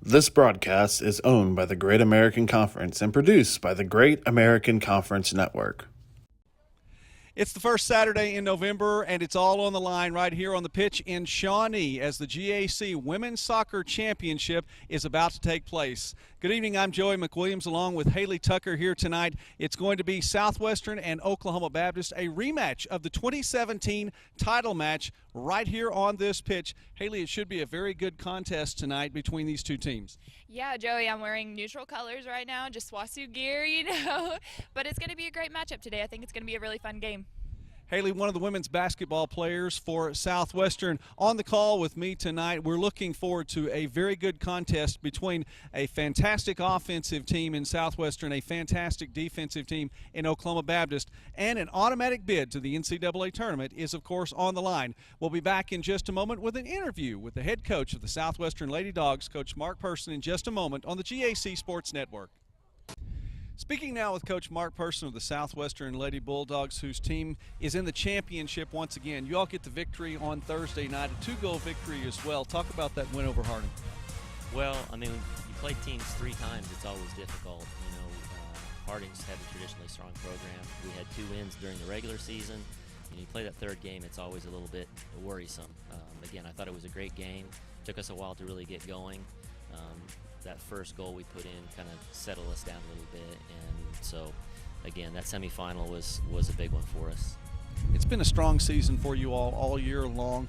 This broadcast is owned by the Great American Conference and produced by the Great American Conference Network. It's the first Saturday in November, and it's all on the line right here on the pitch in Shawnee as the GAC Women's Soccer Championship is about to take place. Good evening, I'm Joey McWilliams along with Haley Tucker here tonight. It's going to be Southwestern and Oklahoma Baptist, a rematch of the 2017 title match right here on this pitch. Haley, it should be a very good contest tonight between these two teams. Yeah, Joey, I'm wearing neutral colors right now, just SWASU gear, but it's going to be a great matchup today. I think it's going to be a really fun game. Haley, one of the women's basketball players for Southwestern, on the call with me tonight. We're looking forward to a very good contest between a fantastic offensive team in Southwestern, a fantastic defensive team in Oklahoma Baptist, and an automatic bid to the NCAA tournament is, of course, on the line. We'll be back in just a moment with an interview with the head coach of the Southwestern Lady Dogs, Coach Mark Person, in just a moment on the GAC Sports Network. Speaking now with Coach Mark Person of the Southwestern Lady Bulldogs, whose team is in the championship once again. You all get the victory on Thursday night, a 2-goal victory as well. Talk about that win over Harding. Well, I mean, you play teams 3 times, it's always difficult. Harding's had a traditionally strong program. We had 2 wins during the regular season. You play that 3rd game, it's always a little bit worrisome. Again, I thought it was a great game. Took us a while to really get going. That first goal we put in kind of settled us down a little bit, and so again, that semifinal was a big one for us. It's been a strong season for you all year long.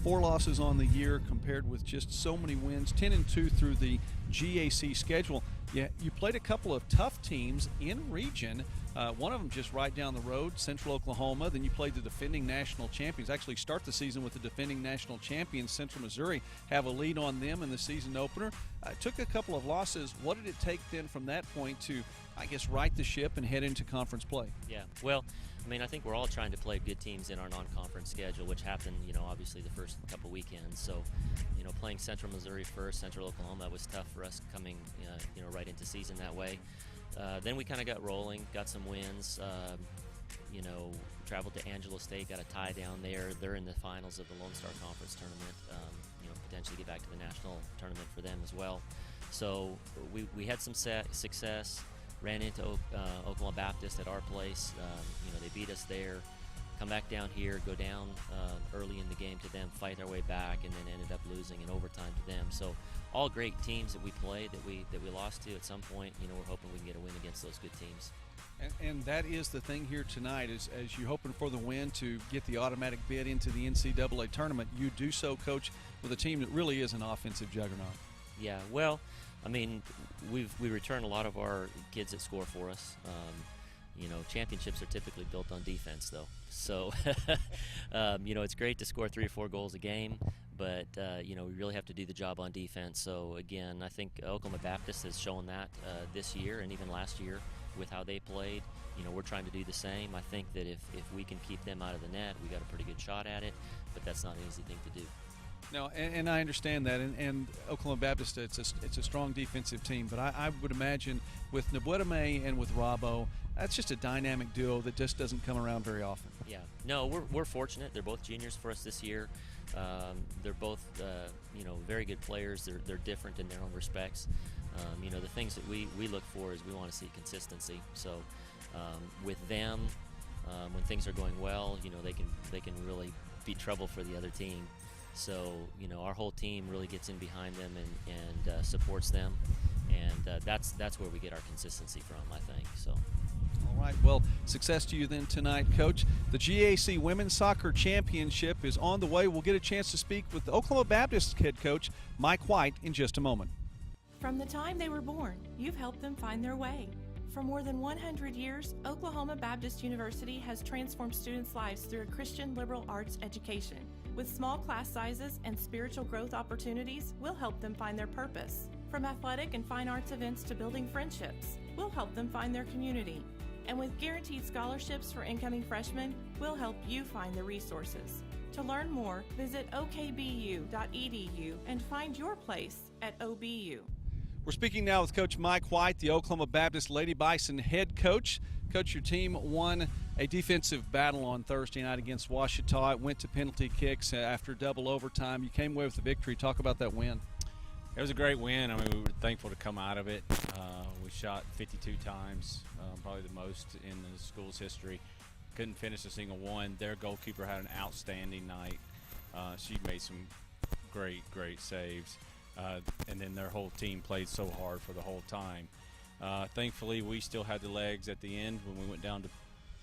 4 losses on the year compared with just so many wins, 10-2 through the GAC schedule. Yeah, you played a couple of tough teams in region. One of them just right down the road, Central Oklahoma. Then you played the defending national champions. Actually start the season with the defending national champions, Central Missouri. Have a lead on them in the season opener. Took a couple of losses. What did it take then from that point to, I guess, right the ship and head into conference play? Yeah, well, I mean, I think we're all trying to play good teams in our non-conference schedule, which happened, obviously the first couple weekends. So, playing Central Missouri first, Central Oklahoma was tough for us coming, right into season that way. Then we kind of got rolling, got some wins. Traveled to Angelo State, got a tie down there. They're in the finals of the Lone Star Conference tournament. Potentially get back to the national tournament for them as well. So we had some success. Ran into Oklahoma Baptist at our place. They beat us there. Come back down here, go down early in the game to them, fight our way back, and then ended up losing in overtime to them. So all great teams that we played that we lost to at some point. We're hoping we can get a win against those good teams. And that is the thing here tonight, is as you're hoping for the win to get the automatic bid into the NCAA tournament, you do so, Coach, with a team that really is an offensive juggernaut. Yeah, well, I mean, we return a lot of our kids that score for us. Championships are typically built on defense, though. So, it's great to score 3 or 4 goals a game, but, we really have to do the job on defense. So, again, I think Oklahoma Baptist has shown that this year and even last year with how they played. We're trying to do the same. I think that if we can keep them out of the net, we got a pretty good shot at it, but that's not an easy thing to do. No, and I understand that, and Oklahoma Baptist, it's a strong defensive team, but I would imagine with Nabwedame and with Robbo, that's just a dynamic duo that just doesn't come around very often. Yeah, no, we're fortunate. They're both juniors for us this year. They're both, very good players. They're different in their own respects. The things that we look for is we want to see consistency. So with them, when things are going well, they can really be trouble for the other team. So, our whole team really gets in behind them and supports them, and that's where we get our consistency from, I think. So. All right, well, success to you then tonight, Coach. The GAC Women's Soccer Championship is on the way. We'll get a chance to speak with the Oklahoma Baptist head coach, Mike White, in just a moment. From the time they were born, you've helped them find their way. For more than 100 years, Oklahoma Baptist University has transformed students' lives through a Christian liberal arts education. With small class sizes and spiritual growth opportunities, we'll help them find their purpose. From athletic and fine arts events to building friendships, we'll help them find their community. And with guaranteed scholarships for incoming freshmen, we'll help you find the resources. To learn more, visit okbu.edu and find your place at OBU. We're speaking now with Coach Mike White, the Oklahoma Baptist Lady Bison head coach. Coach, your team won a defensive battle on Thursday night against Ouachita. It went to penalty kicks after double overtime. You came away with the victory. Talk about that win. It was a great win. I mean, we were thankful to come out of it. We shot 52 times, probably the most in the school's history. Couldn't finish a single one. Their goalkeeper had an outstanding night. She made some great saves. And then their whole team played so hard for the whole time. Thankfully, we still had the legs at the end when we went down to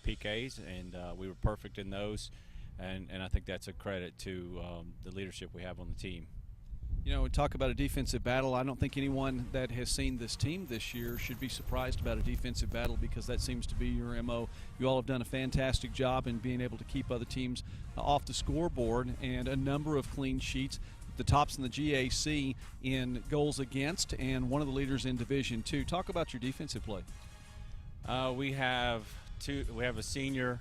PKs, and we were perfect in those. And I think that's a credit to the leadership we have on the team. You know, we talk about a defensive battle. I don't think anyone that has seen this team this year should be surprised about a defensive battle, because that seems to be your MO. You all have done a fantastic job in being able to keep other teams off the scoreboard, and a number of clean sheets. The tops in the GAC in goals against, and one of the leaders in Division II. Talk about your defensive play. We have a senior,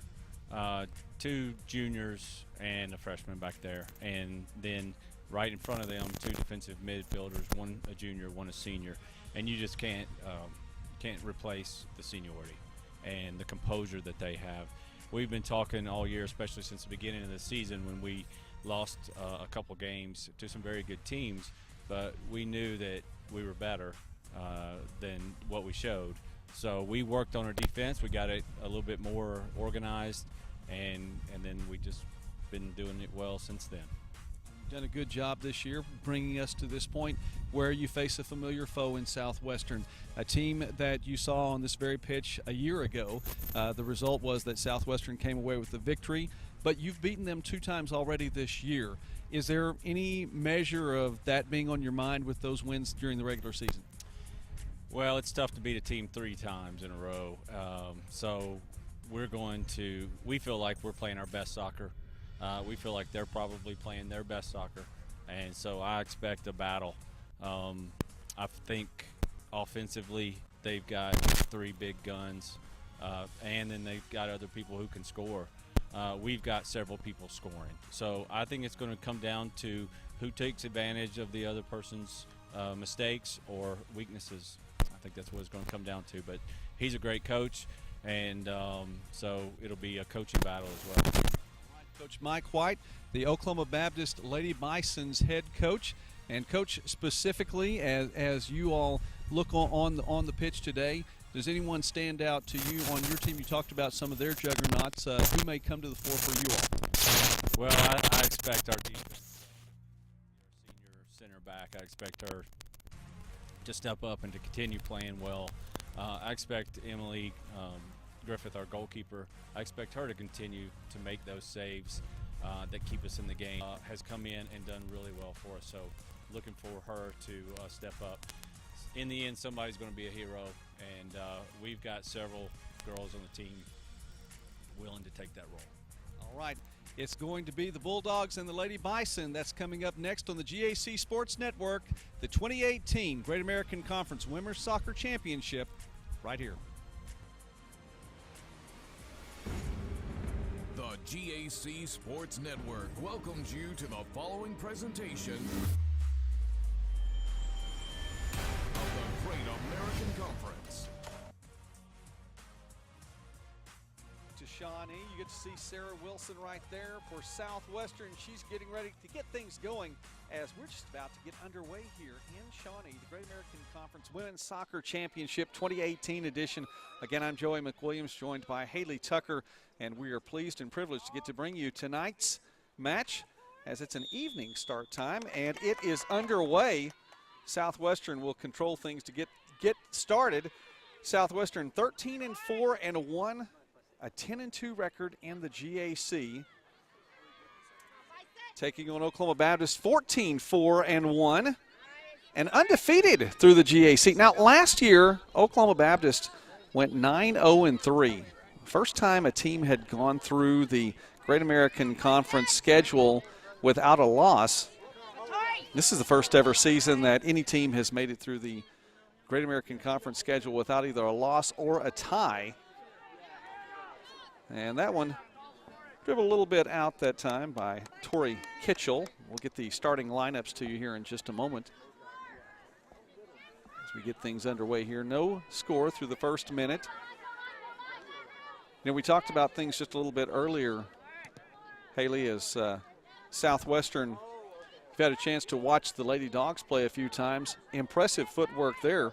2 juniors, and a freshman back there, and then right in front of them 2 defensive midfielders, 1 a junior, 1 a senior, and you just can't replace the seniority and the composure that they have. We've been talking all year, especially since the beginning of the season when we lost a couple games to some very good teams, but we knew that we were better than what we showed. So we worked on our defense. We got it a little bit more organized, and then we just been doing it well since then. Done a good job this year bringing us to this point where you face a familiar foe in Southwestern, a team that you saw on this very pitch a year ago. The result was that Southwestern came away with the victory, but you've beaten them 2 times already this year. Is there any measure of that being on your mind with those wins during the regular season? Well, it's tough to beat a team 3 times in a row. So we feel like we're playing our best soccer. We feel like they're probably playing their best soccer, and so I expect a battle. I think offensively they've got 3 big guns, and then they've got other people who can score. We've got several people scoring. So I think it's going to come down to who takes advantage of the other person's mistakes or weaknesses. I think that's what it's going to come down to. But he's a great coach, and so it'll be a coaching battle as well. Coach Mike White, the Oklahoma Baptist Lady Bison's head coach. And coach, specifically as you all look on the pitch today, does anyone stand out to you on your team? You talked about some of their juggernauts. Who may come to the fore for you all? Well, I expect our defense, our senior center back, I expect her to step up and to continue playing well. I expect Emily Griffith, our goalkeeper, I expect her to continue to make those saves that keep us in the game. Has come in and done really well for us, so looking for her to step up. In the end, somebody's going to be a hero, and we've got several girls on the team willing to take that role. All right, it's going to be the Bulldogs and the Lady Bison. That's coming up next on the GAC Sports Network, the 2018 Great American Conference Women's Soccer Championship, right here. The GAC Sports Network welcomes you to the following presentation of the Great American Conference. To Shawnee, you get to see Sarah Wilson right there for Southwestern. She's getting ready to get things going as we're just about to get underway here in Shawnee, the Great American Conference Women's Soccer Championship 2018 edition. Again, I'm Joey McWilliams, joined by Haley Tucker, and we are pleased and privileged to get to bring you tonight's match as it's an evening start time, and it is underway. Southwestern will control things to get started. Southwestern 13-4-1, a 10-2 record in the GAC. Taking on Oklahoma Baptist 14-4-1 and undefeated through the GAC. Now, last year, Oklahoma Baptist went 9-0-3. First time a team had gone through the Great American Conference schedule without a loss. This is the first ever season that any team has made it through the Great American Conference schedule without either a loss or a tie. And that one dribbled a little bit out that time by Tori Kitchell. We'll get the starting lineups to you here in just a moment as we get things underway here. No score through the first minute. You know, we talked about things just a little bit earlier, Haley, as Southwestern You've had a chance to watch the Lady Dogs play a few times. Impressive footwork there.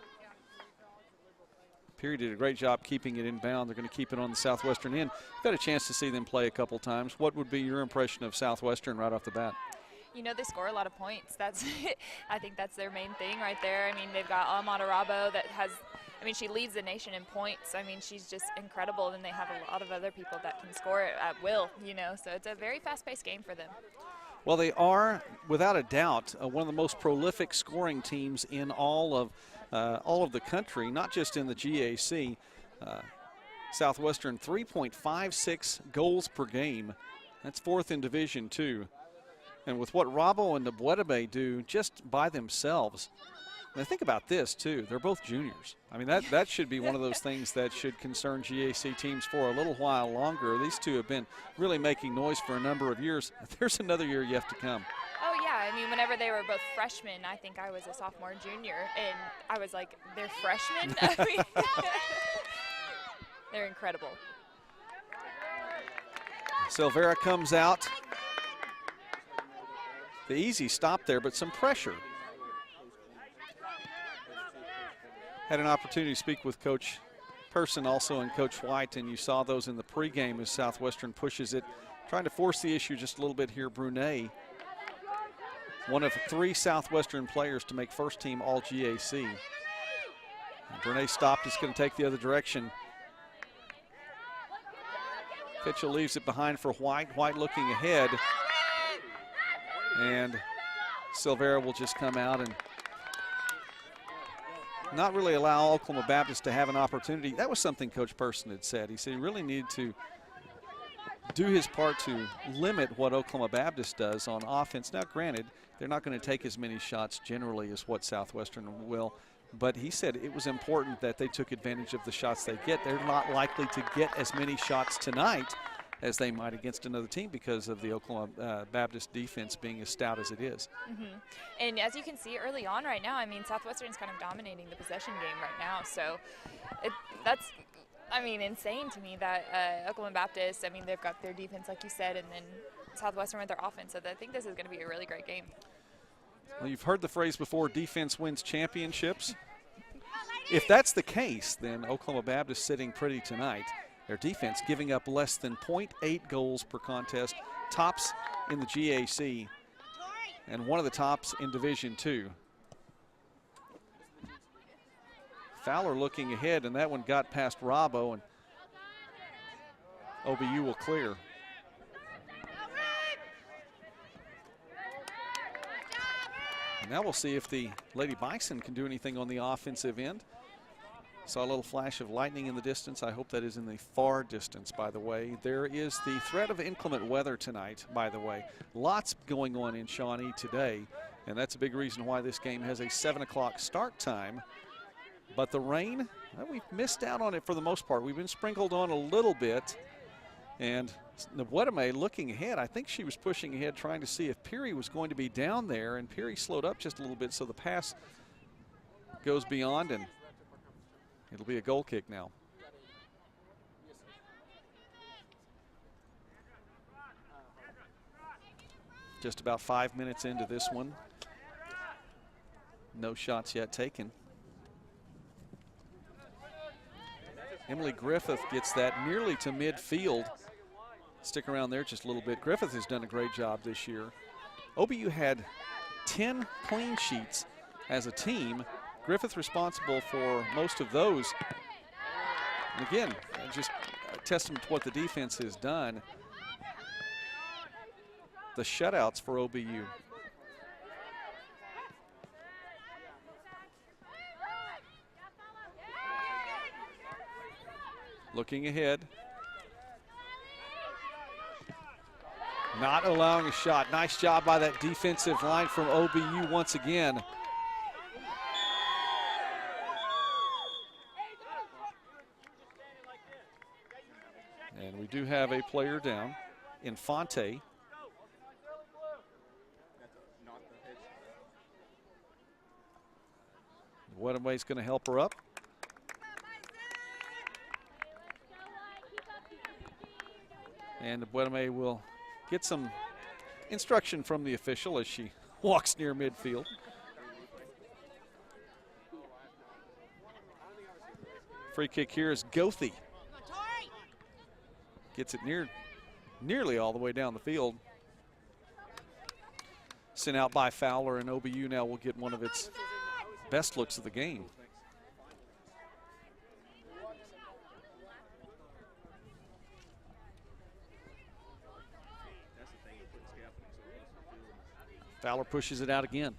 Peary did a great job keeping it inbound. They're going to keep it on the Southwestern end. You've had a chance to see them play a couple times. What would be your impression of Southwestern right off the bat? You know, they score a lot of points. That's I think that's their main thing right there. I mean, they've got Amada Rabo that has, I mean, she leads the nation in points. I mean, she's just incredible. And they have a lot of other people that can score it at will, you know. So it's a very fast-paced game for them. Well, they are, without a doubt, one of the most prolific scoring teams in all of the country, not just in the GAC. Southwestern, 3.56 goals per game. That's fourth in Division II. And with what Rabo and Nabwedebe do just by themselves, and think about this, too. They're both juniors. I mean, that should be one of those things that should concern GAC teams for a little while longer. These two have been really making noise for a number of years. There's another year yet to come. Oh, yeah. I mean, whenever they were both freshmen, I think I was a sophomore, junior, and I was like, they're freshmen? I mean, they're incredible. Silvera comes out. The easy stop there, but some pressure. Had an opportunity to speak with Coach Person also and Coach White, and you saw those in the pregame as Southwestern pushes it, trying to force the issue just a little bit here. Brunet, one of 3 Southwestern players to make first team all GAC. And Brunet stopped, is going to take the other direction. Pitchell leaves it behind for White. White looking ahead. And Silvera will just come out and not really allow Oklahoma Baptist to have an opportunity. That was something Coach Person had said. He said he really needed to do his part to limit what Oklahoma Baptist does on offense. Now, granted, they're not going to take as many shots generally as what Southwestern will, but he said it was important that they took advantage of the shots they get. They're not likely to get as many shots tonight as they might against another team because of the Oklahoma Baptist defense being as stout as it is. And as you can see early on right now, I mean, Southwestern's kind of dominating the possession game right now. So that's, I mean, insane to me that Oklahoma Baptist, I mean, they've got their defense, like you said, and then Southwestern with their offense. So I think this is going to be a really great game. Well, you've heard the phrase before, defense wins championships. If that's the case, then Oklahoma Baptist sitting pretty tonight. Their defense giving up less than 0.8 goals per contest, tops in the GAC, and one of the tops in Division II. Fowler looking ahead, and that one got past Rabo, and OBU will clear. And now we'll see if the Lady Bison can do anything on the offensive end. Saw a little flash of lightning in the distance. I hope that is in the far distance, by the way. There is the threat of inclement weather tonight, by the way. Lots going on in Shawnee today, and that's a big reason why this game has a 7 o'clock start time. But the rain, well, we've missed out on it for the most part. We've been sprinkled on a little bit, and Nabwedeme looking ahead. I think she was pushing ahead trying to see if Peary was going to be down there, and Peary slowed up just a little bit, so the pass goes beyond, and it'll be a goal kick now. Just about 5 minutes into this one. No shots yet taken. Emily Griffith gets that nearly to midfield. Stick around there just a little bit. Griffith has done a great job this year. OBU had 10 clean sheets as a team. Griffith responsible for most of those. And again, just a testament to what the defense has done. The shutouts for OBU. Looking ahead. Not allowing a shot. Nice job by that defensive line from OBU once again. And we do have a player down, Infante. Weddemway's going to help her up. And Weddemway will get some instruction from the official as she walks near midfield. Free kick here is Goethe. Gets it nearly all the way down the field. Sent out by Fowler, and OBU now will get one of its best looks of the game. Fowler pushes it out again.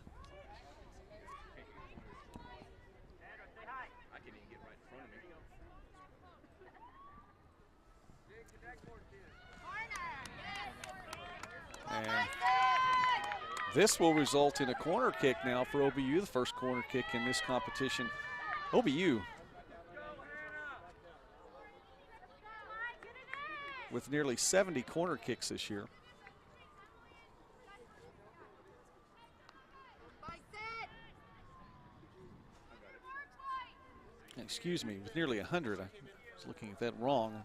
And this will result in a corner kick now for OBU, the first corner kick in this competition. OBU with nearly 70 corner kicks this year. Excuse me, with nearly 100. I was looking at that wrong.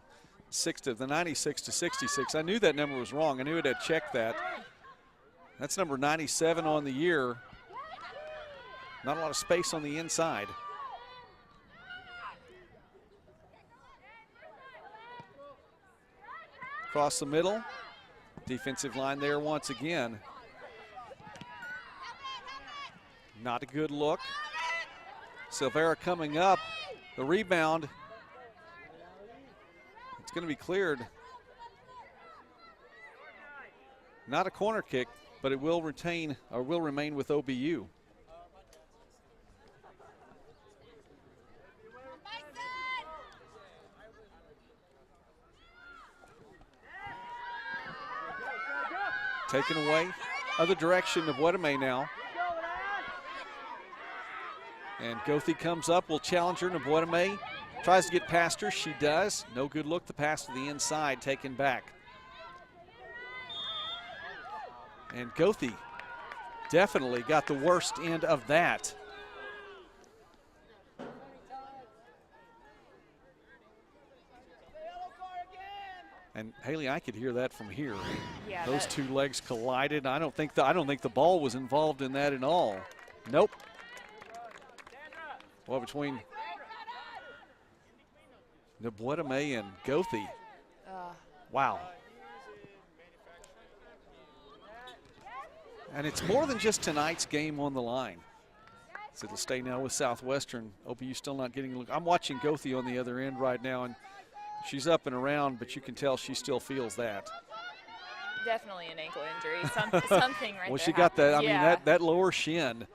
The 96 to 66. I knew that number was wrong. I knew it had checked that. That's number 97 on the year. Not a lot of space on the inside. Across the middle. Defensive line there once again. Not a good look. Silvera coming up. The rebound. It's going to be cleared. Not a corner kick, but it will remain with OBU. Taken away. Other direction of Wedeme now. And Goethe comes up, will challenge her. Wedeme tries to get past her. She does. No good look. The pass to the inside, taken back. And Goethe definitely got the worst end of that. And Haley, I could hear that from here. Yeah, those two legs collided. I don't think the ball was involved in that at all. Nope. Well, between Wedeme and Goethe. Wow. And it's more than just tonight's game on the line. So it'll stay now with Southwestern. OBU still not getting a look. I'm watching Goethe on the other end right now, and she's up and around, but you can tell she still feels that. Definitely an ankle injury, something right there. Well, she got that. I yeah. mean, that lower shin.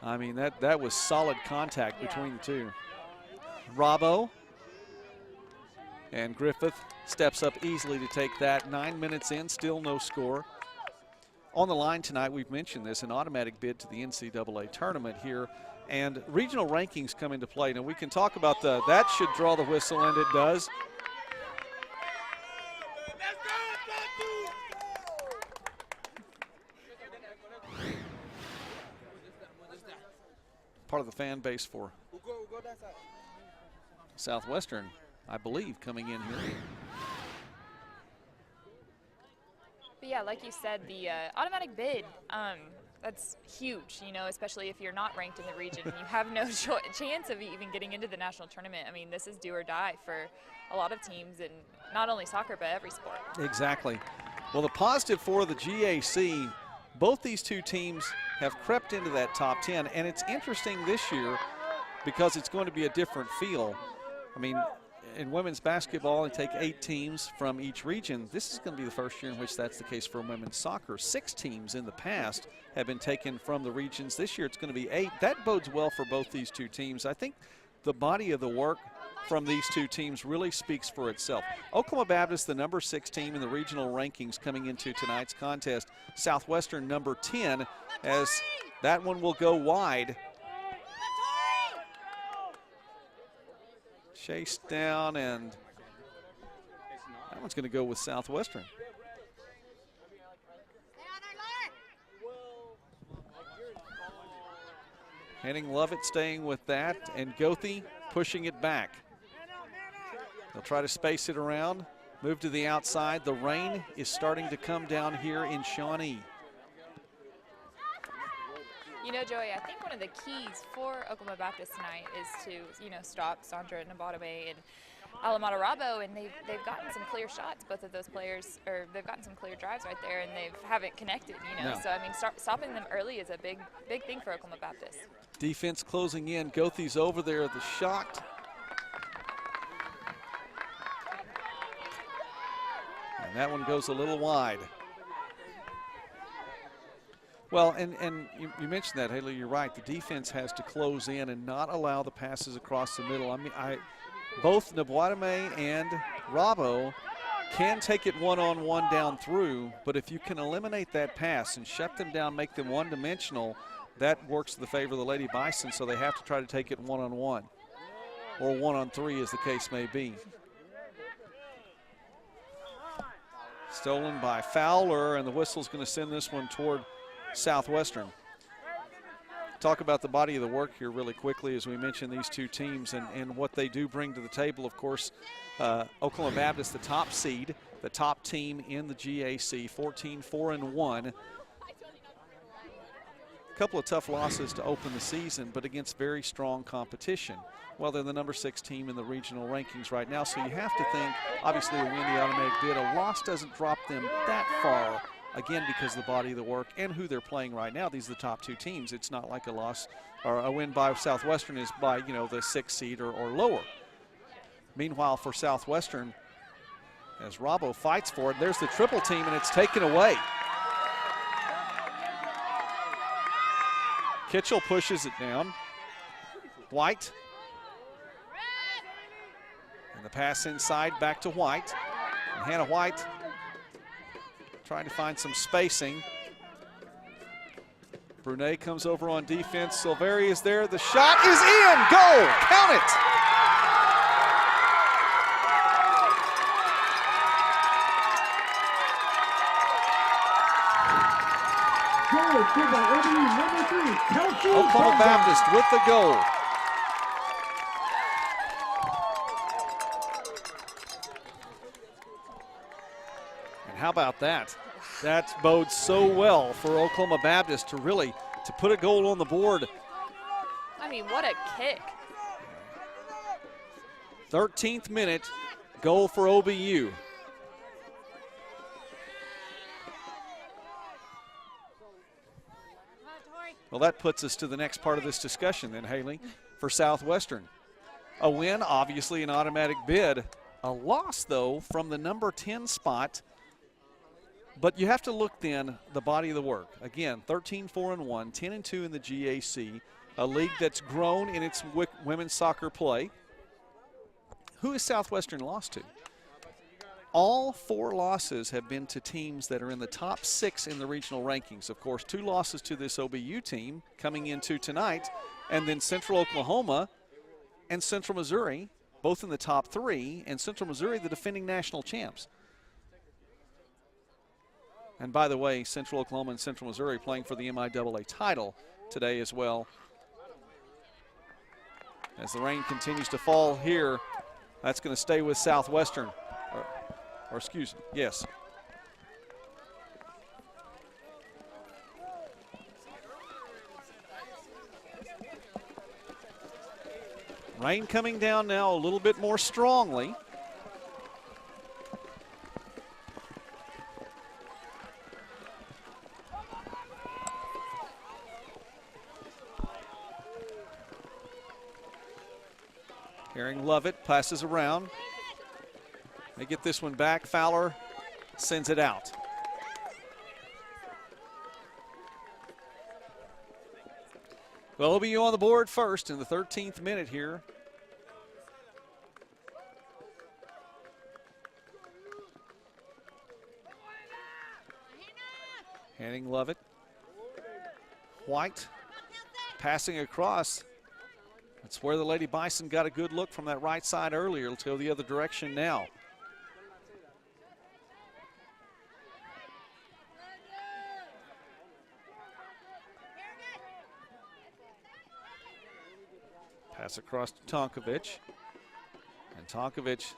I mean, that was solid contact between the two. Robbo and Griffith steps up easily to take that. 9 minutes in, still no score. On the line tonight, we've mentioned this, an automatic bid to the NCAA tournament here. And regional rankings come into play. Now, we can talk about that should draw the whistle, and it does. Part of the fan base for Southwestern, I believe, coming in here. But yeah, like you said, the automatic bid, that's huge, you know, especially if you're not ranked in the region and you have no chance of even getting into the national tournament. I mean, this is do or die for a lot of teams, and not only soccer, but every sport. Exactly. Well, the positive for the GAC, both these two teams have crept into that top 10, and it's interesting this year because it's going to be a different feel. I mean, in women's basketball, they take 8 teams from each region. This is going to be the first year in which that's the case for women's soccer. 6 teams in the past have been taken from the regions. This year it's going to be 8. That bodes well for both these two teams. I think the body of the work from these two teams really speaks for itself. Oklahoma Baptist, the number 6 team in the regional rankings coming into tonight's contest. Southwestern, number 10, as that one will go wide. Chased down, and that one's going to go with Southwestern. Henning Lovett staying with that, and Goethe pushing it back. They'll try to space it around, move to the outside. The rain is starting to come down here in Shawnee. You know, Joey, I think one of the keys for Oklahoma Baptist tonight is to, you know, stop Sandra Nabadame and Alamada Rabo, and they've gotten some clear shots, both of those players, or they've gotten some clear drives right there, and they haven't connected, you know. No. So, I mean, stopping them early is a big thing for Oklahoma Baptist. Defense closing in. Gothi's over there. The shot. And that one goes a little wide. Well, and you mentioned that, Haley. You're right. The defense has to close in and not allow the passes across the middle. I mean, both Nabwadame and Rabo can take it one-on-one down through, but if you can eliminate that pass and shut them down, make them one-dimensional, that works to the favor of the Lady Bison, so they have to try to take it one-on-one or one-on-three, as the case may be. Stolen by Fowler, and the whistle's going to send this one toward Southwestern. Talk about the body of the work here really quickly as we mention these two teams and what they do bring to the table. Of course, Oklahoma Baptist, the top seed, the top team in the GAC, 14-4-1. A couple of tough losses to open the season, but against very strong competition. Well, they're the number 6 team in the regional rankings right now, so you have to think, obviously, a win the automatic bid. A loss doesn't drop them that far, again, because of the body of the work and who they're playing right now. These are the top 2 teams. It's not like a loss or a win by Southwestern is by, you know, the 6th seed or lower. Meanwhile, for Southwestern, as Rabo fights for it, there's the triple team, and it's taken away. Kitchell pushes it down. White. And the pass inside back to White. And Hannah White trying to find some spacing. Brunet comes over on defense. Silveri is there. The shot is in. Goal. Count it. Oklahoma Baptist with the goal. And how about that? That bodes so well for Oklahoma Baptist to put a goal on the board. I mean, what a kick. 13th minute, goal for OBU. Well, that puts us to the next part of this discussion then, Haley, for Southwestern. A win, obviously an automatic bid. A loss, though, from the number 10 spot. But you have to look then the body of the work. Again, 13-4-1, 10-2 in the GAC, a league that's grown in its women's soccer play. Who has Southwestern lost to? All 4 losses have been to teams that are in the top 6 in the regional rankings. Of course, 2 losses to this OBU team coming into tonight, and then Central Oklahoma and Central Missouri, both in the top 3, and Central Missouri, the defending national champs. And by the way, Central Oklahoma and Central Missouri playing for the MIAA title today as well. As the rain continues to fall here, that's going to stay with Southwestern. Or excuse me, yes. Rain coming down now a little bit more strongly. Herring Lovett passes around. They get this one back. Fowler sends it out. Well, OBU on the board first in the 13th minute here. Henning Lovett. White passing across. That's where the Lady Bison got a good look from that right side earlier. Let's go the other direction now. Pass across to Tonkovic. And Tonkovic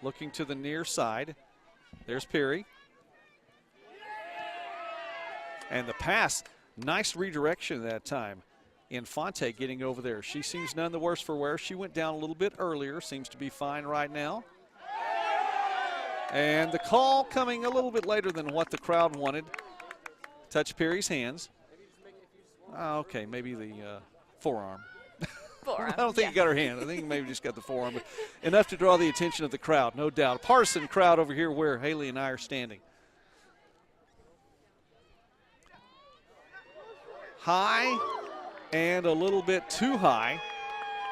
looking to the near side. There's Peary. And the pass Nice redirection that time. Infante getting over there. She seems none the worse for wear. She went down a little bit earlier. Seems to be fine right now. And the call coming a little bit later than what the crowd wanted. Touch Perry's hands. Okay, maybe the forearm. Forearm. I don't think he got her hand. I think he maybe just got the forearm. But enough to draw the attention of the crowd, no doubt. A partisan crowd over here where Haley and I are standing. High and a little bit too high.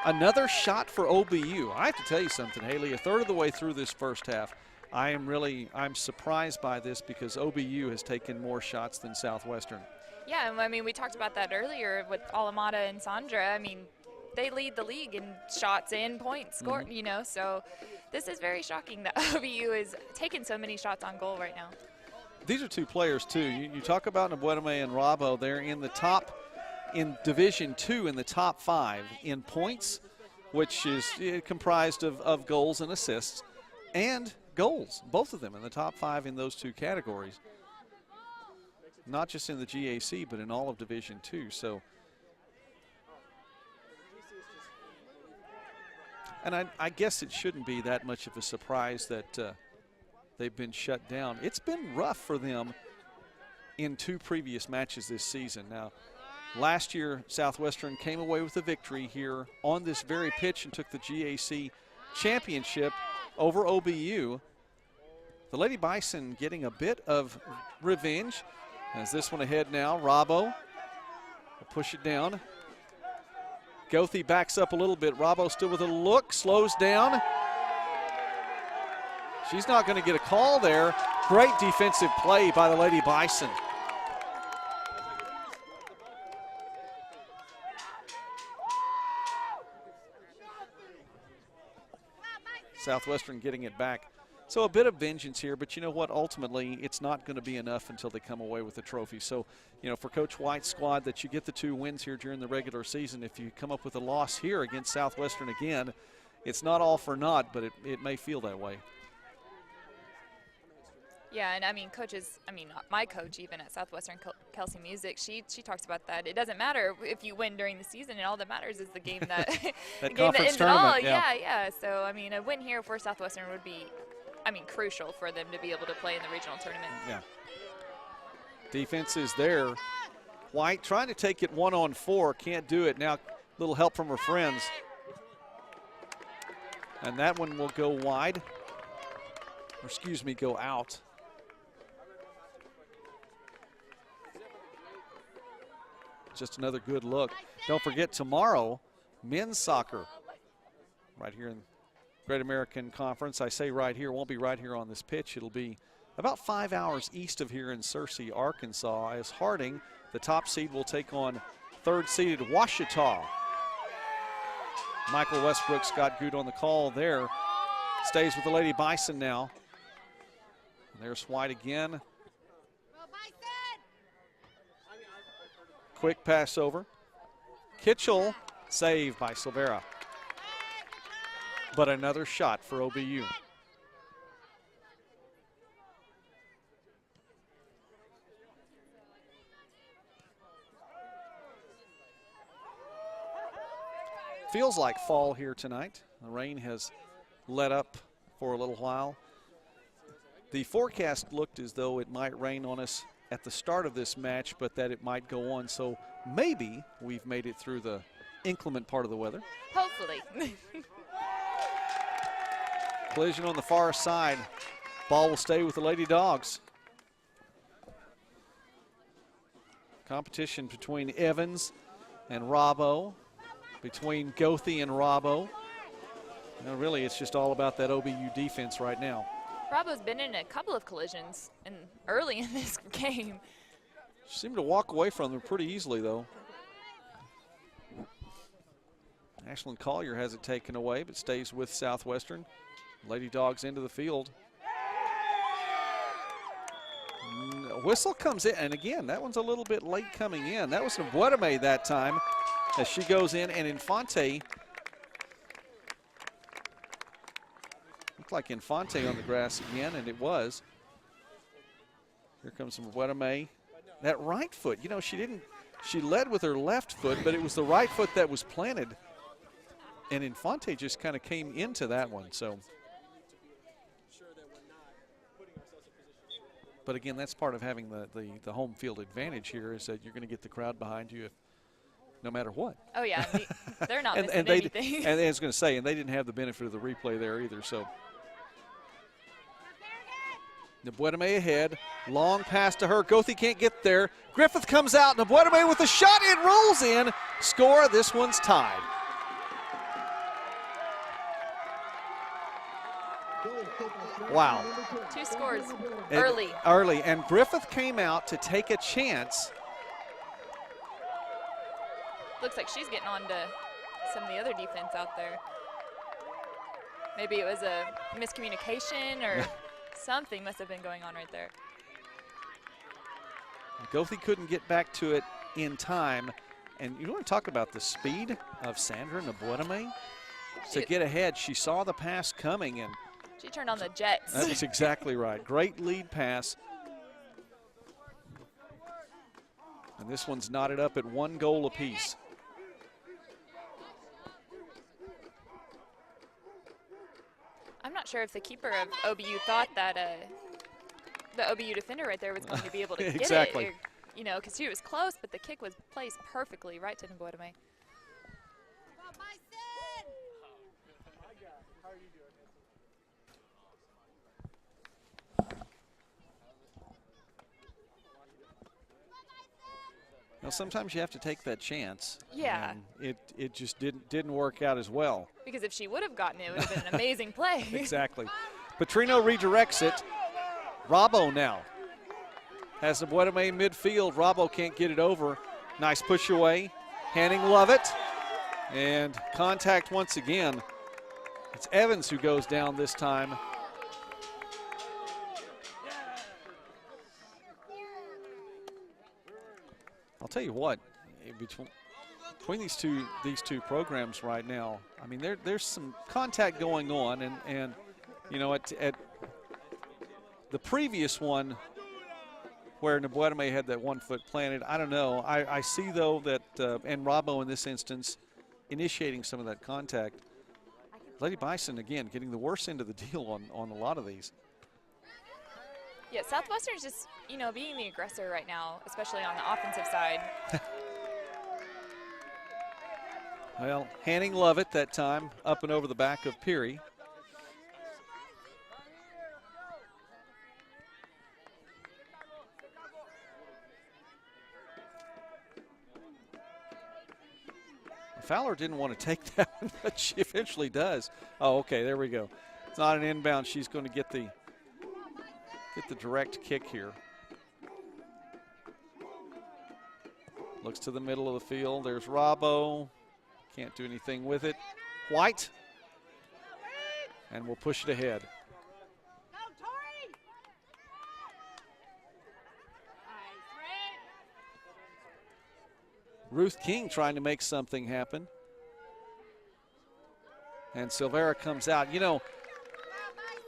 Another shot for OBU. I have to tell you something, Haley. A third of the way through this first half, I'm surprised by this because OBU has taken more shots than Southwestern. Yeah, I mean, we talked about that earlier with Alamada and Sandra. I mean, they lead the league in shots and points scored, you know, so this is very shocking that OBU is taking so many shots on goal right now. These are two players, too. You talk about Nabuetame and Rabo. They're in the top, in Division II, in the top 5 in points, which is comprised of goals and assists, and goals, both of them in the top 5 in those 2 categories. Not just in the GAC, but in all of Division II. So, and I guess it shouldn't be that much of a surprise that they've been shut down. It's been rough for them in 2 previous matches this season. Now, last year, Southwestern came away with a victory here on this very pitch and took the GAC Championship over OBU. The Lady Bison getting a bit of revenge. As this one ahead now, Rabo will push it down. Goethe backs up a little bit. Rabo still with a look, slows down. She's not going to get a call there. Great defensive play by the Lady Bison. Southwestern getting it back. So a bit of vengeance here, but you know what? Ultimately, it's not going to be enough until they come away with the trophy. So, you know, for Coach White's squad, that you get the 2 wins here during the regular season. If you come up with a loss here against Southwestern again, it's not all for naught, but it may feel that way. Yeah, and I mean, coaches, I mean, my coach even at Southwestern, Kelsey Music, she talks about that. It doesn't matter if you win during the season, and all that matters is the game that, that the game that ends it all. Yeah. Yeah. So, I mean, a win here for Southwestern would be, I mean, crucial for them to be able to play in the regional tournament. Yeah. Defense is there. White trying to take it 1-on-4, can't do it. Now, little help from her friends. And that one will go wide. Or excuse me, go out. Just another good look. Don't forget, tomorrow, men's soccer right here in Great American Conference. I say right here, it won't be right here on this pitch. It'll be about 5 hours east of here in Searcy, Arkansas, as Harding, the top seed, will take on third-seeded Ouachita. Michael Westbrook's got good on the call there. Stays with the Lady Bison now. And there's White again. Quick pass over. Kitchell, saved by Silvera. But another shot for OBU. Feels like fall here tonight. The rain has let up for a little while. The forecast looked as though it might rain on us at the start of this match, but that it might go on. So maybe we've made it through the inclement part of the weather. Hopefully. Collision on the far side. Ball will stay with the Lady Dogs. Competition between Evans and Rabo, between Goethe and Rabo. You know, really, it's just all about that OBU defense right now. Rabo's been in a couple of collisions early in this game. Seemed to walk away from them pretty easily, though. Ashlyn Collier has it taken away, but stays with Southwestern. Lady Dogs into the field. Whistle comes in, and again, that one's a little bit late coming in. That was Nabuetame that time as she goes in, and Infante. Looked like Infante on the grass again, and it was. Here comes Nabuetame. That right foot, you know, she didn't She led with her left foot, but it was the right foot that was planted. And Infante just kind of came into that one. So, but again, that's part of having the home field advantage here, is that you're going to get the crowd behind you no matter what. Oh, yeah. They're not missing and anything. And I was going to say, and they didn't have the benefit of the replay there either. So, Nabwedeme ahead. Long pass to her. Gothi can't get there. Griffith comes out. Nabwedeme with a shot. It rolls in. Score. This one's tied. Wow. 2 scores early. Early. And Griffith came out to take a chance. Looks like she's getting on to some of the other defense out there. Maybe it was a miscommunication or something must have been going on right there. Gothi couldn't get back to it in time. And you want to talk about the speed of Sandra Nabwedeme? To get ahead, she saw the pass coming, and she turned on the jets. that's exactly right. Great lead pass. And this one's knotted up at 1 goal apiece. I'm not sure if the keeper of OBU thought that the OBU defender right there was going to be able to get Exactly. it. Or, you know, because she was close, but the kick was placed perfectly right to Nabwedeme. Now, sometimes you have to take that chance. Yeah. And it just didn't work out as well. Because if she would have gotten it, it would have been an amazing play. Exactly. Petrino redirects it. Robbo now has Nabwedeme midfield. Robbo can't get it over. Nice push away. Hanning Lovett. And contact once again. It's Evans who goes down this time. I'll tell you what, between these two programs right now, I mean, there's some contact going on, and you know, at the previous one where Nabwedeme had that 1 foot planted, I don't know. I see though that and Robbo in this instance initiating some of that contact. Lady Bison again getting the worst end of the deal on a lot of these. Yeah, Southwestern's just, you know, being the aggressor right now, especially on the offensive side. Well, Hanning Lovett that time up and over the back of Peary. Fowler didn't want to take that one, but she eventually does. Oh, okay, there we go. It's not an inbound. She's going to get the direct kick here. Looks to the middle of the field. There's Robbo. Can't do anything with it. White. And we'll push it ahead. Ruth King trying to make something happen. And Silvera comes out. You know,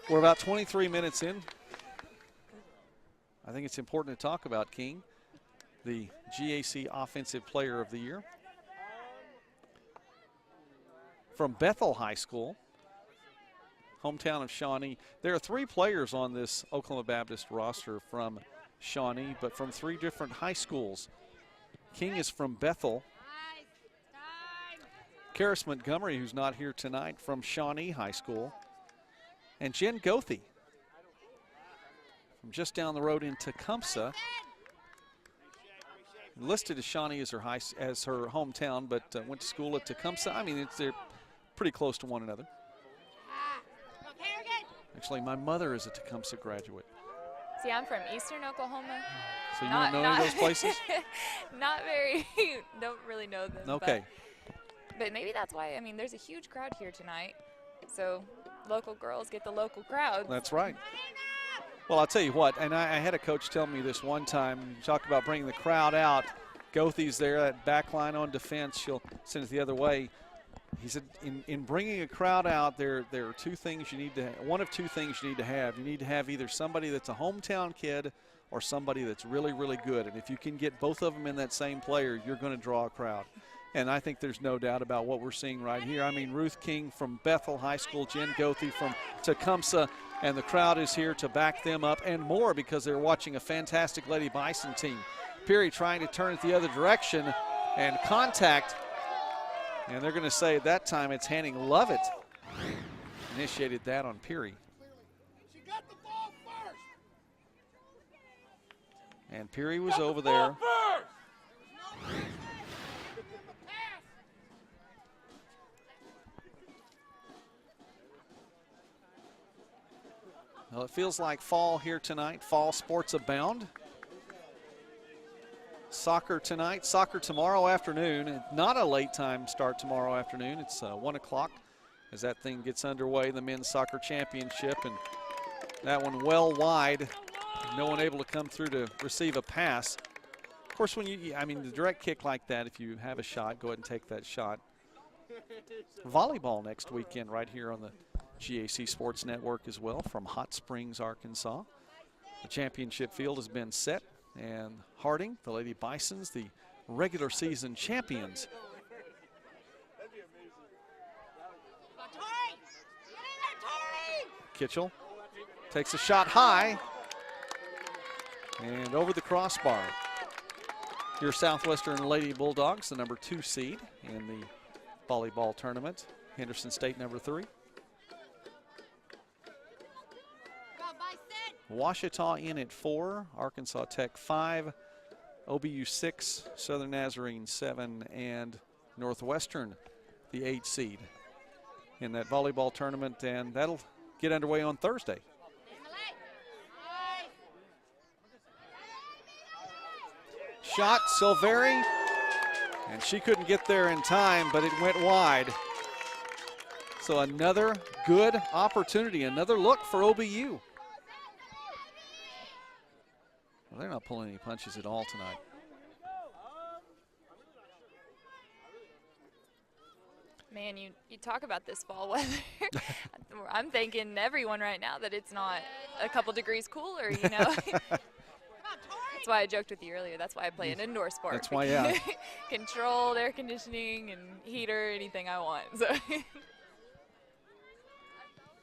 we're about 23 minutes in. I think it's important to talk about King, the GAC Offensive Player of the Year. From Bethel High School, hometown of Shawnee. There are 3 players on this Oklahoma Baptist roster from Shawnee, but from 3 different high schools. King is from Bethel. Karis Montgomery, who's not here tonight, from Shawnee High School. And Jen Gothi from just down the road in Tecumseh. Listed as Shawnee as her hometown, but went to school at Tecumseh. I mean, they're pretty close to one another. Actually, my mother is a Tecumseh graduate. See, I'm from Eastern Oklahoma. So you don't know any of those places? Not very, don't really know them. Okay. But maybe that's why, I mean, there's a huge crowd here tonight. So local girls get the local crowd. That's right. Well, I'll tell you what, and I had a coach tell me this one time, talked about bringing the crowd out. Gothi's there, that back line on defense, she'll send it the other way. He said, in bringing a crowd out, there are 2 things you need to have. One of 2 things you need to have. You need to have either somebody that's a hometown kid or somebody that's really, really good. And if you can get both of them in that same player, you're going to draw a crowd. And I think there's no doubt about what we're seeing right here. I mean, Ruth King from Bethel High School, Jen Gothi from Tecumseh, and the crowd is here to back them up and more because they're watching a fantastic Lady Bison team. Peary trying to turn it the other direction, and contact. And they're going to say at that time it's Hanning Lovett initiated that on Peary. And Peary was over there. Well, it feels like fall here tonight. Fall sports abound. Soccer tonight, soccer tomorrow afternoon. Not a late time start tomorrow afternoon. It's 1 o'clock as that thing gets underway, the men's soccer championship. And that one well wide. No one able to come through to receive a pass. Of course, when the direct kick like that, if you have a shot, go ahead and take that shot. Volleyball next weekend right here on the GAC Sports Network as well from Hot Springs, Arkansas. The championship field has been set, and Harding, the Lady Bisons, the regular season champions. Kitchell takes a shot high and over the crossbar. Your Southwestern Lady Bulldogs, the number 2 seed in the volleyball tournament. Henderson State number 3. Ouachita in at 4, Arkansas Tech 5, OBU 6, Southern Nazarene 7, and Northwestern the 8 seed in that volleyball tournament, and that'll get underway on Thursday. Shot, Silveri, and she couldn't get there in time, but it went wide. So another good opportunity, another look for OBU. Well, they're not pulling any punches at all tonight. Man, you talk about this fall weather. I'm thinking everyone right now that it's not a couple degrees cooler, you know. That's why I joked with you earlier. That's why I play an indoor sport. That's why, yeah. Controlled air conditioning and heater, anything I want. So.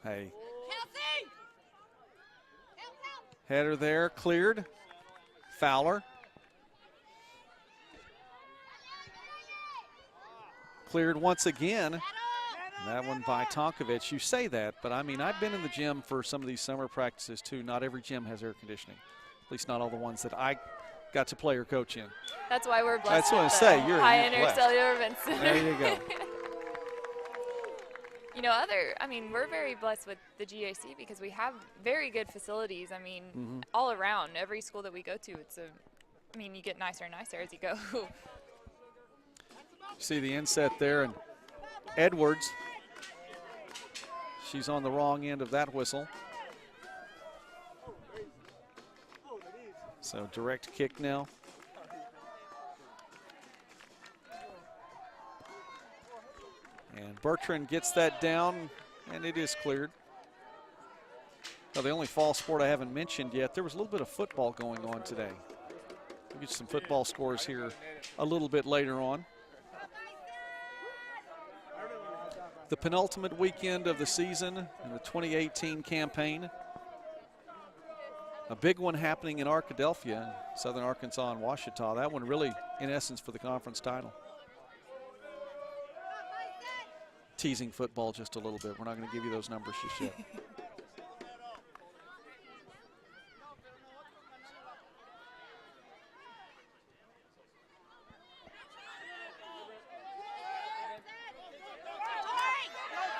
Hey. Header there, cleared. Fowler. Cleared once again. That one by Tonkovich. You say that, but I mean, I've been in the gym for some of these summer practices too. Not every gym has air conditioning. At least not all the ones that I got to play or coach in. That's why we're blessed. That's what I say. You're Pioneer blessed. Cellular Event Center. There you go. You know, we're very blessed with the GAC because we have very good facilities. I mean, all around, every school that we go to, you get nicer and nicer as you go. See the inset there, and Edwards, she's on the wrong end of that whistle. So direct kick now. And Bertrand gets that down, and it is cleared. Now, the only fall sport I haven't mentioned yet, there was a little bit of football going on today. We'll get some football scores here a little bit later on. The penultimate weekend of the season in the 2018 campaign. A big one happening in Arkadelphia, Southern Arkansas and Ouachita. That one really, in essence, for the conference title. Teasing football just a little bit. We're not going to give you those numbers just yet.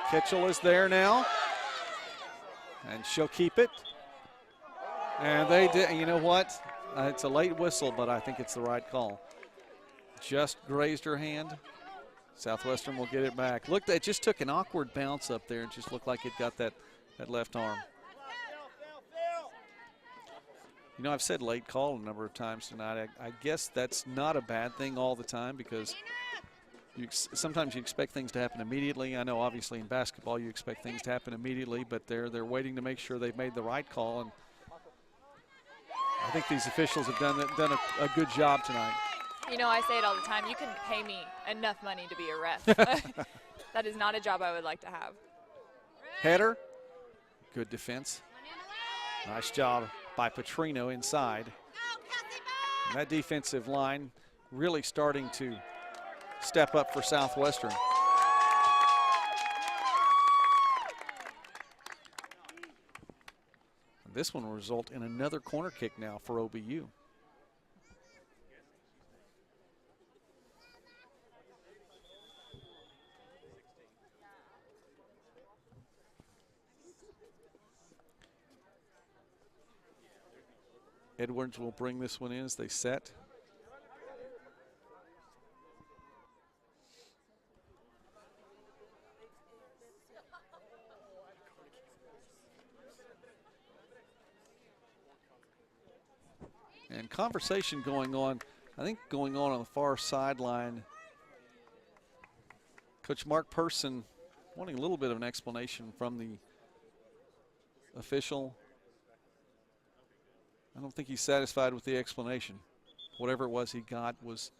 Kitchell is there now, and she'll keep it. And they did, you know what? It's a late whistle, but I think it's the right call. Just grazed her hand. Southwestern will get it back. Look, it just took an awkward bounce up there and just looked like it got that left arm. You know, I've said late call a number of times tonight. I guess that's not a bad thing all the time because sometimes you expect things to happen immediately. I know obviously in basketball you expect things to happen immediately, but they're waiting to make sure they've made the right call. And I think these officials have done a good job tonight. You know, I say it all the time. You couldn't pay me enough money to be a ref. That is not a job I would like to have. Header. Good defense. Nice job by Petrino inside. And that defensive line really starting to step up for Southwestern. This one will result in another corner kick now for OBU. Edwards will bring this one in as they set. And conversation going on, I think going on the far sideline. Coach Mark Person wanting a little bit of an explanation from the official. I don't think he's satisfied with the explanation. Whatever it was he got was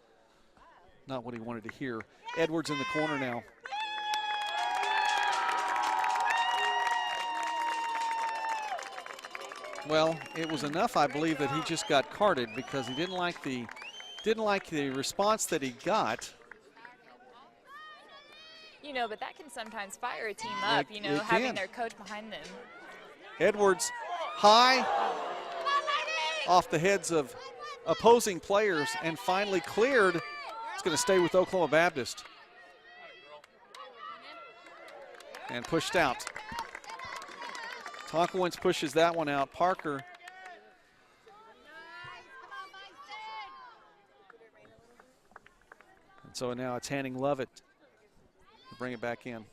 not what he wanted to hear. Edwards in the corner now. Well, it was enough, I believe, that he just got carded because he didn't like the response that he got. You know, but that can sometimes fire a team up, you know, having their coach behind them. Edwards high off the heads of opposing players and finally cleared. It's going to stay with Oklahoma Baptist. And pushed out. Tonkowitz pushes that one out. Parker. And so now it's Hanning Lovett to bring it back in.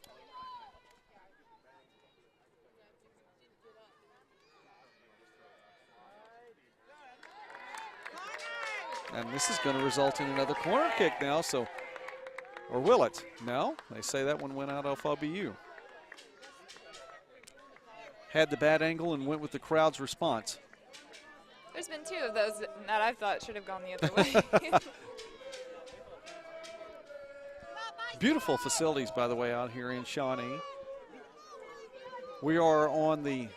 And this is going to result in another corner kick now, so, or will it? No, they say that one went out off OBU. Had the bad angle and went with the crowd's response. There's been two of those that I thought should have gone the other way. Beautiful facilities, by the way, out here in Shawnee. We are on the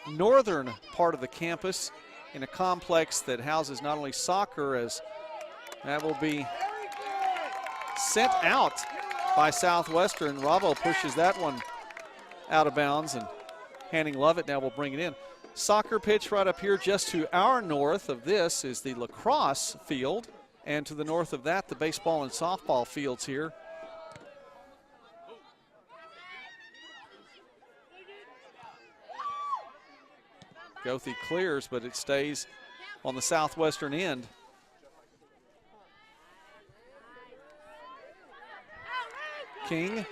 northern part of the campus in a complex that houses not only soccer, as that will be sent out by Southwestern. Ravo pushes that one out of bounds, and Hanning Lovett now will bring it in. Soccer pitch right up here just to our north of this is the lacrosse field, and to the north of that, the baseball and softball fields here. Goethe clears, but it stays on the southwestern end. King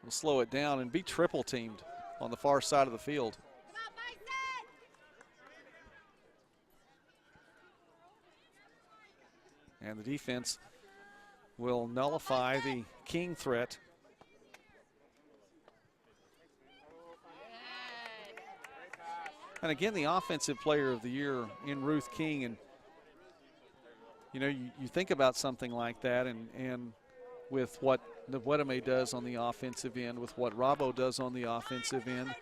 will slow it down and be triple teamed on the far side of the field. And the defense will nullify the King threat. And again, the offensive player of the year in Ruth King. And, you know, you think about something like that, and with what Nwedeme does on the offensive end, with what Rabo does on the offensive end,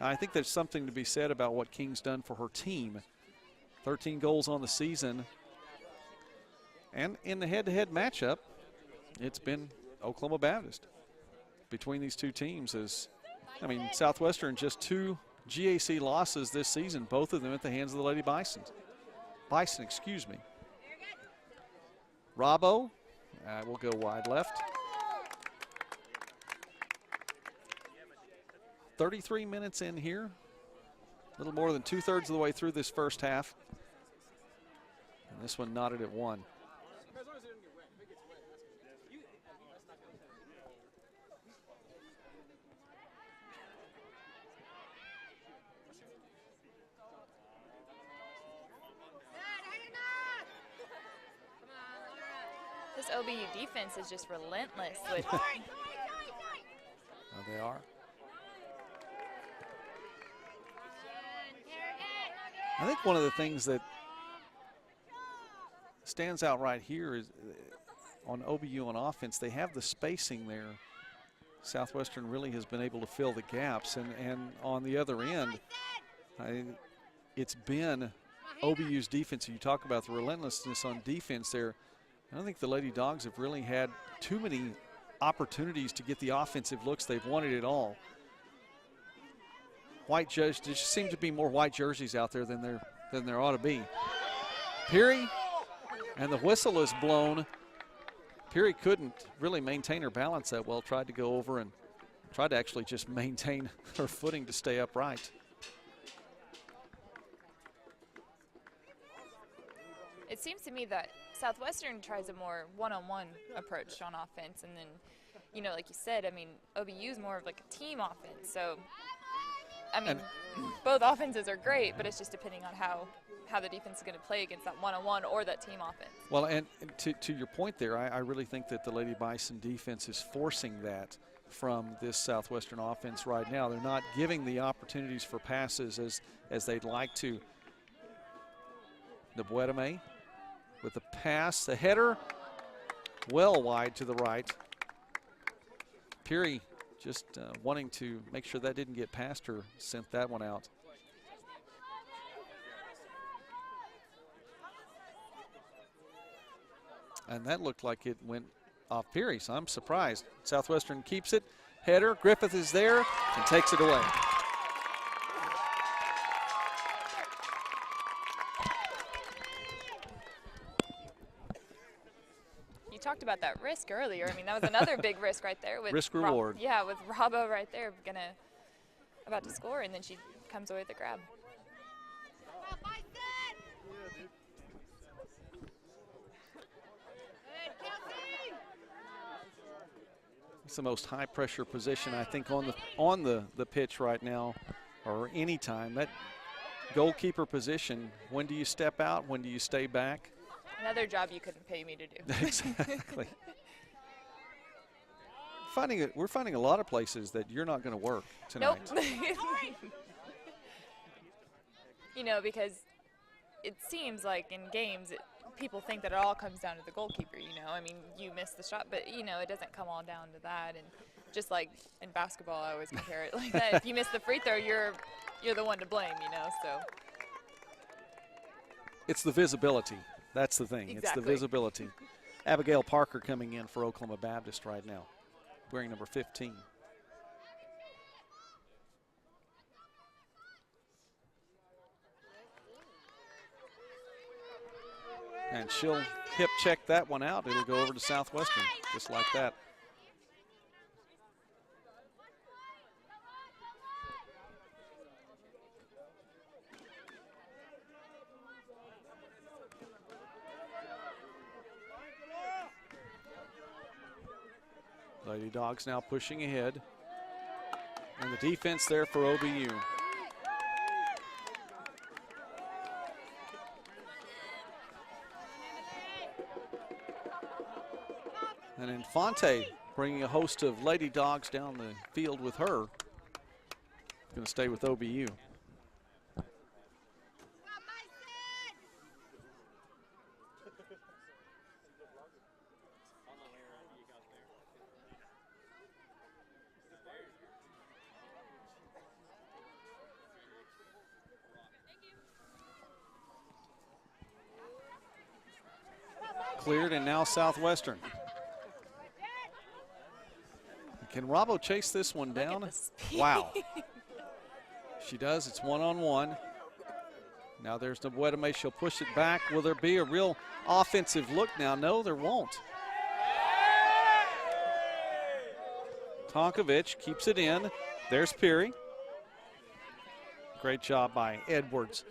I think there's something to be said about what King's done for her team. 13 goals on the season. And in the head-to-head matchup, it's been Oklahoma Baptist. Between these two teams is, I mean, Southwestern just 2 GAC losses this season, both of them at the hands of the Lady Bison. Excuse me. Rabo will go wide left. 33 minutes in here. A little more than 2/3 of the way through this first half. And this one knotted at 1. This OBU defense is just relentless. With Oh, they are. I think one of the things that stands out right here is on OBU on offense, they have the spacing there. Southwestern really has been able to fill the gaps, and on the other end, it's been OBU's defense. You talk about the relentlessness on defense there. I don't think the Lady Dogs have really had too many opportunities to get the offensive looks. They've wanted it all. White jerseys, there just seem to be more white jerseys out there than there ought to be. Peary, and the whistle is blown. Peary couldn't really maintain her balance that well, tried to go over and tried to actually just maintain her footing to stay upright. It seems to me that Southwestern tries a more one-on-one approach on offense, and then, you know, like you said, I mean, OBU's more of like a team offense. So, I mean, both offenses are great, but it's just depending on how the defense is going to play against that one-on-one or that team offense. Well, and to your point there, I really think that the Lady Bison defense is forcing that from this Southwestern offense right now. They're not giving the opportunities for passes as they'd like to. Nabwedame with the pass, the header, well wide to the right. Peary just wanting to make sure that didn't get past her, sent that one out. And that looked like it went off Peary, so I'm surprised. Southwestern keeps it. Header, Griffith is there and takes it away. You talked about that risk earlier. I mean, that was another big risk right there. With risk reward. Yeah, with Robbo right there about to score, and then she comes away with the grab. It's the most high pressure position I think on the pitch right now, or any time. That goalkeeper position, when do you step out, when do you stay back? Another job you couldn't pay me to do. Exactly. We're finding a lot of places that you're not going to work tonight. Nope. You know, because it seems like in games people think that it all comes down to the goalkeeper, you know. I mean, you miss the shot, but, you know, it doesn't come all down to that. And just like in basketball, I always compare it like that. If you miss the free throw, you're the one to blame, you know, so. It's the visibility. That's the thing. Exactly. It's the visibility. Abigail Parker coming in for Oklahoma Baptist right now, wearing number 15. And she'll hip check that one out. It'll go over to Southwestern, just like that. Lady Dogs now pushing ahead. And the defense there for OBU. And Infante bringing a host of Lady Dogs down the field with her. Going to stay with OBU. Cleared, and now Southwestern. Can Robbo chase this one down? Wow. She does. It's one-on-one. Now there's Nabwedame. She'll push it back. Will there be a real offensive look now? No, there won't. Tonkovich keeps it in. There's Peary. Great job by Edwards.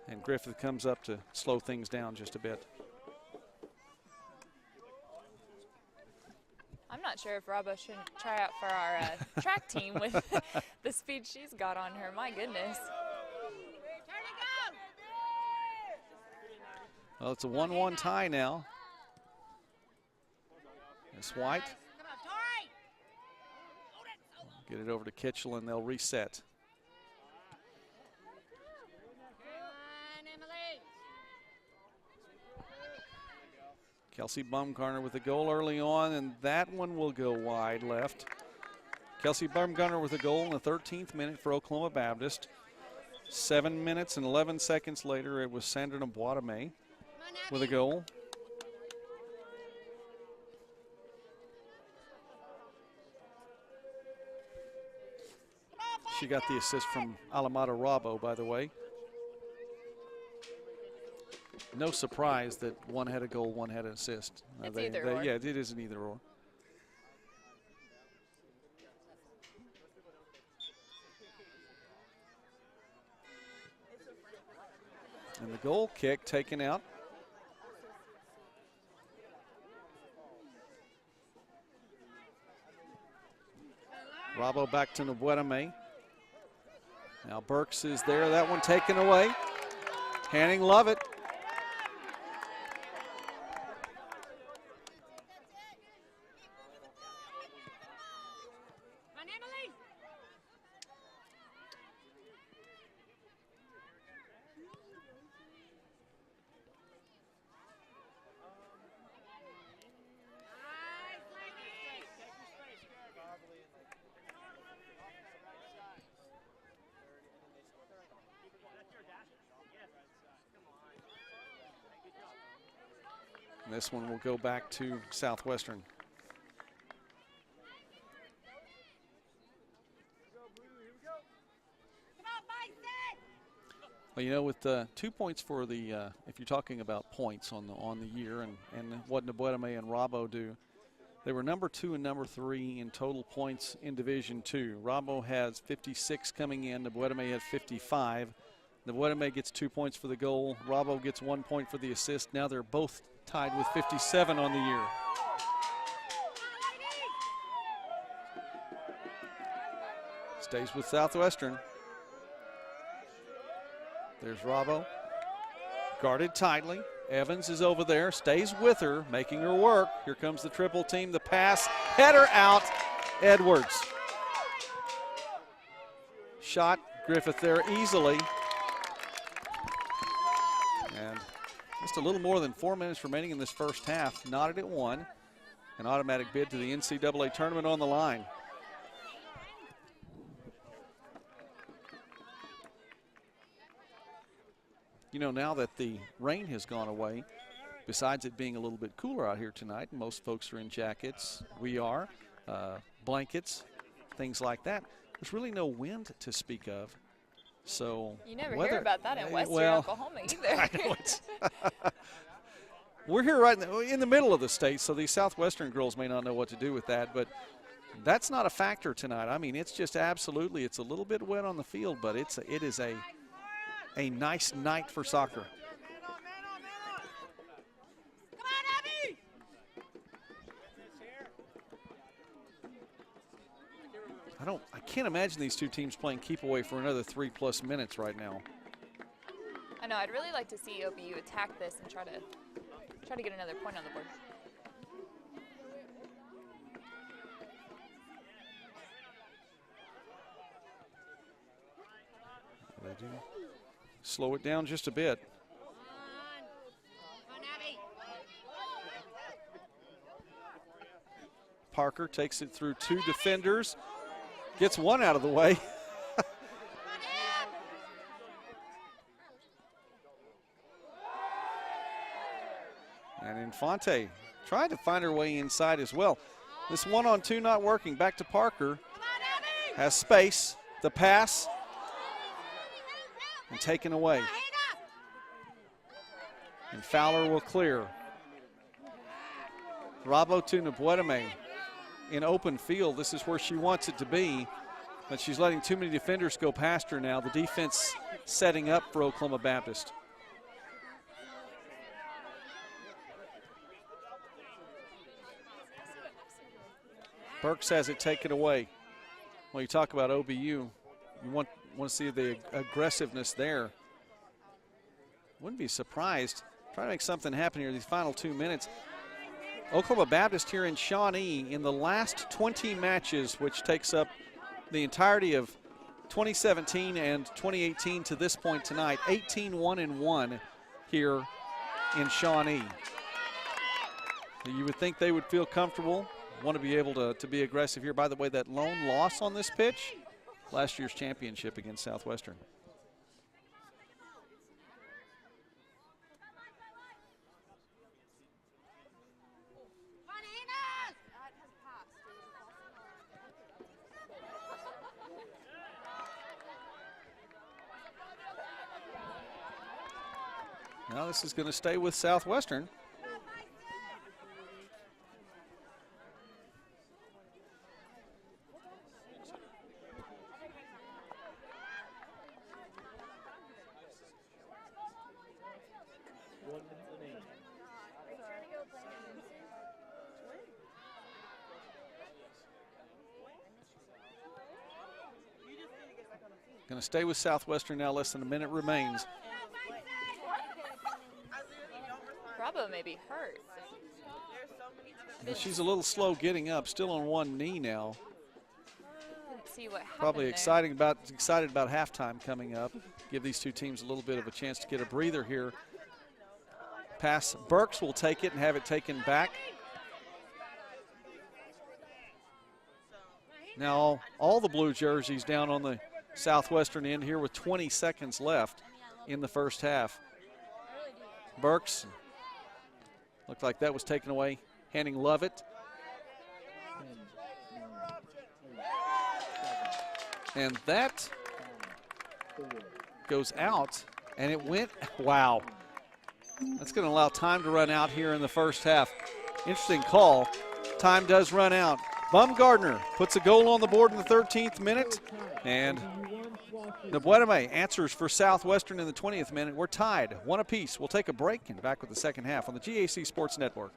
And Griffith comes up to slow things down just a bit. I'm not sure if Robbo shouldn't try out for our track team with the speed she's got on her. My goodness. Well, it's a 1-1 tie now. It's White. Get it over to Kitchell, and they'll reset. Kelsey Bumgarner with a goal early on, and that one will go wide left. Kelsey Bumgarner with a goal in the 13th minute for Oklahoma Baptist. 7 minutes and 11 seconds later, it was Sandra Boitame with a goal. She got the assist from Alamada Rabo, by the way. No surprise that one had a goal, one had an assist. It's either or. Yeah, it is an either or. And the goal kick taken out. Rabo back to Boitame. Now Burks is there. That one taken away. Hanning Lovett. This one will go back to Southwestern. Well, you know, with 2 points for the, if you're talking about points on the year and what Boitame and Rabo do, they were number 2 and number 3 in total points in Division II. Rabo has 56 coming in. Boitame has 55. Boitame gets 2 points for the goal. Rabo gets 1 point for the assist. Now they're both tied with 57 on the year. Stays with Southwestern. There's Rabo. Guarded tightly. Evans is over there, stays with her, making her work. Here comes the triple team, the pass, header out, Edwards. Shot Griffith there easily. And just a little more than 4 minutes remaining in this first half. Knotted at 1. An automatic bid to the NCAA tournament on the line. You know, now that the rain has gone away, besides it being a little bit cooler out here tonight, most folks are in jackets. We are. Blankets, things like that. There's really no wind to speak of. So you never hear about that in Western Oklahoma either. I know we're here right in the middle of the state, so these Southwestern girls may not know what to do with that, but that's not a factor tonight. I mean, it's just absolutely, it's a little bit wet on the field, but it is a nice night for soccer. I can't imagine these two teams playing keep away for another 3+ minutes right now. I know, I'd really like to see OBU attack this and try to get another point on the board. They do slow it down just a bit. Parker takes it through 2 defenders, gets one out of the way. And Infante tried to find her way inside as well. This 1-on-2 not working. Back to Parker. Has space. The pass. And taken away. And Fowler will clear. Rabo to Boitame in open field. This is where she wants it to be, but she's letting too many defenders go past her now. The defense setting up for Oklahoma Baptist. Burks has it taken away. Well, you talk about OBU, you want to see the aggressiveness there. Wouldn't be surprised. Trying to make something happen here these final 2 minutes. Oklahoma Baptist here in Shawnee in the last 20 matches, which takes up the entirety of 2017 and 2018 to this point tonight, 18-1-1 here in Shawnee. You would think they would feel comfortable, want to be able to be aggressive here. By the way, that lone loss on this pitch, last year's championship against Southwestern. Now this is going to stay with Southwestern. Going to stay with Southwestern now. Less than a minute remains. Bravo may be hurt. And she's a little slow getting up, still on one knee now. Let's see what happened Probably there. excited about halftime coming up. Give these two teams a little bit of a chance to get a breather here. Pass. Burks will take it and have it taken back. Now all the blue jerseys down on the Southwestern end here with 20 seconds left in the first half. Burks. Looked like that was taken away. Handing Lovett. And that goes out, and it went, wow. That's going to allow time to run out here in the first half. Interesting call. Time does run out. Bumgardner puts a goal on the board in the 13th minute, and Nabuedame answers for Southwestern in the 20th minute. We're tied, one apiece. We'll take a break and back with the second half on the GAC Sports Network.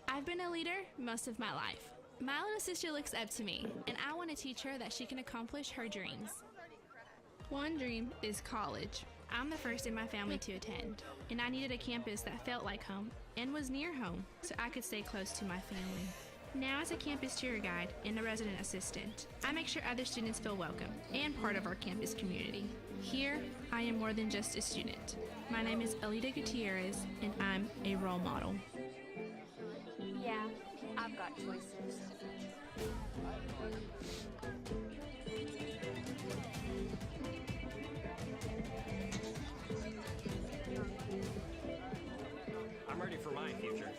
I've been a leader most of my life. My little sister looks up to me, and I want to teach her that she can accomplish her dreams. One dream is college. I'm the first in my family to attend, and I needed a campus that felt like home and was near home so I could stay close to my family. Now as a campus tour guide and a resident assistant, I make sure other students feel welcome and part of our campus community. Here, I am more than just a student. My name is Alita Gutierrez, and I'm a role model. Yeah, I've got choices. I'm ready for my future.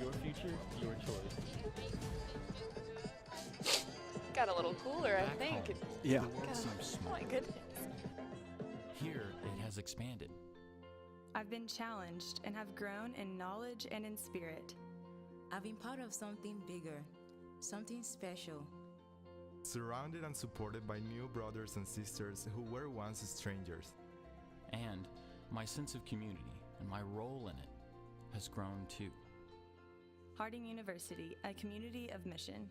Your future, your choice. Got a little cooler, I think. Yeah. The world seems Oh small. my goodness. Here, it has expanded. I've been challenged and have grown in knowledge and in spirit. I've been part of something bigger, something special. Surrounded and supported by new brothers and sisters who were once strangers. And my sense of community and my role in it has grown too. Harding University, a community of mission.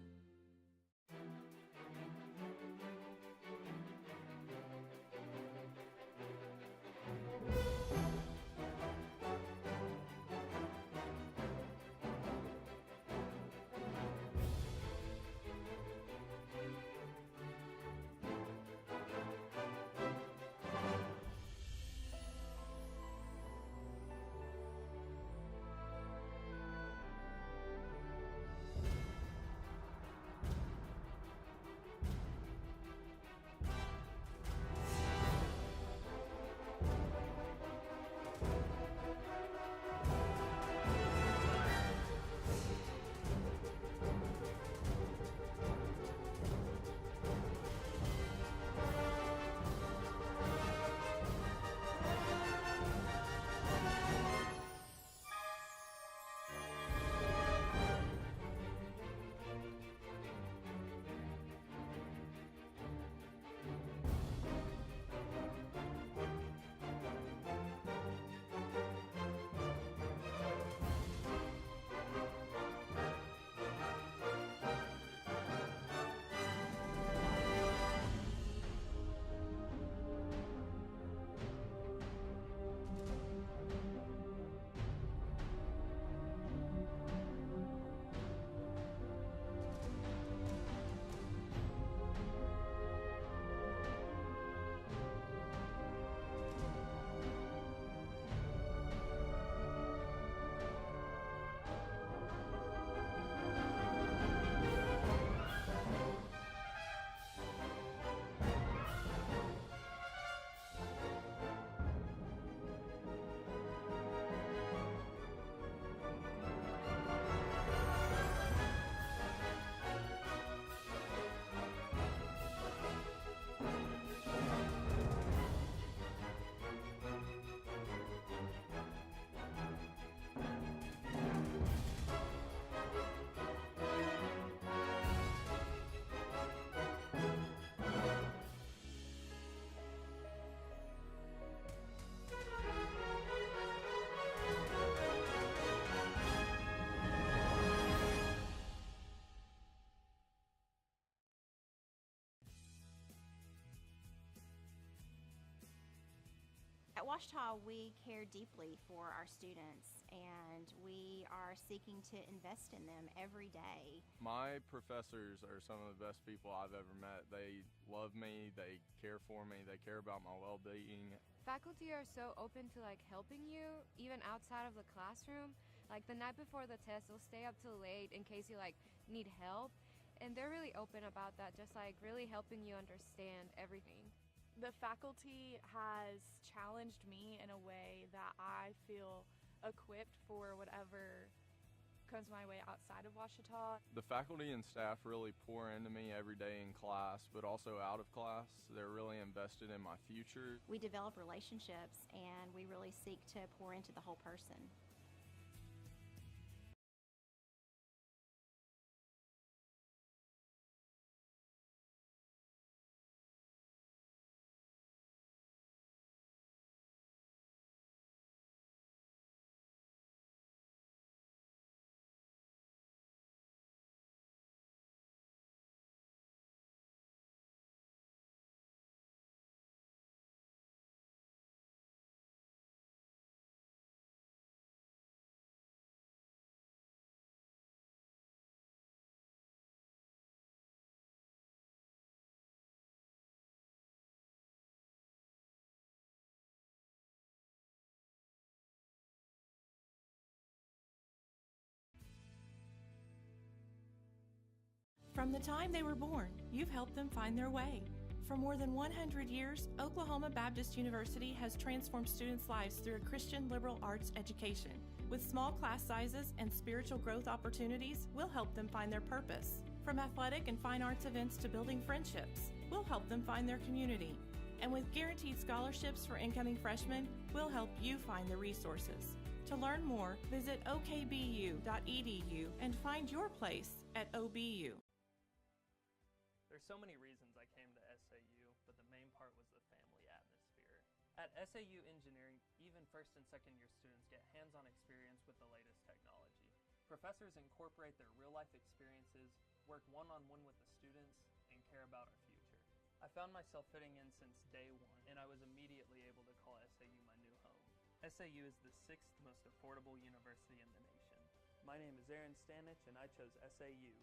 At Ouachita, we care deeply for our students, and we are seeking to invest in them every day. My professors are some of the best people I've ever met. They love me, they care for me, they care about my well-being. Faculty are so open to helping you, even outside of the classroom. Like the night before the test, they'll stay up till late in case you need help. And they're really open about that, just really helping you understand everything. The faculty has challenged me in a way that I feel equipped for whatever comes my way outside of Ouachita. The faculty and staff really pour into me every day in class, but also out of class. They're really invested in my future. We develop relationships, and we really seek to pour into the whole person. From the time they were born, you've helped them find their way. For more than 100 years, Oklahoma Baptist University has transformed students' lives through a Christian liberal arts education. With small class sizes and spiritual growth opportunities, we'll help them find their purpose. From athletic and fine arts events to building friendships, we'll help them find their community. And with guaranteed scholarships for incoming freshmen, we'll help you find the resources. To learn more, visit okbu.edu and find your place at OBU. There's so many reasons I came to SAU, but the main part was the family atmosphere. At SAU Engineering, even first and second year students get hands-on experience with the latest technology. Professors incorporate their real-life experiences, work one-on-one with the students, and care about our future. I found myself fitting in since day one, and I was immediately able to call SAU my new home. SAU is the 6th most affordable university in the nation. My name is Aaron Stanich, and I chose SAU.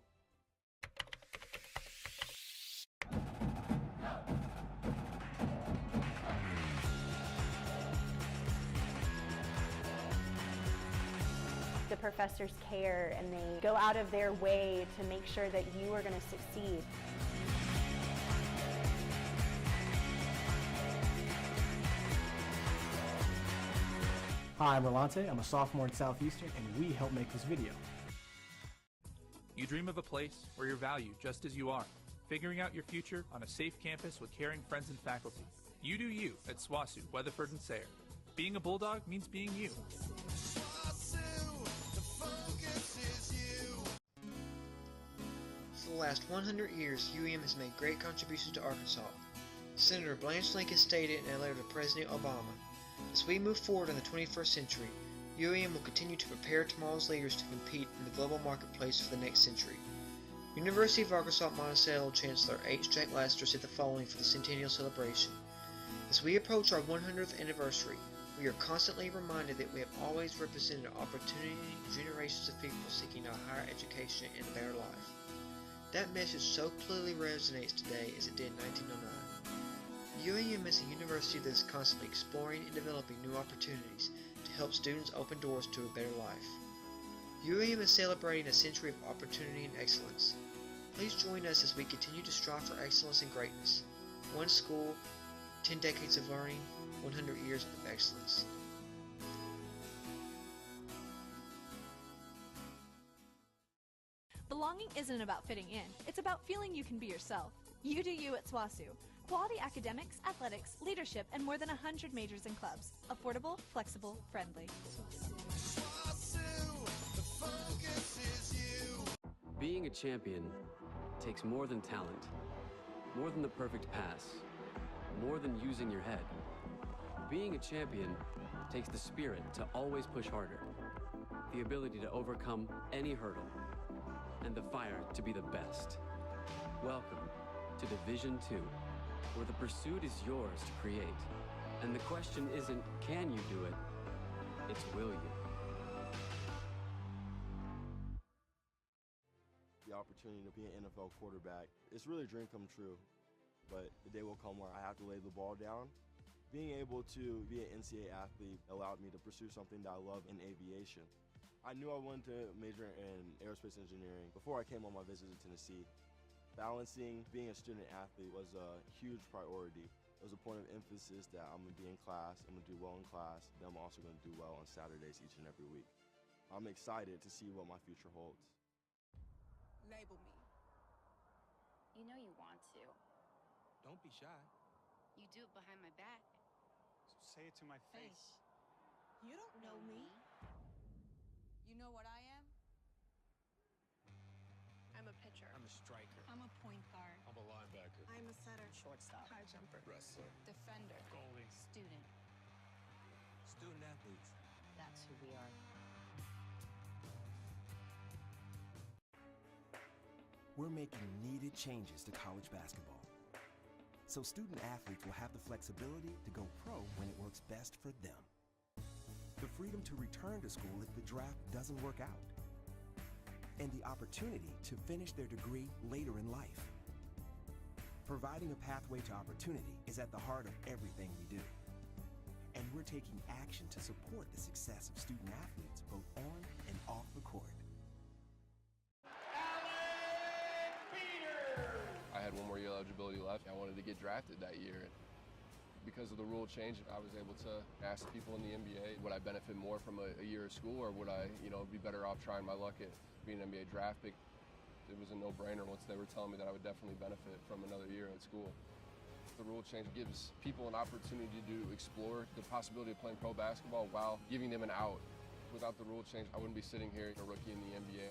The professors care and they go out of their way to make sure that you are going to succeed. Hi, I'm Rolante. I'm a sophomore at Southeastern, and we help make this video. You dream of a place where you're valued just as you are, figuring out your future on a safe campus with caring friends and faculty. You do you at SWOSU, Weatherford and Sayre. Being a Bulldog means being you. For the last 100 years, UEM has made great contributions to Arkansas. Senator Blanche Lincoln stated in a letter to President Obama, "As we move forward in the 21st century, UEM will continue to prepare tomorrow's leaders to compete in the global marketplace for the next century." University of Arkansas Monticello Chancellor H. Jack Laster said the following for the centennial celebration: "As we approach our 100th anniversary, we are constantly reminded that we have always represented an opportunity to generations of people seeking a higher education and a better life." That message so clearly resonates today as it did in 1909. UAM is a university that is constantly exploring and developing new opportunities to help students open doors to a better life. UAM is celebrating a century of opportunity and excellence. Please join us as we continue to strive for excellence and greatness. One school, 10 decades of learning, 100 years of excellence. Belonging isn't about fitting in, it's about feeling you can be yourself. You do you at SWOSU. Quality academics, athletics, leadership, and more than 100 majors and clubs. Affordable, flexible, friendly. Being a champion takes more than talent, more than the perfect pass, more than using your head. Being a champion takes the spirit to always push harder, the ability to overcome any hurdle, and the fire to be the best. Welcome to Division II, where the pursuit is yours to create. And the question isn't, can you do it? It's will you? The opportunity to be an NFL quarterback, it's really a dream come true. But the day will come where I have to lay the ball down. Being able to be an NCAA athlete allowed me to pursue something that I love in aviation. I knew I wanted to major in aerospace engineering before I came on my visit to Tennessee. Balancing being a student athlete was a huge priority. It was a point of emphasis that I'm going to be in class, I'm going to do well in class, then I'm also going to do well on Saturdays each and every week. I'm excited to see what my future holds. Label me. You know you want to. Don't be shy. You do it behind my back. So say it to my face. You don't know me. You know what I am? I'm a pitcher. I'm a striker. I'm a point guard. I'm a linebacker. I'm a setter. Shortstop. High jumper. Wrestler. Defender. Goalie. Student. Student athletes. That's who we are. We're making needed changes to college basketball, so student athletes will have the flexibility to go pro when it works best for them. The freedom to return to school if the draft doesn't work out, and the opportunity to finish their degree later in life. Providing a pathway to opportunity is at the heart of everything we do, and we're taking action to support the success of student athletes both on and off the court. I had one more year eligibility left. I wanted to get drafted that year. Because of the rule change, I was able to ask people in the NBA, would I benefit more from a year of school, or would I, be better off trying my luck at being an NBA draft pick? It was a no-brainer once they were telling me that I would definitely benefit from another year at school. The rule change gives people an opportunity to explore the possibility of playing pro basketball while giving them an out. Without the rule change, I wouldn't be sitting here a rookie in the NBA.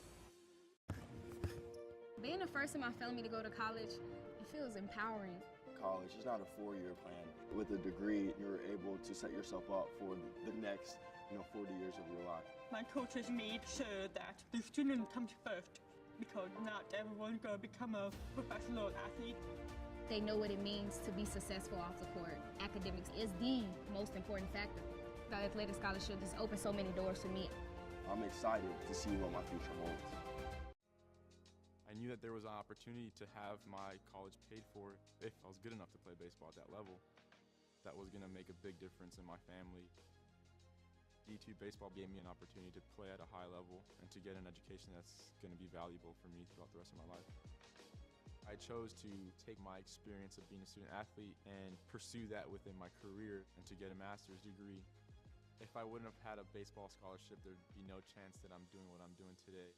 Being the first in my family to go to college, it feels empowering. College is not a four-year plan. With a degree, you're able to set yourself up for the next 40 years of your life. My coaches made sure that the student comes first, because not everyone's going to become a professional athlete. They know what it means to be successful off the court. Academics is the most important factor. The athletic scholarship just opened so many doors for me. I'm excited to see what my future holds. I knew that there was an opportunity to have my college paid for if I was good enough to play baseball at that level. That was going to make a big difference in my family. D2 baseball gave me an opportunity to play at a high level and to get an education that's going to be valuable for me throughout the rest of my life. I chose to take my experience of being a student athlete and pursue that within my career and to get a master's degree. If I wouldn't have had a baseball scholarship, there'd be no chance that I'm doing what I'm doing today.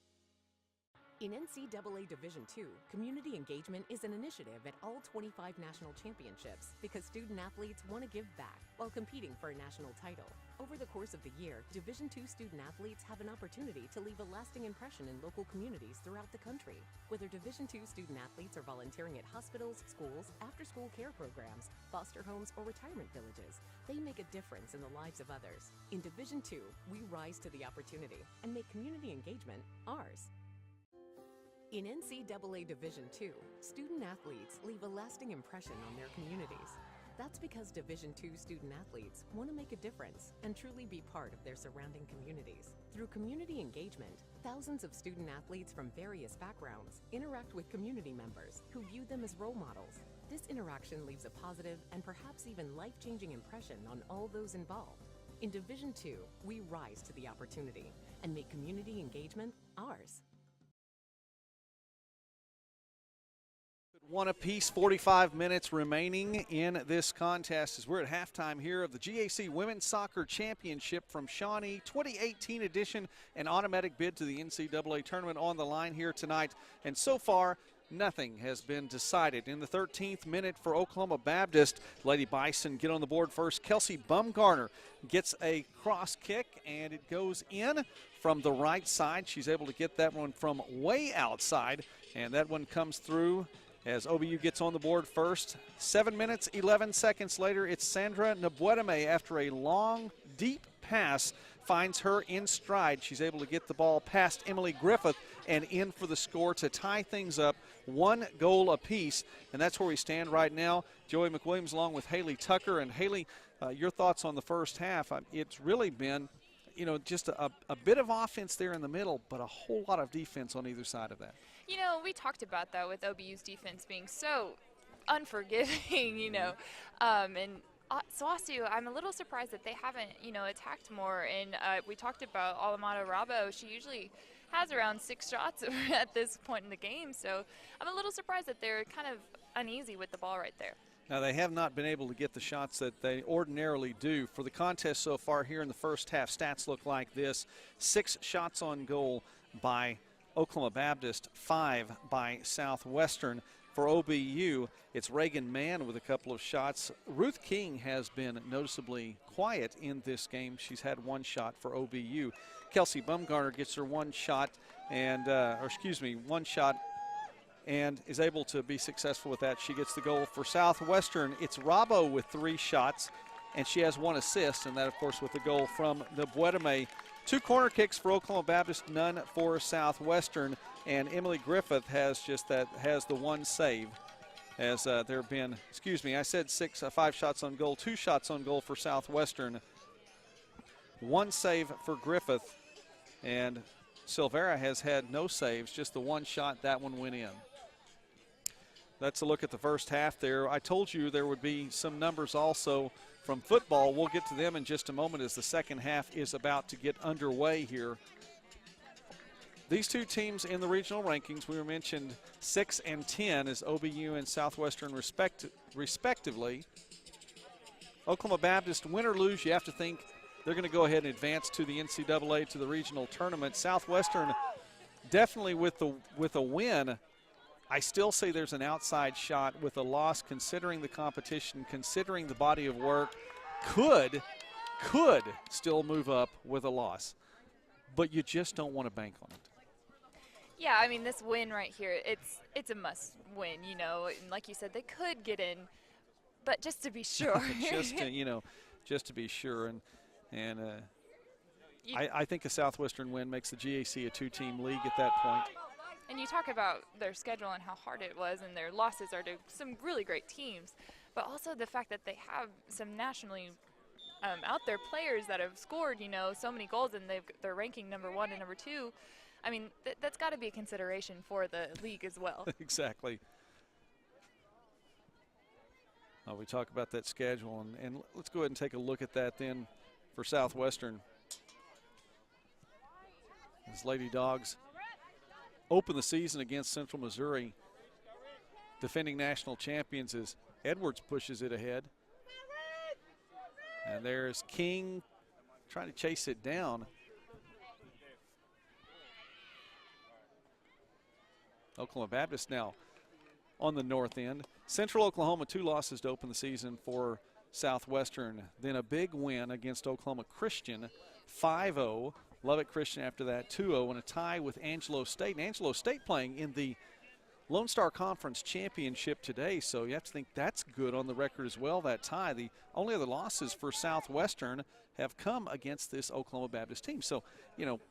In NCAA Division II, community engagement is an initiative at all 25 national championships because student athletes want to give back while competing for a national title. Over the course of the year, Division II student athletes have an opportunity to leave a lasting impression in local communities throughout the country. Whether Division II student athletes are volunteering at hospitals, schools, after-school care programs, foster homes, or retirement villages, they make a difference in the lives of others. In Division II, we rise to the opportunity and make community engagement ours. In NCAA Division II, student athletes leave a lasting impression on their communities. That's because Division II student athletes want to make a difference and truly be part of their surrounding communities. Through community engagement, thousands of student athletes from various backgrounds interact with community members who view them as role models. This interaction leaves a positive and perhaps even life-changing impression on all those involved. In Division II, we rise to the opportunity and make community engagement ours. One apiece, 45 minutes remaining in this contest as we're at halftime here of the GAC Women's Soccer Championship from Shawnee 2018 edition, an automatic bid to the NCAA tournament on the line here tonight. And so far, nothing has been decided. In the 13th minute for Oklahoma Baptist, Lady Bison get on the board first. Kelsey Bumgarner gets a cross kick, and it goes in from the right side. She's able to get that one from way outside, and that one comes through as OBU gets on the board first. 7 minutes, 11 seconds later, it's Sandra Nabwedeme after a long, deep pass finds her in stride. She's able to get the ball past Emily Griffith and in for the score to tie things up 1 goal apiece. And that's where we stand right now. Joey McWilliams along with Haley Tucker. And Haley, your thoughts on the first half? It's really been, you know, just a bit of offense there in the middle, but a whole lot of defense on either side of that. You know, we talked about that with OBU's defense being so unforgiving, you know. And SWOSU, I'm a little surprised that they haven't, you know, attacked more. And we talked about Alamada Rabo. She usually has around 6 shots at this point in the game. So I'm a little surprised that they're kind of uneasy with the ball right there. Now, they have not been able to get the shots that they ordinarily do. For the contest so far here in the first half, stats look like this. 6 shots on goal by Oklahoma Baptist, 5 by Southwestern. For OBU, it's Reagan Mann with a couple of shots. Ruth King has been noticeably quiet in this game. She's had 1 shot for OBU. Kelsey Bumgarner gets her 1 shot and, 1 shot and is able to be successful with that. She gets the goal. For Southwestern, it's Rabo with 3 shots, and she has 1 assist, and that, of course, with the goal from the Buetame. 2 corner kicks for Oklahoma Baptist, none for Southwestern, and Emily Griffith has the 1 save. As there have been, I said 5 shots on goal, 2 shots on goal for Southwestern, 1 save for Griffith, and Silvera has had no saves, just the 1 shot. That one went in. That's a look at the first half there. I told you there would be some numbers also from football. We'll get to them in just a moment as the second half is about to get underway here. These 2 teams in the regional rankings, we were mentioned 6 and 10 as OBU and Southwestern respectively. Oklahoma Baptist, win or lose, you have to think they're going to go ahead and advance to the NCAA, to the regional tournament. Southwestern definitely with a win. I still say there's an outside shot. With a loss, considering the competition, considering the body of work, could still move up with a loss. But you just don't want to bank on it. Yeah, I mean, this win right here, it's a must win, you know. And like you said, they could get in, but just to be sure. just to be sure. And I think a Southwestern win makes the GAC a 2-team league at that point. And you talk about their schedule and how hard it was, and their losses are to some really great teams, but also the fact that they have some nationally out there players that have scored, you know, so many goals, and they're ranking number 1 and number 2. I mean, that's got to be a consideration for the league as well. Exactly. We talk about that schedule, and let's go ahead and take a look at that then for Southwestern. As Lady Dogs open the season against Central Missouri, defending national champions, as Edwards pushes it ahead. And there's King trying to chase it down. Oklahoma Baptist now on the north end. Central Oklahoma, 2 losses to open the season for Southwestern. Then a big win against Oklahoma Christian, 5-0. Lubbock Christian after that, 2-0, and a tie with Angelo State. And Angelo State playing in the Lone Star Conference Championship today, so you have to think that's good on the record as well, that tie. The only other losses for Southwestern have come against this Oklahoma Baptist team. So,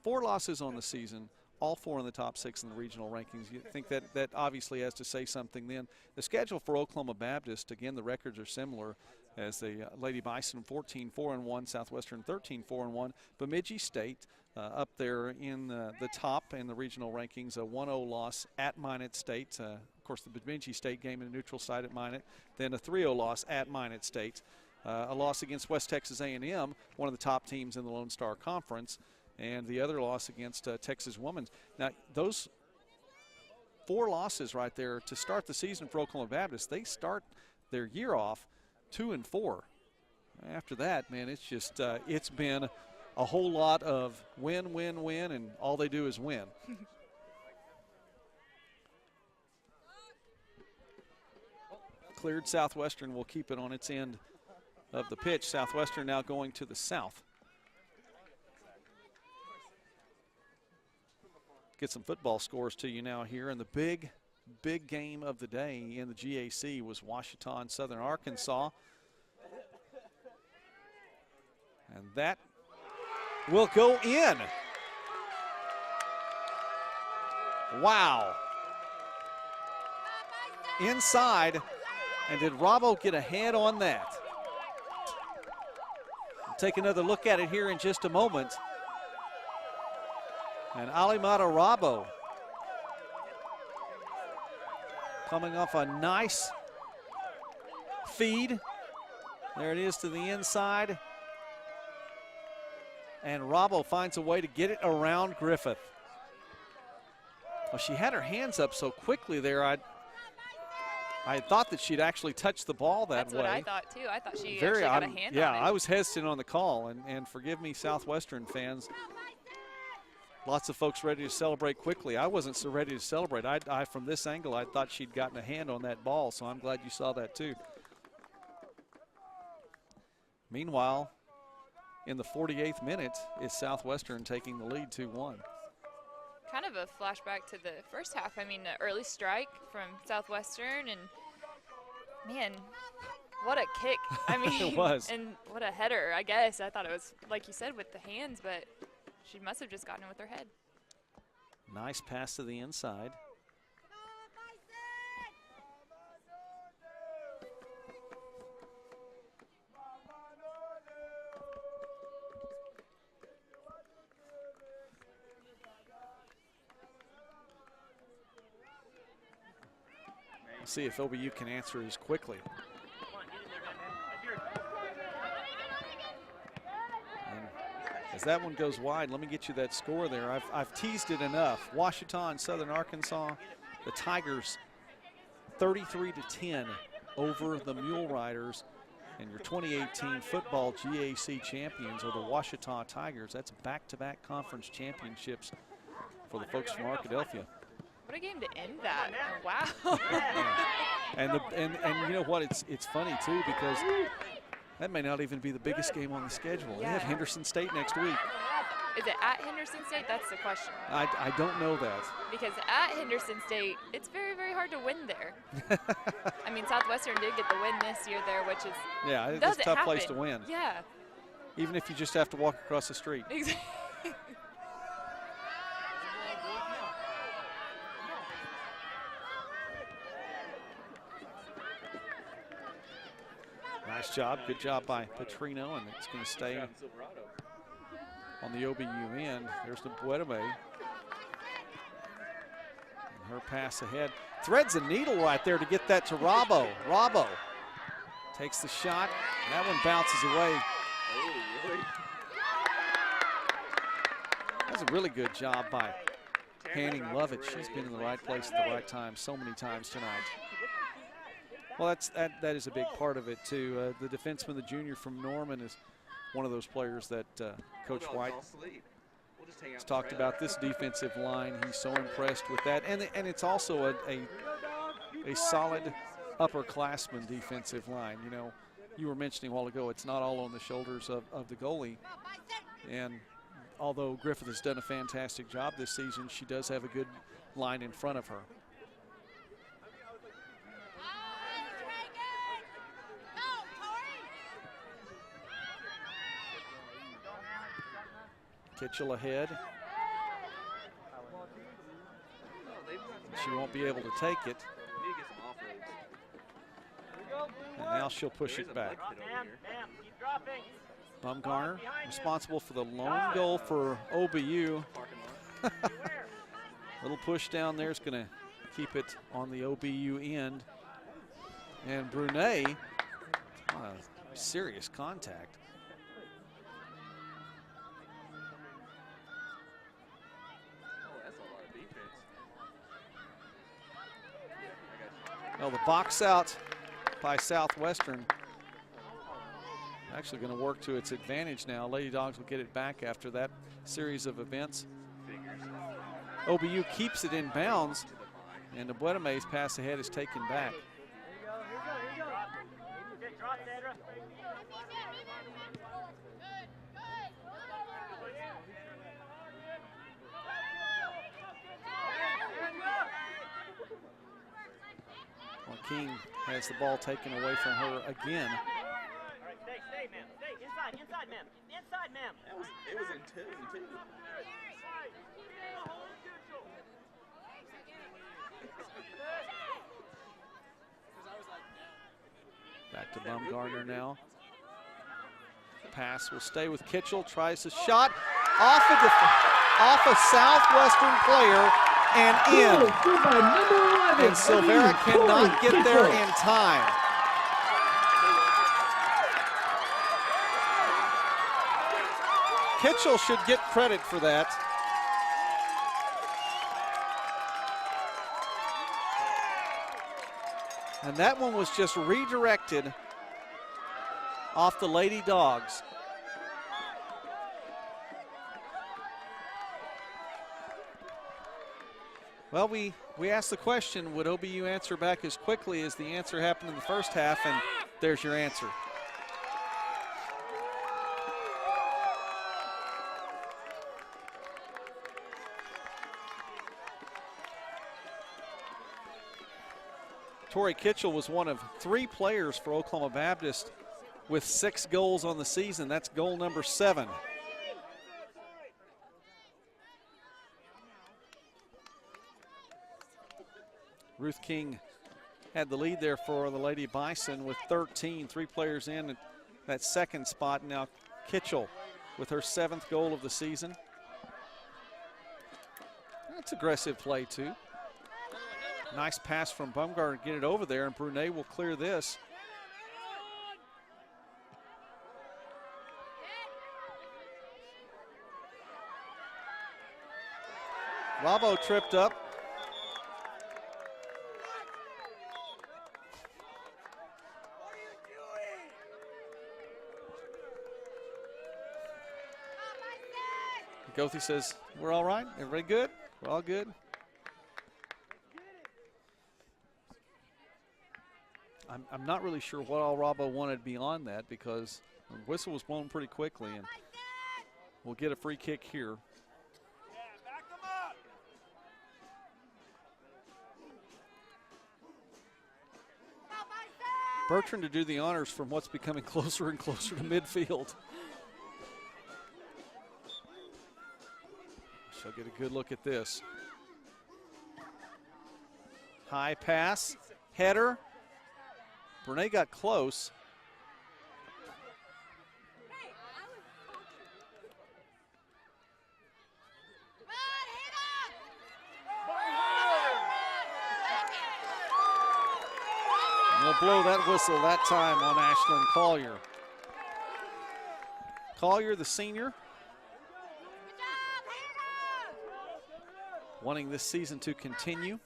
4 losses on the season, all 4 in the top 6 in the regional rankings. You think that obviously has to say something then. The schedule for Oklahoma Baptist, again, the records are similar, as the Lady Bison 14-4-1, Southwestern 13-4-1. Bemidji State up there in the top in the regional rankings, a 1-0 loss at Minot State. Of course, the Bemidji State game in a neutral site at Minot. Then a 3-0 loss at Minot State. A loss against West Texas A&M, one of the top teams in the Lone Star Conference. And the other loss against Texas Women's. Now, those 4 losses right there to start the season for Oklahoma Baptist, they start their year off 2-4. After that, man, it's just it's been a whole lot of win, win, win, and all they do is win. Cleared. Southwestern will keep it on its end of the pitch. Southwestern now going to the south. Get some football scores to you now here. And the big game of the day in the GAC was Ouachita, Southern Arkansas. And that will go in. Wow. Inside, and did Robbo get a hand on that? We'll take another look at it here in just a moment. And Alimata Robbo coming off a nice feed. There it is to the inside. And Robbo finds a way to get it around Griffith. Well, she had her hands up so quickly there, I thought that she'd actually touched the ball that way. That's what I thought too. I thought she actually got a hand on it. Yeah, I was hesitant on the call, and forgive me, Southwestern fans. Lots of folks ready to celebrate quickly. I wasn't so ready to celebrate. I from this angle, I thought she'd gotten a hand on that ball, so I'm glad you saw that too. Meanwhile, in the 48th minute, is Southwestern taking the lead 2-1. Kind of a flashback to the first half. I mean, an early strike from Southwestern, and man, what a kick. I mean, it was. And what a header, I guess. I thought it was, like you said, with the hands, but she must have just gotten it with her head. Nice pass to the inside. See if OBU can answer as quickly. And as that one goes wide, let me get you that score there. I've teased it enough. Ouachita and Southern Arkansas, the Tigers 33-10 over the Mule Riders. And your 2018 football GAC champions are the Ouachita Tigers. That's back-to-back conference championships for the folks from Arkadelphia. What a game to end that. Oh, wow. and you know what, it's funny too, because that may not even be the biggest game on the schedule. Yeah. They have Henderson State next week. Is it at Henderson State? That's the question. I don't know that. Because at Henderson State, it's very, very hard to win there. I mean, Southwestern did get the win this year there, which is it's a tough place to win. Yeah. Even if you just have to walk across the street. Exactly. Nice job. Good job by Petrino, and it's going to stay on the OBU end. There's the Buetame. And her pass ahead. Threads a needle right there to get that to Robbo. Robbo takes the shot. That one bounces away. That's a really good job by Hanning Lovett. She's been in the right place at the right time so many times tonight. Well, that is a big part of it, too. The defenseman, the junior from Norman, is one of those players that Coach White has talked about. This defensive line, he's so impressed with that. And it's also a solid upperclassman defensive line. You know, you were mentioning a while ago, it's not all on the shoulders of the goalie. And although Griffith has done a fantastic job this season, she does have a good line in front of her. Kitchell ahead. She won't be able to take it. And now she'll push it back. Bumgarner responsible for the lone goal for OBU. Little push down there is going to keep it on the OBU end. And Brunet, serious contact. Well, the box out by Southwestern actually going to work to its advantage now. Lady Dogs will get it back after that series of events. OBU keeps it in bounds, and the Buetame's pass ahead is taken back. King has the ball taken away from her again. All right, stay, ma'am. Stay inside, ma'am. Inside, ma'am. It was intense, too. Back to Baumgartner now. Pass will stay with Kitchell. Tries a shot off a Southwestern player and in. And Silvera cannot get there in time. Kitchell should get credit for that. And that one was just redirected off the Lady Dogs. Well, we asked the question, would OBU answer back as quickly as the answer happened in the first half, and there's your answer. Tori Kitchell was one of 3 players for Oklahoma Baptist with 6 goals on the season. That's goal number 7. Ruth King had the lead there for the Lady Bison with 13, 3 players in at that second spot. Now Kitchell with her 7th goal of the season. That's aggressive play too. Nice pass from Baumgartner to get it over there, and Brunet will clear this. Robbo tripped up. Goethe says, we're all right? Everybody good? We're all good? I'm not really sure what all Robbo wanted beyond that, because the whistle was blown pretty quickly, and we'll get a free kick here. Bertrand to do the honors from what's becoming closer and closer to midfield. She'll get a good look at this. High pass, header. Renee got close. We'll blow that whistle that time on Ashlyn Collier. Collier, the senior, wanting this season to continue.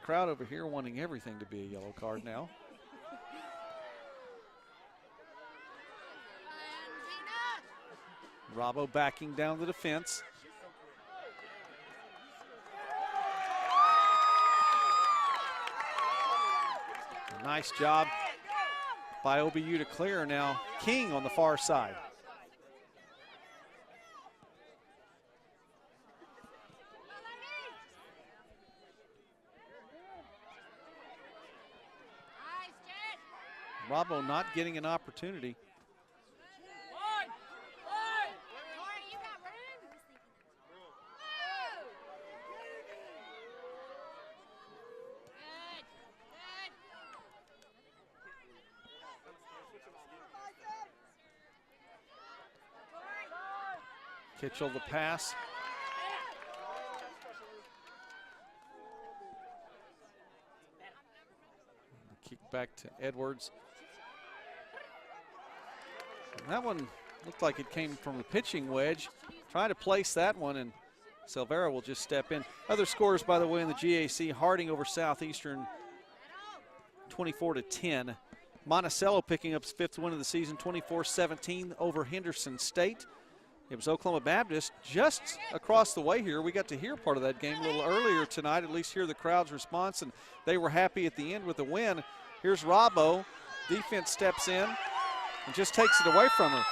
Crowd over here wanting everything to be a yellow card now. Robbo backing down the defense. Nice job by OBU to clear. Now King on the far side. Robbo not getting an opportunity. Kitchell the pass. Kick back to Edwards. And that one looked like it came from the pitching wedge. Try to place that one, and Silvera will just step in. Other scores, by the way, in the GAC: Harding over Southeastern 24-10. Monticello picking up his 5th win of the season, 24-17 over Henderson State. It was Oklahoma Baptist just across the way here. We got to hear part of that game a little earlier tonight, at least hear the crowd's response, and they were happy at the end with the win. Here's Robbo. Defense steps in and just takes it away from her.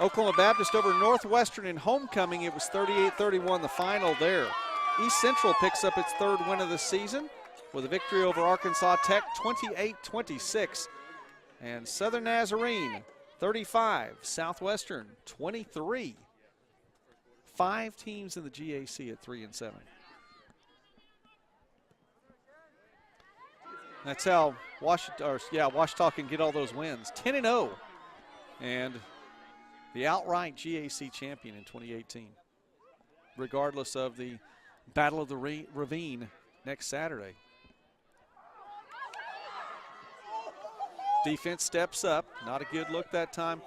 Oklahoma Baptist over Northwestern in homecoming. It was 38-31 the final there. East Central picks up its 3rd win of the season with a victory over Arkansas Tech, 28-26. And Southern Nazarene 35, Southwestern 23. 5 teams in the GAC at 3-7. That's how Ouachita can get all those wins. 10-0, and the outright GAC champion in 2018, regardless of the Battle of the Ravine next Saturday. Defense steps up. Not a good look that time.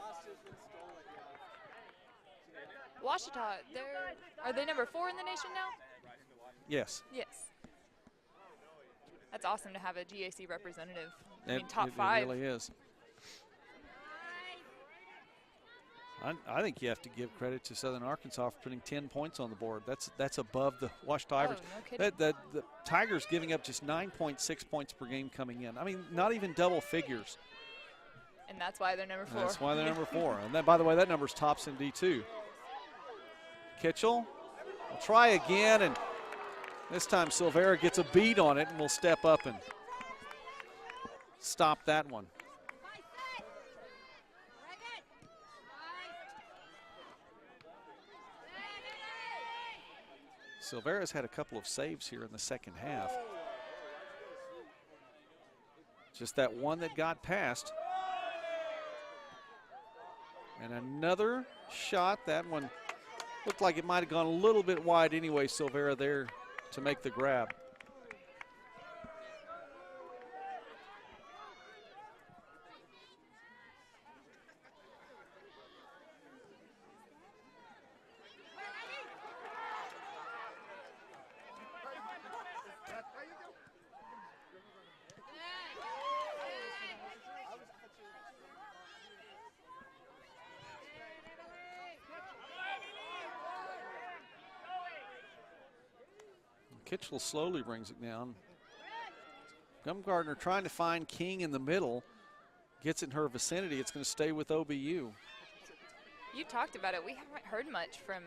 Ouachita, are they number 4 in the nation now? Yes. Yes. That's awesome to have a GAC representative. I mean, top 5. It really is. I think you have to give credit to Southern Arkansas for putting 10 points on the board. That's above the Ouachita average. No kidding. The Tigers giving up just 9.6 points per game coming in. I mean, not even double figures. And that's why they're number 4. That's why they're number 4. And then, by the way, that number's tops in D2. Kitchell will try again, and this time Silvera gets a beat on it and will step up and stop that one. Silvera's had a couple of saves here in the second half. Just that one that got past. And another shot. That one looked like it might have gone a little bit wide anyway. Silvera there to make the grab. Kitchell slowly brings it down. Gumgardner trying to find King in the middle. Gets it in her vicinity. It's going to stay with OBU. You talked about it. We haven't heard much from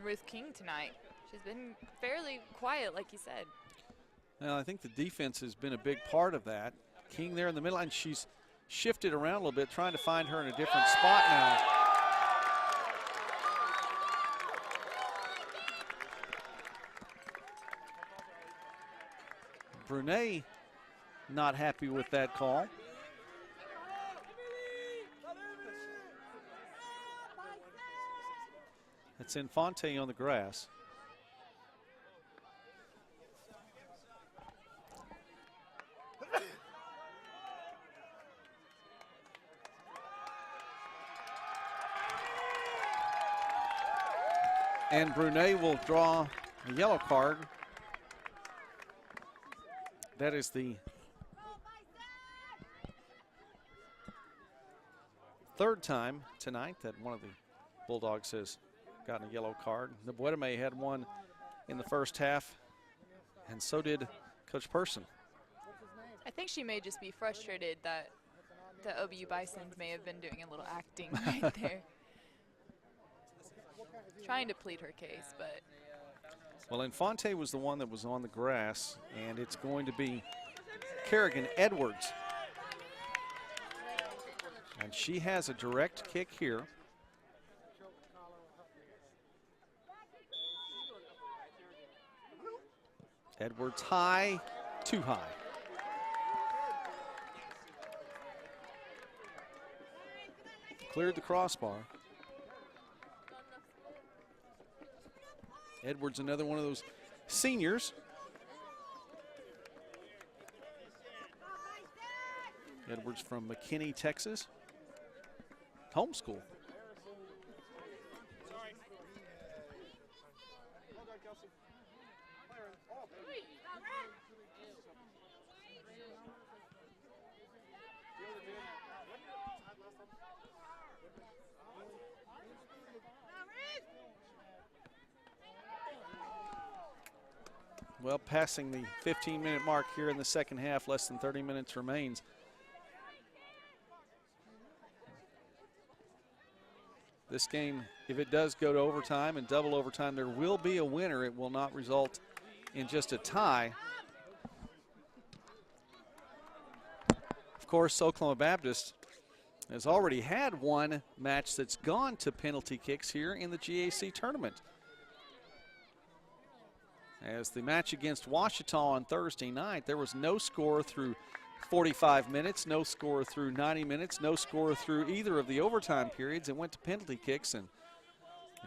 Ruth King tonight. She's been fairly quiet, like you said. Well, I think the defense has been a big part of that. King there in the middle, and she's shifted around a little bit, trying to find her in a different spot now. Brunet not happy with that call. It's Infante on the grass. And Brunet will draw a yellow card. That is the third time tonight that one of the Bulldogs has gotten a yellow card. The Boedeme had one in the first half, and so did Coach Person. I think she may just be frustrated that the OBU Bisons may have been doing a little acting right there. Trying to plead her case, but. Well, Infante was the one that was on the grass, and it's going to be Kerrigan Edwards. And she has a direct kick here. Edwards high, too high. Cleared the crossbar. Edwards, another one of those seniors. Edwards from McKinney, Texas. Homeschool. Well, passing the 15-minute mark here in the second half, less than 30 minutes remains. This game, if it does go to overtime and double overtime, there will be a winner. It will not result in just a tie. Of course, Oklahoma Baptist has already had one match that's gone to penalty kicks here in the GAC tournament. As the match against Ouachita on Thursday night, there was no score through 45 minutes, no score through 90 minutes, no score through either of the overtime periods. It went to penalty kicks, and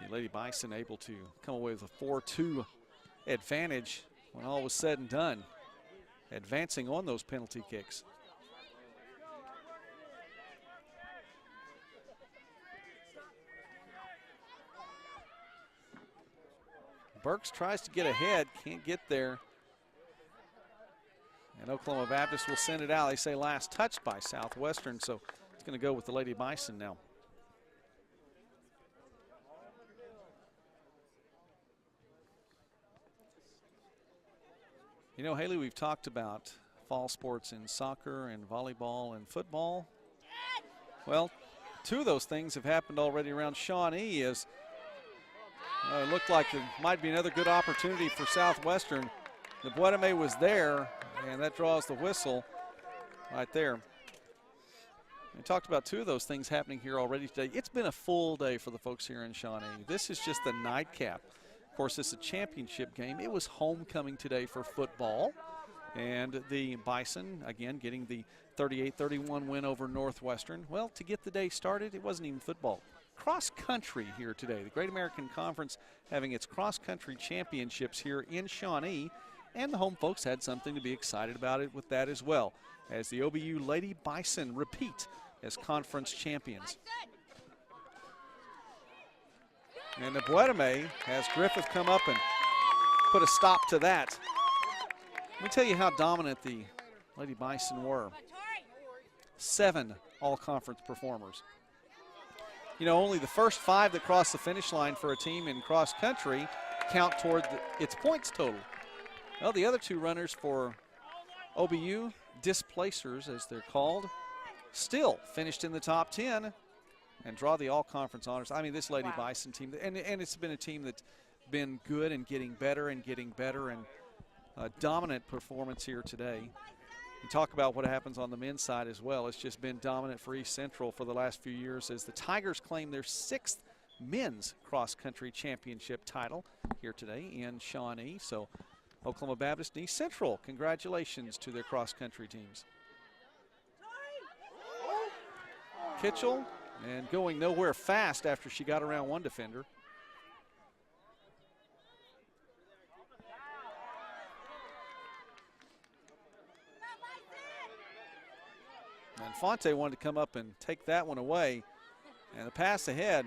the Lady Bison able to come away with a 4-2 advantage when all was said and done, advancing on those penalty kicks. Burks tries to get ahead, can't get there. And Oklahoma Baptist will send it out. They say last touched by Southwestern, so it's going to go with the Lady Bison now. You know, Haley, we've talked about fall sports in soccer and volleyball and football. Well, two of those things have happened already around Shawnee. As it looked like there might be another good opportunity for Southwestern. The Buetame was there, and that draws the whistle right there. We talked about two of those things happening here already today. It's been a full day for the folks here in Shawnee. This is just the nightcap. Of course, it's a championship game. It was homecoming today for football. And the Bison, again, getting the 38-31 win over Northwestern. Well, to get the day started, it wasn't even football. Cross country here today. The Great American Conference having its cross country championships here in Shawnee, and the home folks had something to be excited about it with that as well, as the OBU Lady Bison repeat as conference champions. And the Buetame has Griffith come up and put a stop to that. Let me tell you how dominant the Lady Bison were. 7 all-conference performers. You know, only the first 5 that cross the finish line for a team in cross country count toward its points total. Well, the other 2 runners for OBU, displacers as they're called, still finished in the top 10 and draw the all-conference honors. I mean, this Lady Bison team, and it's been a team that's been good and getting better, and a dominant performance here today. You talk about what happens on the men's side as well. It's just been dominant for East Central for the last few years as the Tigers claim their 6th men's cross-country championship title here today in Shawnee. So Oklahoma Baptist and East Central, congratulations to their cross-country teams. Kitchell, and going nowhere fast after she got around one defender. And Fonte wanted to come up and take that one away. And the pass ahead,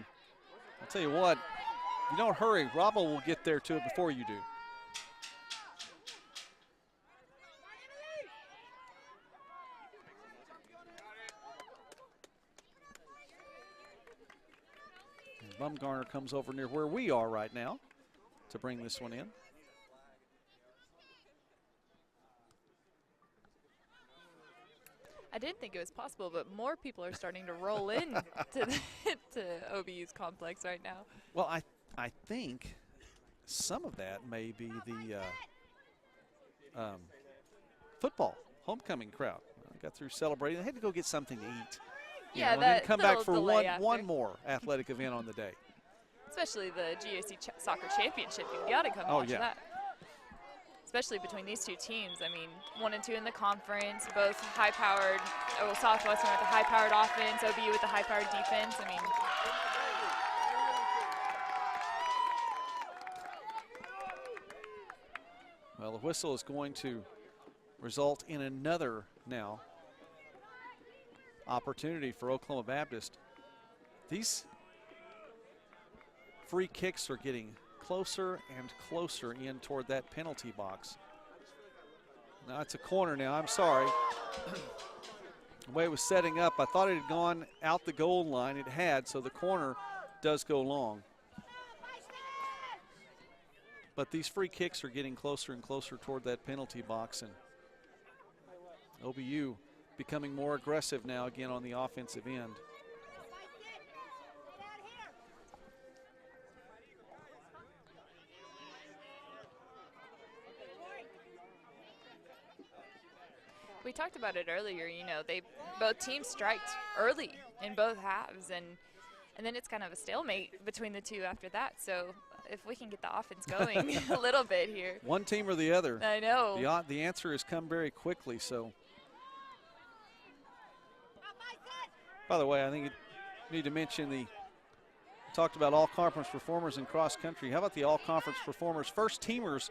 I'll tell you what, if you don't hurry, Robbo will get there to it before you do. And Bumgarner comes over near where we are right now to bring this one in. I didn't think it was possible, but more people are starting to roll in to OBU's complex right now. Well, I think some of that may be the football homecoming crowd. I got through celebrating. I had to go get something to eat. Yeah, and then come back for one more athletic event on the day. Especially the GAC Soccer Championship. You got to come watch that. Especially between these two teams. I mean, 1 and 2 in the conference, both high-powered. Oh, Southwestern with the high-powered offense, OBU with the high-powered defense. I mean, well, the whistle is going to result in another now opportunity for Oklahoma Baptist. These free kicks are getting closer and closer in toward that penalty box. Now it's a corner now, I'm sorry. The way it was setting up, I thought it had gone out the goal line. It had, so the corner does go long. But these free kicks are getting closer and closer toward that penalty box, and OBU becoming more aggressive now again on the offensive end. we talked about it earlier, you know, both teams striked early in both halves, and then it's kind of a stalemate between the two after that. So if we can get the offense going a little bit here. One team or the other. I know. The answer has come very quickly. So, by the way, I think you need to mention we talked about all-conference performers in cross country. How about the all-conference performers, first teamers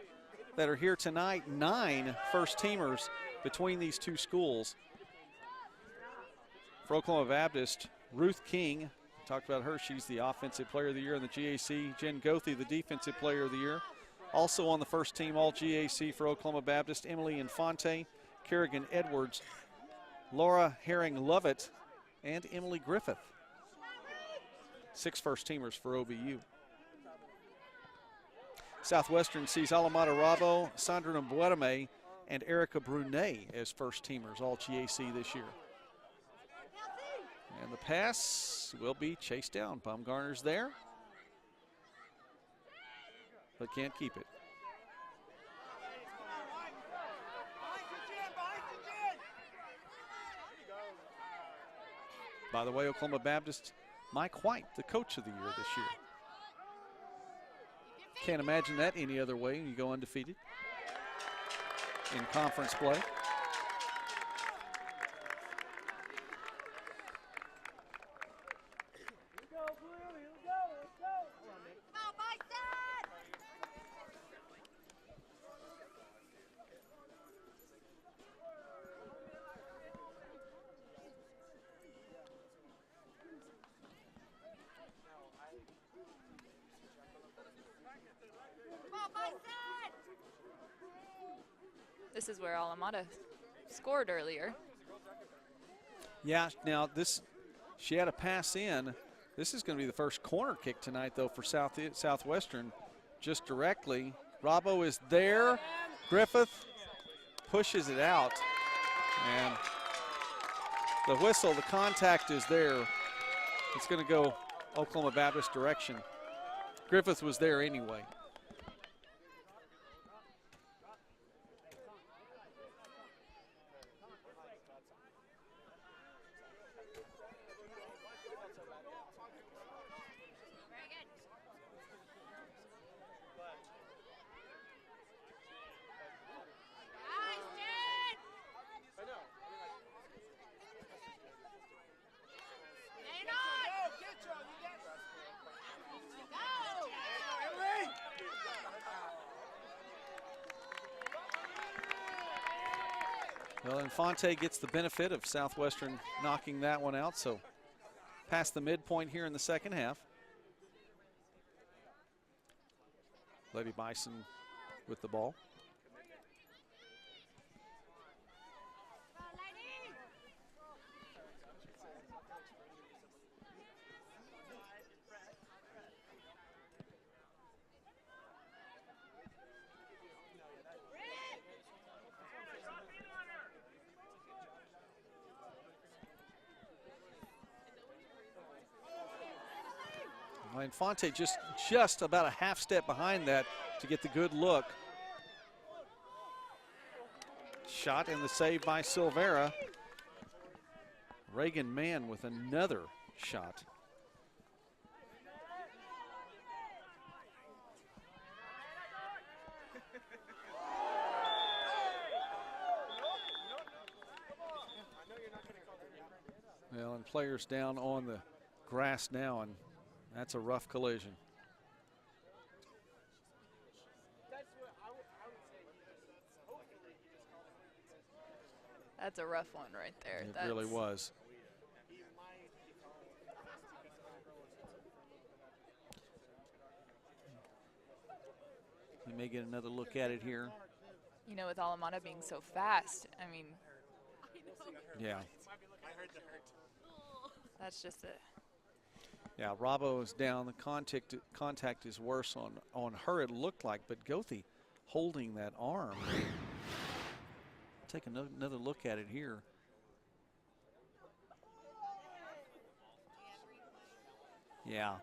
that are here tonight? 9 first teamers between these two schools. For Oklahoma Baptist, Ruth King, talked about her. She's the Offensive Player of the Year in the GAC. Jen Goethe, the Defensive Player of the Year. Also on the first team, all GAC for Oklahoma Baptist, Emily Infante, Kerrigan Edwards, Laura Herring-Lovett, and Emily Griffith. 6 first teamers for OBU. Southwestern sees Alameda Rabo, Sandra Mbuetame, and Erica Brunet as first teamers, all GAC this year. And the pass will be chased down. Baumgartner's there, but can't keep it. By the way, Oklahoma Baptist, Mike White, the coach of the year this year. Can't imagine that any other way. You go undefeated in conference play. This is where Alameda scored earlier. Yeah, now she had a pass in. This is going to be the first corner kick tonight, though, for Southwestern, just directly. Rabo is there. Griffith pushes it out. And the whistle, the contact is there. It's going to go Oklahoma Baptist direction. Griffith was there anyway. Well, Infante gets the benefit of Southwestern knocking that one out, so past the midpoint here in the second half. Lady Bison with the ball. Infante just about a half step behind that to get the good look. Shot and the save by Silvera. Reagan Mann with another shot. Well, and players down on the grass now, and that's a rough collision. That's a rough one right there. It really was. We may get another look at it here. You know, with Alameda being so fast, I mean. Yeah. That's just it. Yeah, Rabo is down. The contact is worse on her, it looked like, but Goethe holding that arm. Take another look at it here. Yeah,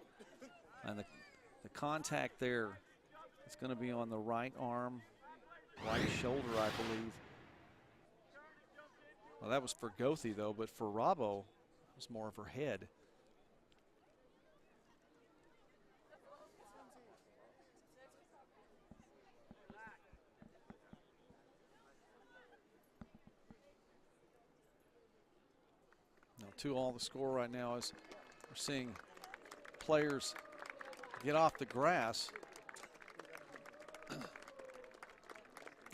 and the contact there is going to be on the right arm, right shoulder, I believe. Well, that was for Goethe, though, but for Rabo, it was more of her head. 2-2 the score right now as we're seeing players get off the grass,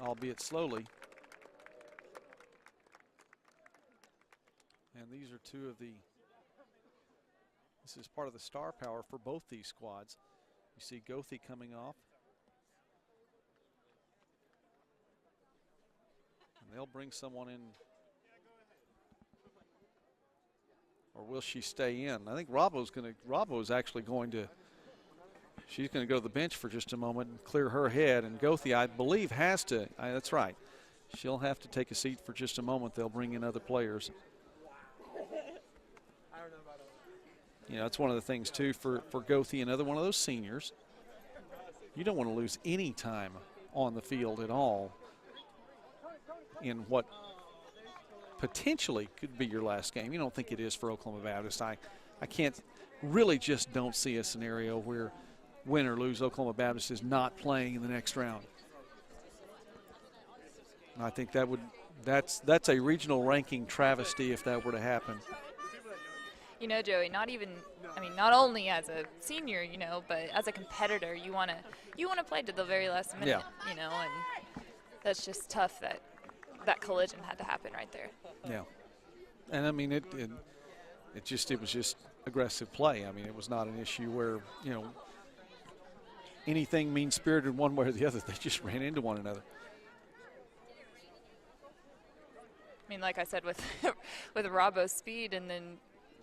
albeit slowly. And these are this is part of the star power for both these squads. You see Goethe coming off. And they'll bring someone in. Or will she stay in? I think Rabo's actually going to, she's going to go to the bench for just a moment and clear her head. And Goethe, I believe, has to, that's right. She'll have to take a seat for just a moment. They'll bring in other players. You know, it's one of the things, too, for Goethe, another one of those seniors. You don't want to lose any time on the field at all in what potentially could be your last game. You don't think it is for Oklahoma Baptist. I just don't see a scenario where win or lose, Oklahoma Baptist is not playing in the next round. And I think that's a regional ranking travesty if that were to happen. You know, Joey, not only as a senior, you know, but as a competitor, you want to play to the very last minute, you know, and that's just tough that collision had to happen right there. Yeah. And I mean, it was just aggressive play. I mean, it was not an issue where, you know, anything mean-spirited one way or the other. They just ran into one another. I mean, like I said, with Rabo's speed and then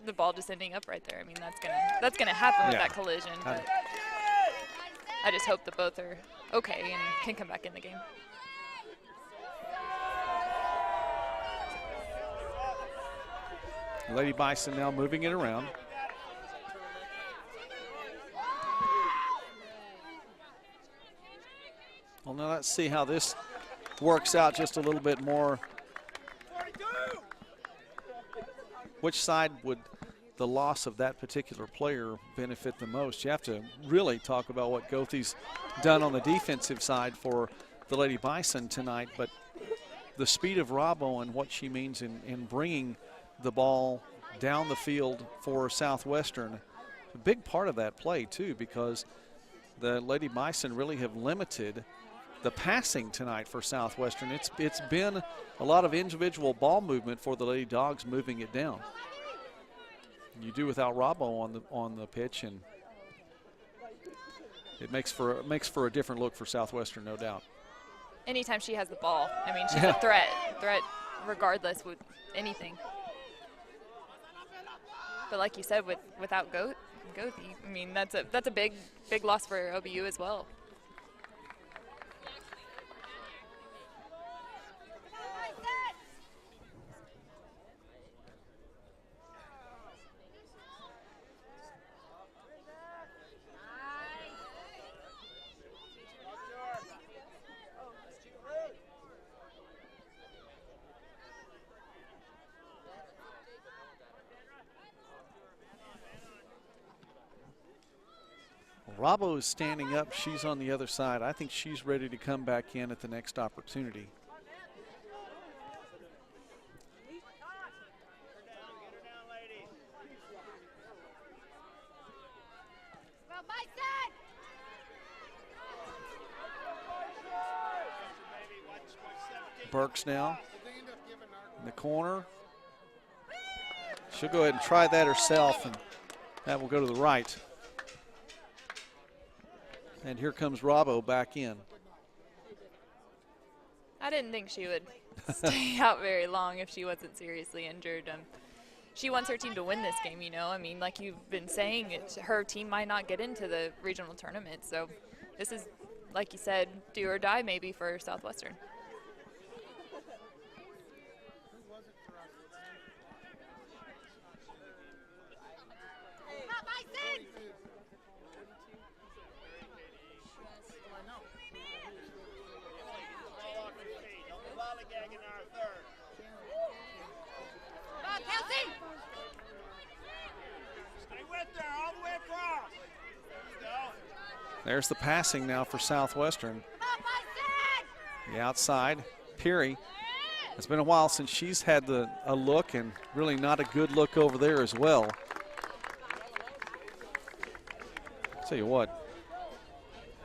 the ball just ending up right there. I mean, that's gonna happen with that collision. But I just hope that both are okay and can come back in the game. Lady Bison now moving it around. Well, now let's see how this works out just a little bit more. Which side would the loss of that particular player benefit the most? You have to really talk about what Goethe's done on the defensive side for the Lady Bison tonight, but the speed of Rabo and what she means in bringing the ball down the field for Southwestern, a big part of that play too, because the Lady Bison really have limited the passing tonight for Southwestern. It's been a lot of individual ball movement for the Lady Dogs moving it down. You do without Rabo on the pitch, and it makes for a different look for Southwestern, no doubt. Anytime she has the ball, I mean, she's a threat regardless with anything. But like you said, without Goethe, I mean, that's a big loss for OBU as well. Rabo is standing up. She's on the other side. I think she's ready to come back in at the next opportunity. Burks now in the corner. She'll go ahead and try that herself, and that will go to the right. And here comes Rabo back in. I didn't think she would stay out very long if she wasn't seriously injured. She wants her team to win this game, you know. I mean, like you've been saying, her team might not get into the regional tournament. So this is, like you said, do or die maybe for Southwestern. There's the passing now for Southwestern. The outside, Peary It's been a while since she's had a look, and really not a good look over there as well. Tell you what,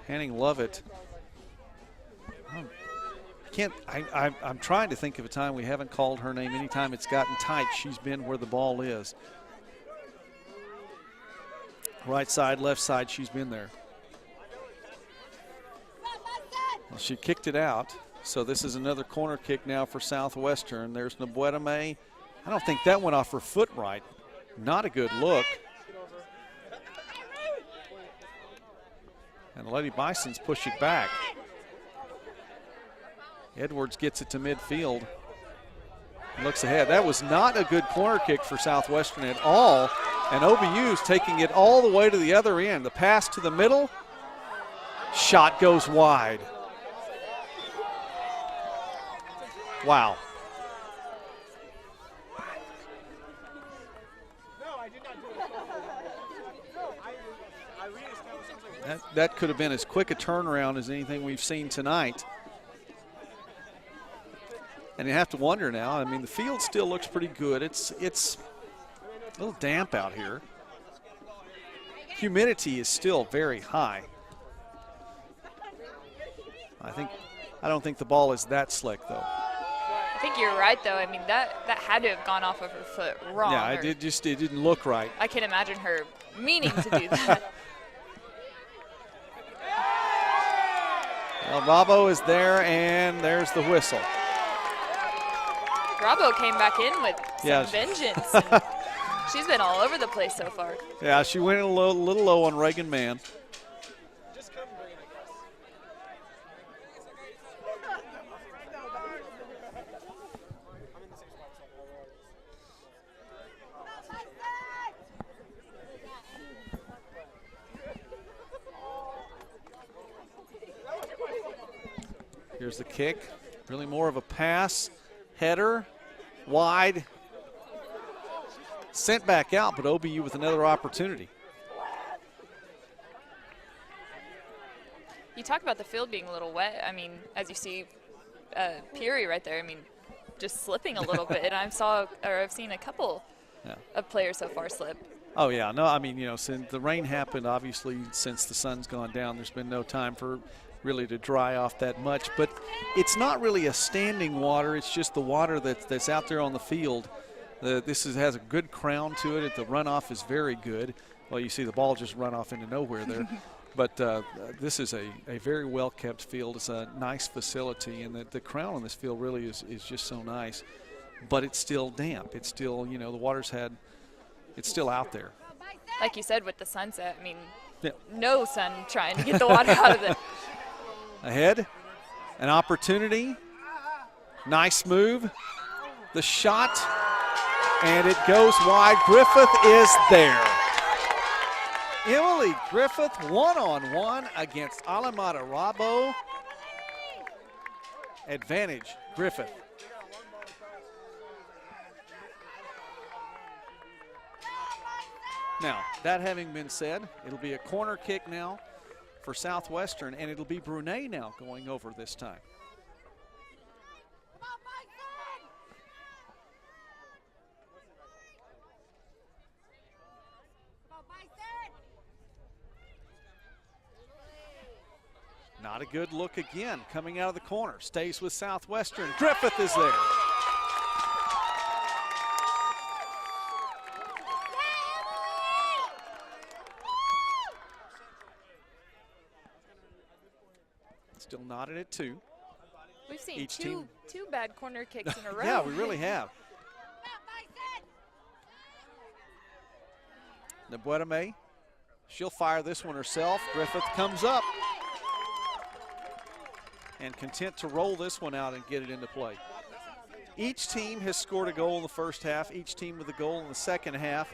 Hanning Lovett. I'm trying to think of a time we haven't called her name. Anytime it's gotten tight, she's been where the ball is. Right side, left side, she's been there. Well, she kicked it out. So this is another corner kick now for Southwestern. There's Nabwetame. I don't think that went off her foot right. Not a good look. And Lady Bisons push it back. Edwards gets it to midfield. Looks ahead. That was not a good corner kick for Southwestern at all. And OBU's taking it all the way to the other end. The pass to the middle. Shot goes wide. Wow. That could have been as quick a turnaround as anything we've seen tonight. And you have to wonder now, I mean, the field still looks pretty good. It's a little damp out here. Humidity is still very high. I don't think the ball is that slick, though. I think you're right, though. I mean, that had to have gone off of her foot wrong. Yeah, it didn't look right. I can imagine her meaning to do that. Well, Robbo is there, and there's the whistle. Robbo came back in with some vengeance. And she's been all over the place so far. Yeah, she went a little low on Reagan Mann. Here's the kick. Really more of a pass. Header. Wide. Sent back out, but OBU with another opportunity. You talk about the field being a little wet. I mean, as you see Peary right there, I mean, just slipping a little bit. And I've seen a couple of players so far slip. Oh, yeah. No, I mean, you know, since the rain happened, obviously, since the sun's gone down, there's been no time for really to dry off that much. But it's not really a standing water. It's just the water that's out there on the field. This has a good crown to it. The runoff is very good. Well, you see the ball just run off into nowhere there. But this is a very well-kept field. It's a nice facility, and the crown on this field really is just so nice. But it's still damp. It's still, you know, the water's it's still out there. Like you said with the sunset, I mean, no sun trying to get the water out of it. Ahead, an opportunity. Nice move. The shot, and it goes wide. Griffith is there. Emily Griffith one-on-one against Alameda Rabo. Advantage, Griffith. Now, that having been said, it'll be a corner kick now for Southwestern, and it'll be Brunet now going over this time. Not a good look again, coming out of the corner. Stays with Southwestern. Griffith is there. Still knotted at 2. We've seen two bad corner kicks in a row. Yeah, we really have. Nabwetame, she'll fire this one herself. Griffith comes up and content to roll this one out and get it into play. Each team has scored a goal in the first half, each team with a goal in the second half.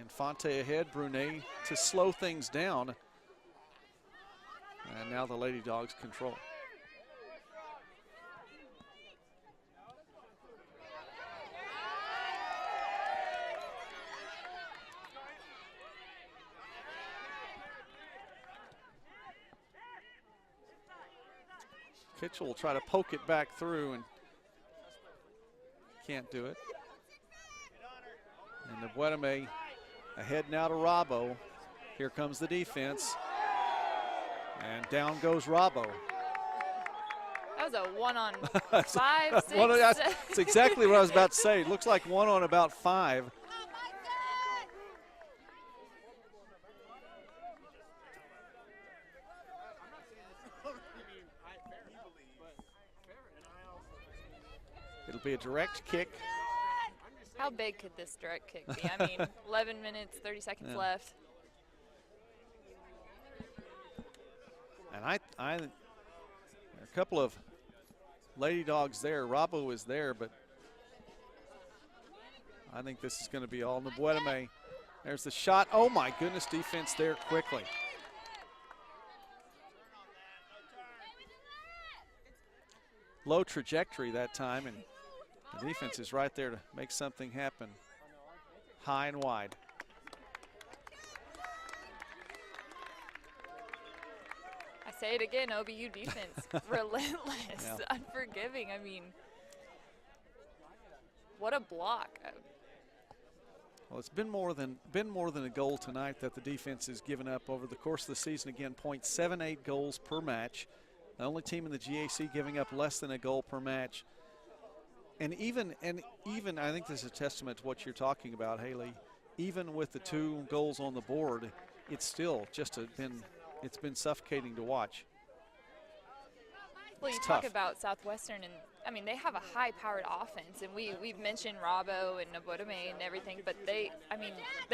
Infante ahead, Brunet to slow things down. And now the Lady Dogs control. Kitchell will try to poke it back through and can't do it. And Nebuedame ahead now to Robbo. Here comes the defense. And down goes Robbo. That was a 1-on-5, 6. That's exactly what I was about to say. It looks like 1 on about 5. It'll be a direct kick. How big could this direct kick be? I mean, 11 minutes, 30 seconds left. And there are a couple of Lady Dogs there. Robbo is there, but I think this is going to be all Nebuedame. There's the shot. Oh my goodness, defense there quickly. Low trajectory that time, and the defense is right there to make something happen. High and wide. I say it again, OBU defense, relentless, unforgiving. I mean, what a block. Well, it's been more than a goal tonight that the defense has given up over the course of the season. Again, 0.78 goals per match. The only team in the GAC giving up less than a goal per match. And even I think this is a testament to what you're talking about, Haley. Even with the 2 goals on the board, it's still just it's been suffocating to watch. Well, you talk about Southwestern, and I mean, they have a high-powered offense, and we've mentioned Robbo and Nebuedame and everything, but they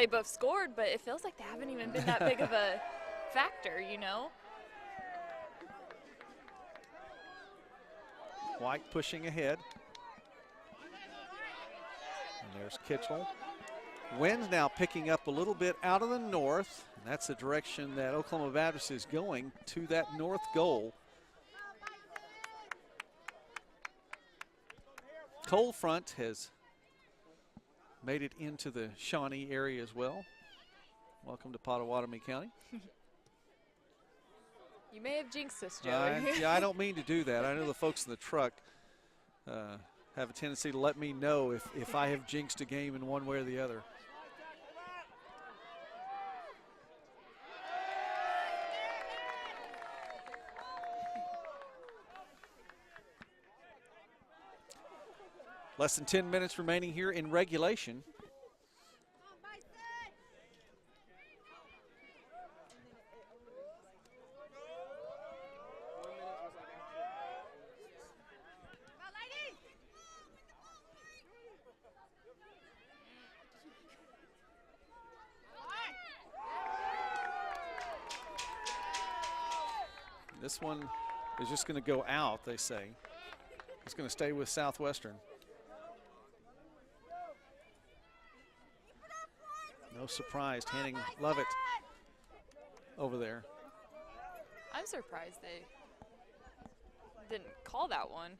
both scored, but it feels like they haven't even been that big of a factor, you know? White pushing ahead. And there's Kitchell. Wind's now picking up a little bit out of the north. And that's the direction that Oklahoma Baptist is going, to that north goal. Cold front has made it into the Shawnee area as well. Welcome to Pottawatomie County. You may have jinxed us, Joey. Yeah, I don't mean to do that. I know the folks in the truck have a tendency to let me know if I have jinxed a game in one way or the other. Less than 10 minutes remaining here in regulation. This one is just going to go out, they say. It's going to stay with Southwestern. No surprise, handing Lovett over there. I'm surprised they didn't call that one.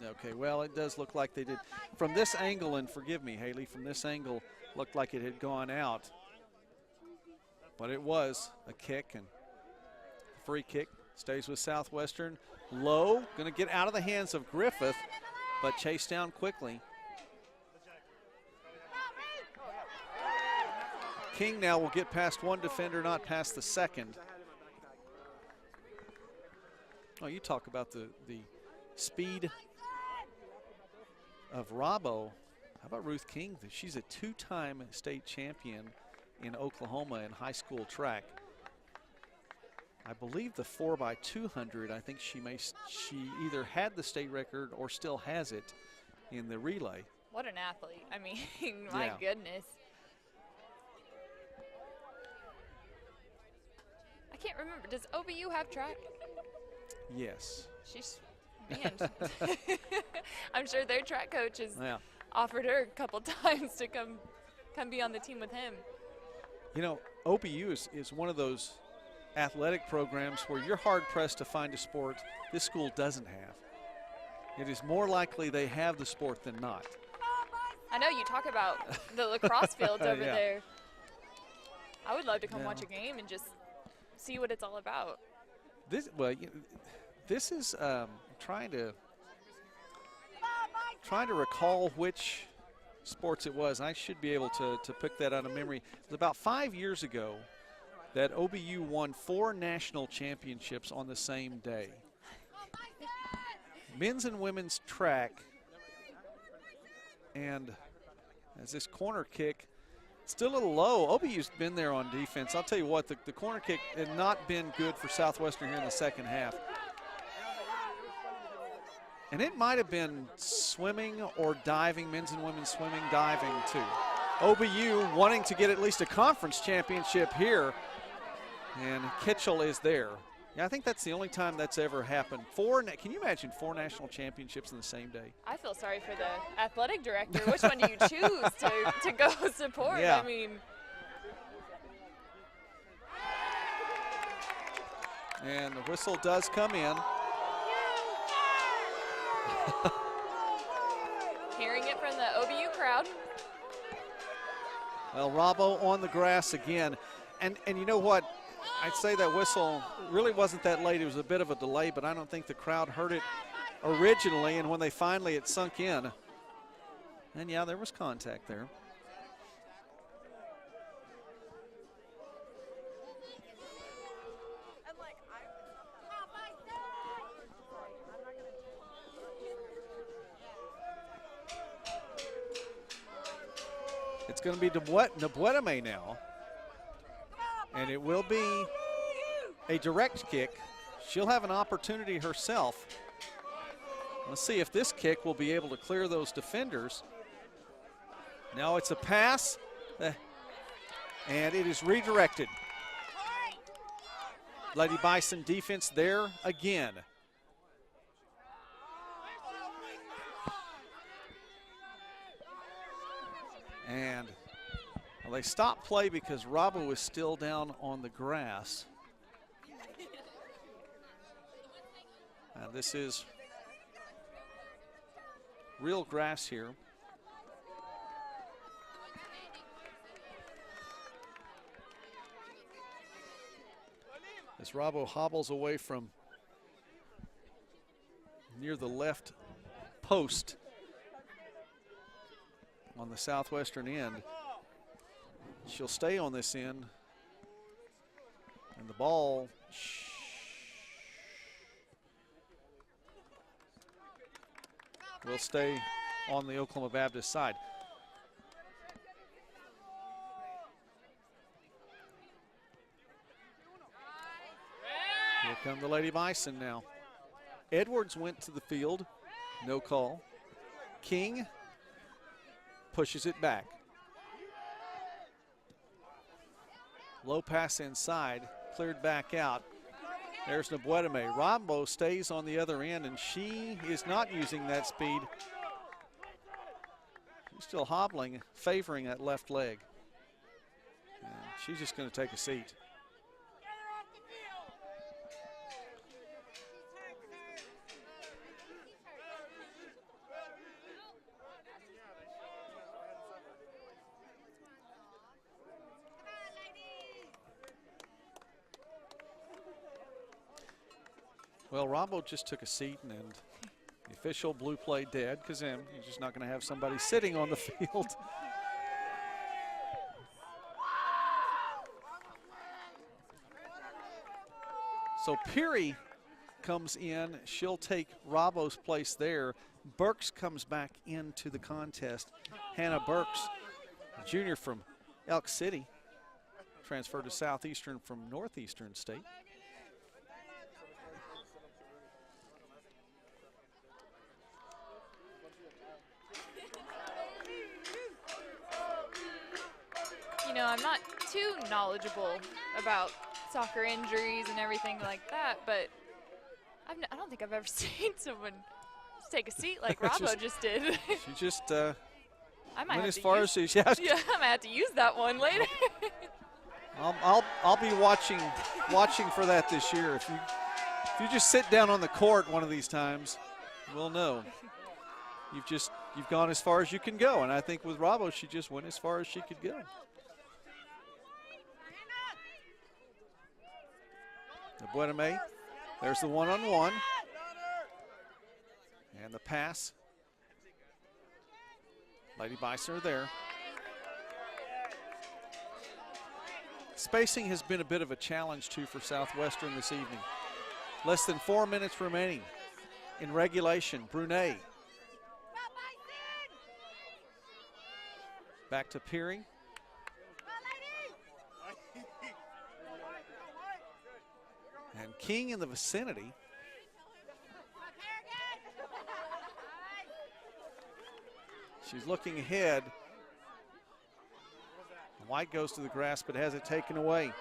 Okay, well, it does look like they did. From this angle, and forgive me, Haley, from this angle, looked like it had gone out. But it was a kick, and free kick stays with Southwestern. Low, going to get out of the hands of Griffith, but chased down quickly. King now will get past one defender, not past the second. Oh, you talk about the speed of Robbo. How about Ruth King? She's a 2-time state champion in Oklahoma in high school track. I believe the 4x200, I think she either had the state record or still has it in the relay. What an athlete. I mean, my goodness. I can't remember. Does OBU have track? Yes. She's, man. I'm sure their track coach has offered her a couple times to come be on the team with him. You know, OBU is one of those athletic programs where you're hard-pressed to find a sport this school doesn't have. It is more likely they have the sport than not. I know you talk about the lacrosse fields over there. I would love to come watch a game and just see what it's all about. This this is trying to recall which sports it was. I should be able to pick that out of memory. It was about 5 years ago that OBU won 4 national championships on the same day. Men's and women's track. And as this corner kick, still a little low. OBU's been there on defense. I'll tell you what, the corner kick had not been good for Southwestern here in the second half. And it might have been swimming or diving, men's and women's swimming, diving too. OBU wanting to get at least a conference championship here. And Kitchell is there. Yeah, I think that's the only time that's ever happened. Can you imagine 4 national championships in the same day? I feel sorry for the athletic director. Which one do you choose to go support? Yeah. I mean. And the whistle does come in. Hearing it from the OBU crowd. Well, Robbo on the grass again. And you know what? I'd say that whistle really wasn't that late. It was a bit of a delay, but I don't think the crowd heard it originally. And when they finally it sunk in, and yeah, there was contact there. It's going to be Nabwedame now. And it will be a direct kick. She'll have an opportunity herself. Let's see if this kick will be able to clear those defenders. Now it's a pass, and it is redirected. Lady Bison defense there again. And well, they stopped play because Robbo was still down on the grass. This is real grass here. As Robbo hobbles away from near the left post on the Southwestern end. She'll stay on this end. And the ball will stay on the Oklahoma Baptist side. Here come the Lady Bison now. Edwards went to the field. No call. King pushes it back. Low pass inside, cleared back out. There's Nabwedame. Rombo stays on the other end, and she is not using that speed. She's still hobbling, favoring that left leg. And she's just going to take a seat. Well, Rombo just took a seat, and the official blue play dead because he's just not going to have somebody sitting on the field. So Peary comes in. She'll take Robbo's place there. Burks comes back into the contest. Hannah Burks, junior from Elk City, transferred to Southeastern from Northeastern State. You know, I'm not too knowledgeable about soccer injuries and everything like that, but I don't think I've ever seen someone just take a seat like Robbo just did. She just I might went have as to far use, as she has. Yeah, I might have to use that one later. I'll be watching for that this year. If you just sit down on the court one of these times, we'll know. You've gone as far as you can go, and I think with Robbo, she just went as far as she could go. Buename, there's the one-on-one. And the pass. Lady Bison are there. Spacing has been a bit of a challenge, too, for Southwestern this evening. Less than 4 minutes remaining in regulation. Brunet. Back to Peary. And King in the vicinity. She's looking ahead. White goes to the grass but has it taken away.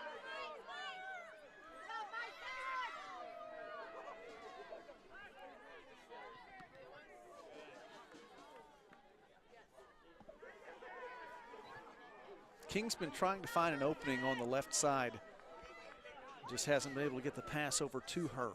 King's been trying to find an opening on the left side. Just hasn't been able to get the pass over to her.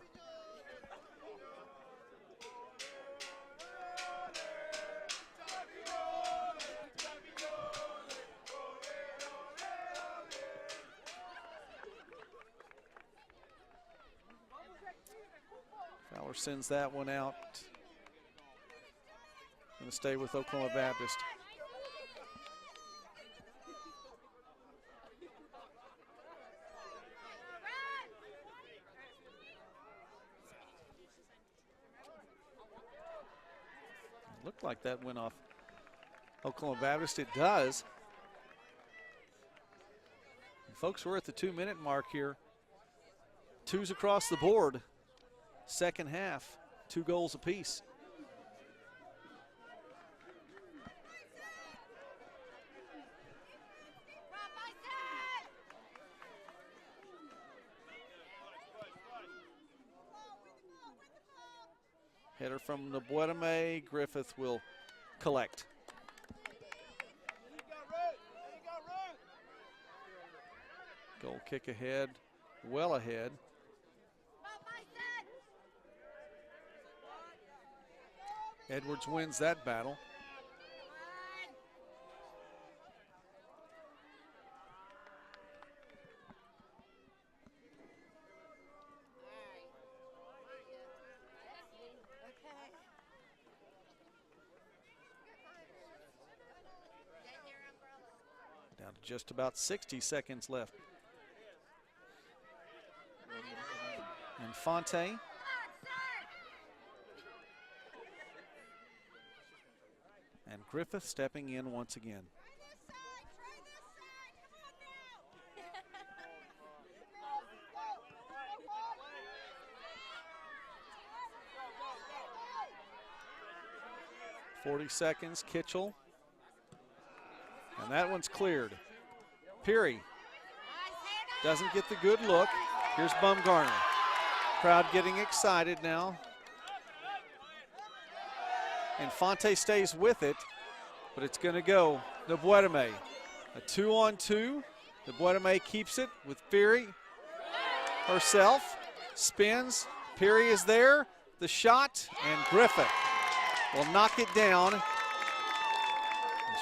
Fowler sends that one out. Going to stay with Oklahoma Baptist. Looked like that went off Oklahoma Baptist. It does. And folks, we're at the 2-minute mark here. Twos across the board. Second half, 2 goals apiece. Header from Buename. Griffith will collect. Goal kick ahead, well ahead. Edwards wins that battle. Down to just about 60 seconds left. Infante. And Griffith stepping in once again. .40 seconds, Kitchell. And that one's cleared. Peary doesn't get the good look. Here's Bumgarner. Crowd getting excited now. Infante stays with it, but it's going to go to Buename. A 2-on-2. The Buename keeps it with Peary herself. Spins. Peary is there. The shot, and Griffith will knock it down.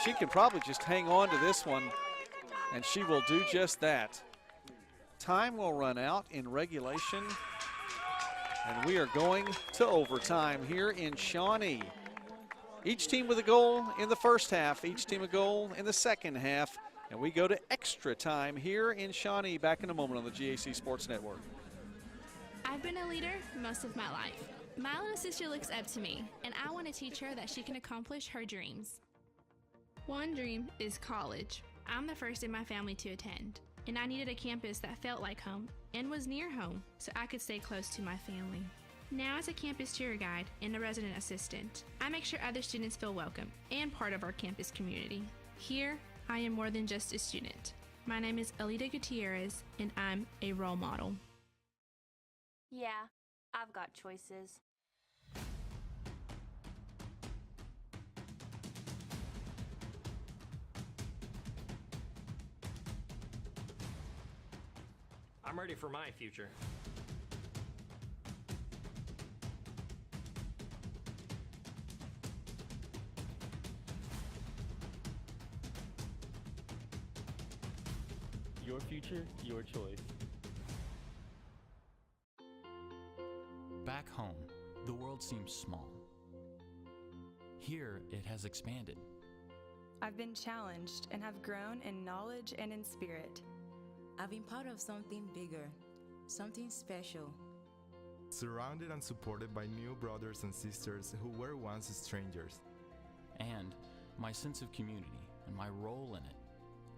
She can probably just hang on to this one, and she will do just that. Time will run out in regulation, and we are going to overtime here in Shawnee. Each team with a goal in the first half, each team a goal in the second half, and we go to extra time here in Shawnee. Back in a moment on the GAC Sports Network. I've been a leader most of my life. My little sister looks up to me, and I want to teach her that she can accomplish her dreams. One dream is college. I'm the first in my family to attend, and I needed a campus that felt like home and was near home so I could stay close to my family. Now as a campus tour guide and a resident assistant, I make sure other students feel welcome and part of our campus community. Here, I am more than just a student. My name is Alita Gutierrez, and I'm a role model. Yeah, I've got choices. I'm ready for my future. Your future, your choice. Back home, the world seems small. Here, it has expanded. I've been challenged and have grown in knowledge and in spirit. I've been part of something bigger, something special. Surrounded and supported by new brothers and sisters who were once strangers. And my sense of community and my role in it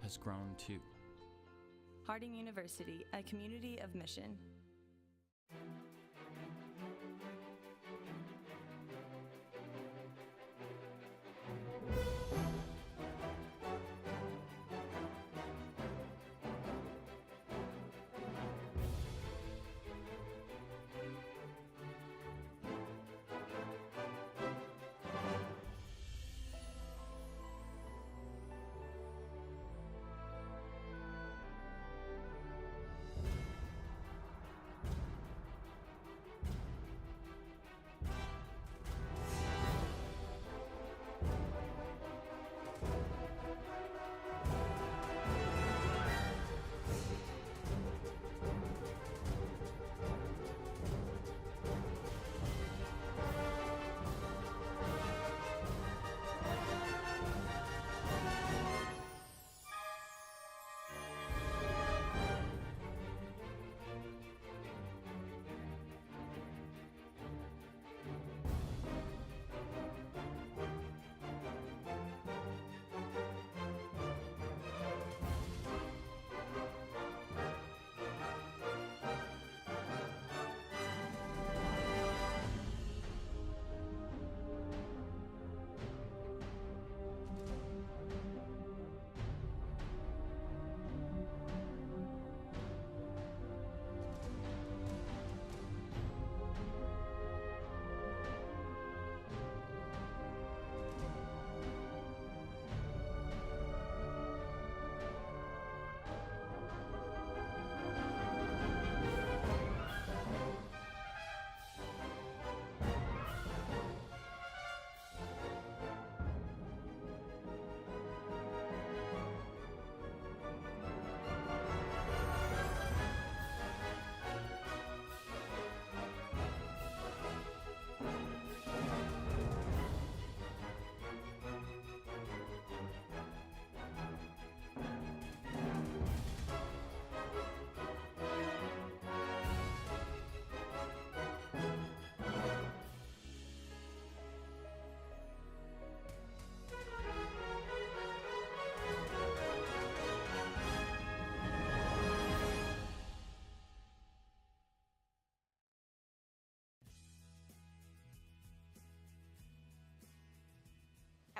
has grown too. Harding University, a community of mission.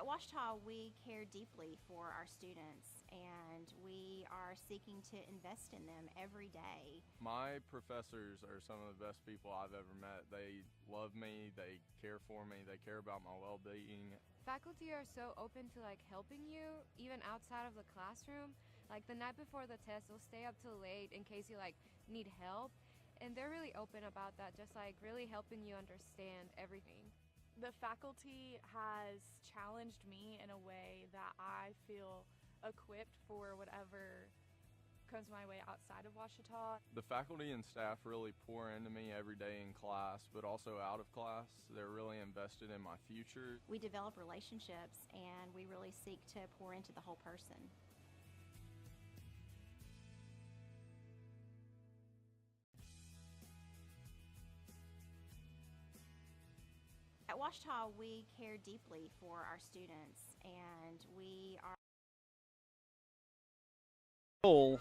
At Ouachita, we care deeply for our students, and we are seeking to invest in them every day. My professors are some of the best people I've ever met. They love me, they care for me, they care about my well-being. Faculty are so open to helping you, even outside of the classroom. Like the night before the test, they'll stay up till late in case you need help. And they're really open about that, just really helping you understand everything. The faculty has challenged me in a way that I feel equipped for whatever comes my way outside of Ouachita. The faculty and staff really pour into me every day in class, but also out of class. They're really invested in my future. We develop relationships, and we really seek to pour into the whole person. At Ouachita, we care deeply for our students, and we are goal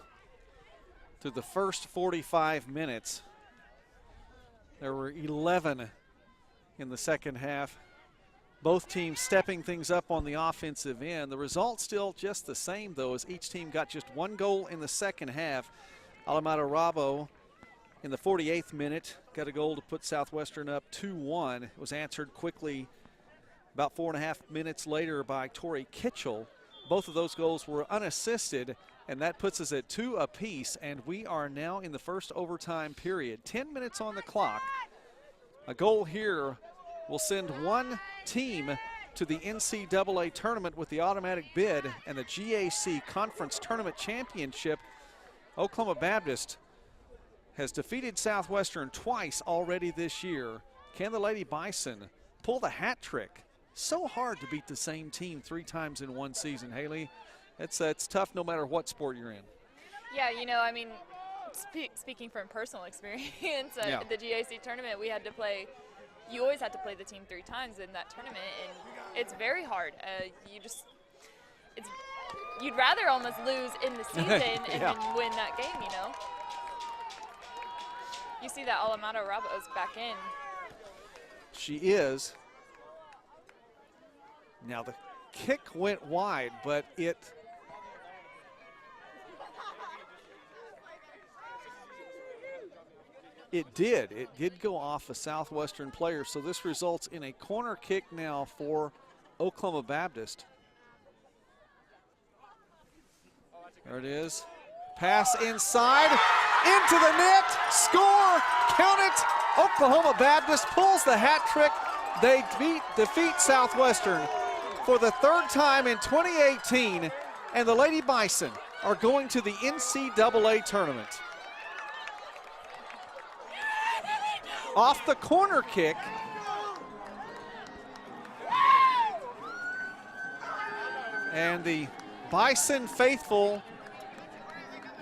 through the first 45 minutes. There were 11 in the second half. Both teams stepping things up on the offensive end. The result still just the same, though, as each team got just one goal in the second half. Alameda Rabo in the 48th minute got a goal to put Southwestern up 2-1. It was answered quickly about 4.5 minutes later by Tori Kitchell. Both of those goals were unassisted, and that puts us at 2 apiece, and we are now in the first overtime period. 10 minutes on the clock. A goal here will send one team to the NCAA tournament with the automatic bid and the GAC Conference Tournament Championship. Oklahoma Baptist has defeated Southwestern twice already this year. Can the Lady Bison pull the hat trick? So hard to beat the same team 3 times in one season, Haley. It's tough no matter what sport you're in. Yeah, you know, I mean, speaking from personal experience, at the GAC tournament, we had to play. You always had to play the team 3 times in that tournament, and it's very hard. You'd rather almost lose in the season and then win that game, you know. You see that Alamado Rabo's back in. She is. Now the kick went wide, but it did. It did go off a Southwestern player, so this results in a corner kick now for Oklahoma Baptist. There it is. Pass inside, into the net, score, count it. Oklahoma Baptist pulls the hat trick. They defeat Southwestern for the 3rd time in 2018, and the Lady Bison are going to the NCAA tournament. Off the corner kick, and the Bison faithful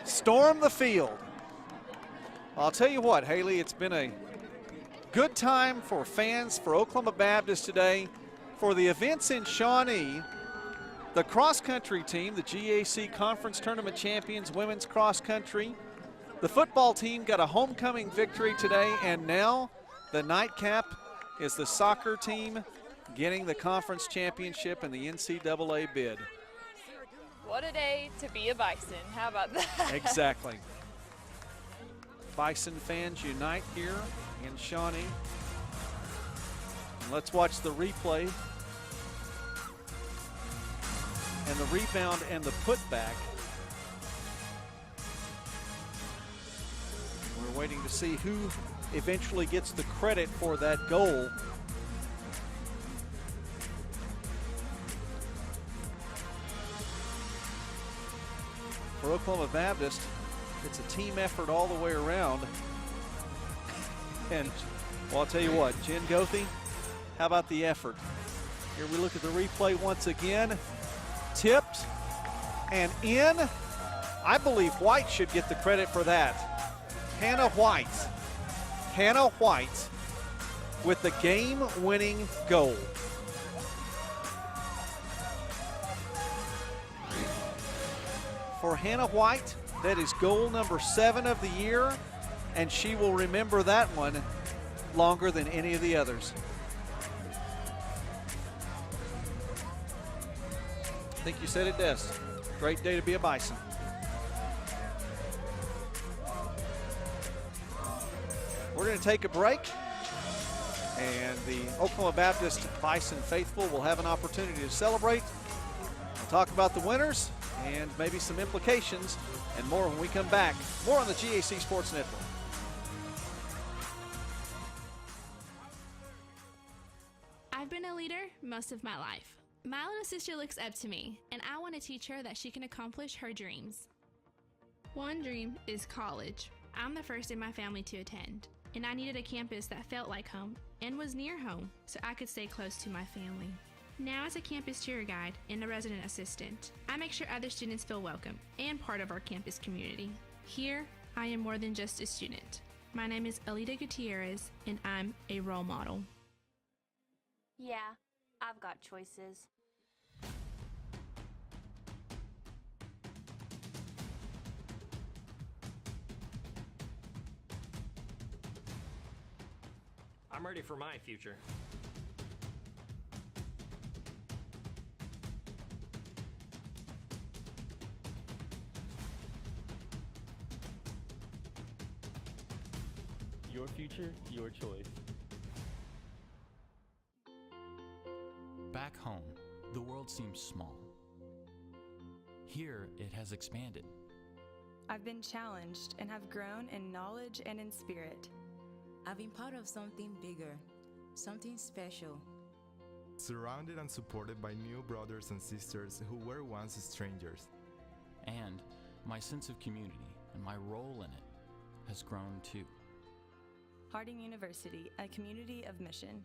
storm the field. I'll tell you what, Haley, it's been a good time for fans for Oklahoma Baptist today. For the events in Shawnee, the cross-country team, the GAC Conference Tournament champions, women's cross-country, the football team got a homecoming victory today, and now the nightcap is the soccer team getting the conference championship and the NCAA bid. What a day to be a Bison. How about that? Exactly. Bison fans unite here in Shawnee. And let's watch the replay and the rebound and the putback. We're waiting to see who eventually gets the credit for that goal. For Oklahoma Baptist, it's a team effort all the way around. And, well, I'll tell you what, Jen Goethe, how about the effort? Here we look at the replay once again. Tipped and in. I believe White should get the credit for that. Hannah White. Hannah White with the game-winning goal. For Hannah White, that is goal number 7 of the year, and she will remember that one longer than any of the others. I think you said it best. Great day to be a Bison. We're going to take a break, and the Oklahoma Baptist Bison faithful will have an opportunity to celebrate. We'll talk about the winners and maybe some implications and more when we come back. More on the GAC Sports Network. I've been a leader most of my life. My little sister looks up to me, and I want to teach her that she can accomplish her dreams. One dream is college. I'm the first in my family to attend, and I needed a campus that felt like home and was near home so I could stay close to my family. Now as a campus tour guide and a resident assistant, I make sure other students feel welcome and part of our campus community. Here, I am more than just a student. My name is Alita Gutierrez, and I'm a role model. Yeah, I've got choices. I'm ready for my future. Your future, your choice. Back home, the world seems small. Here, it has expanded. I've been challenged and have grown in knowledge and in spirit. I've been part of something bigger, something special. Surrounded and supported by new brothers and sisters who were once strangers. And my sense of community and my role in it has grown too. Harding University, a community of mission.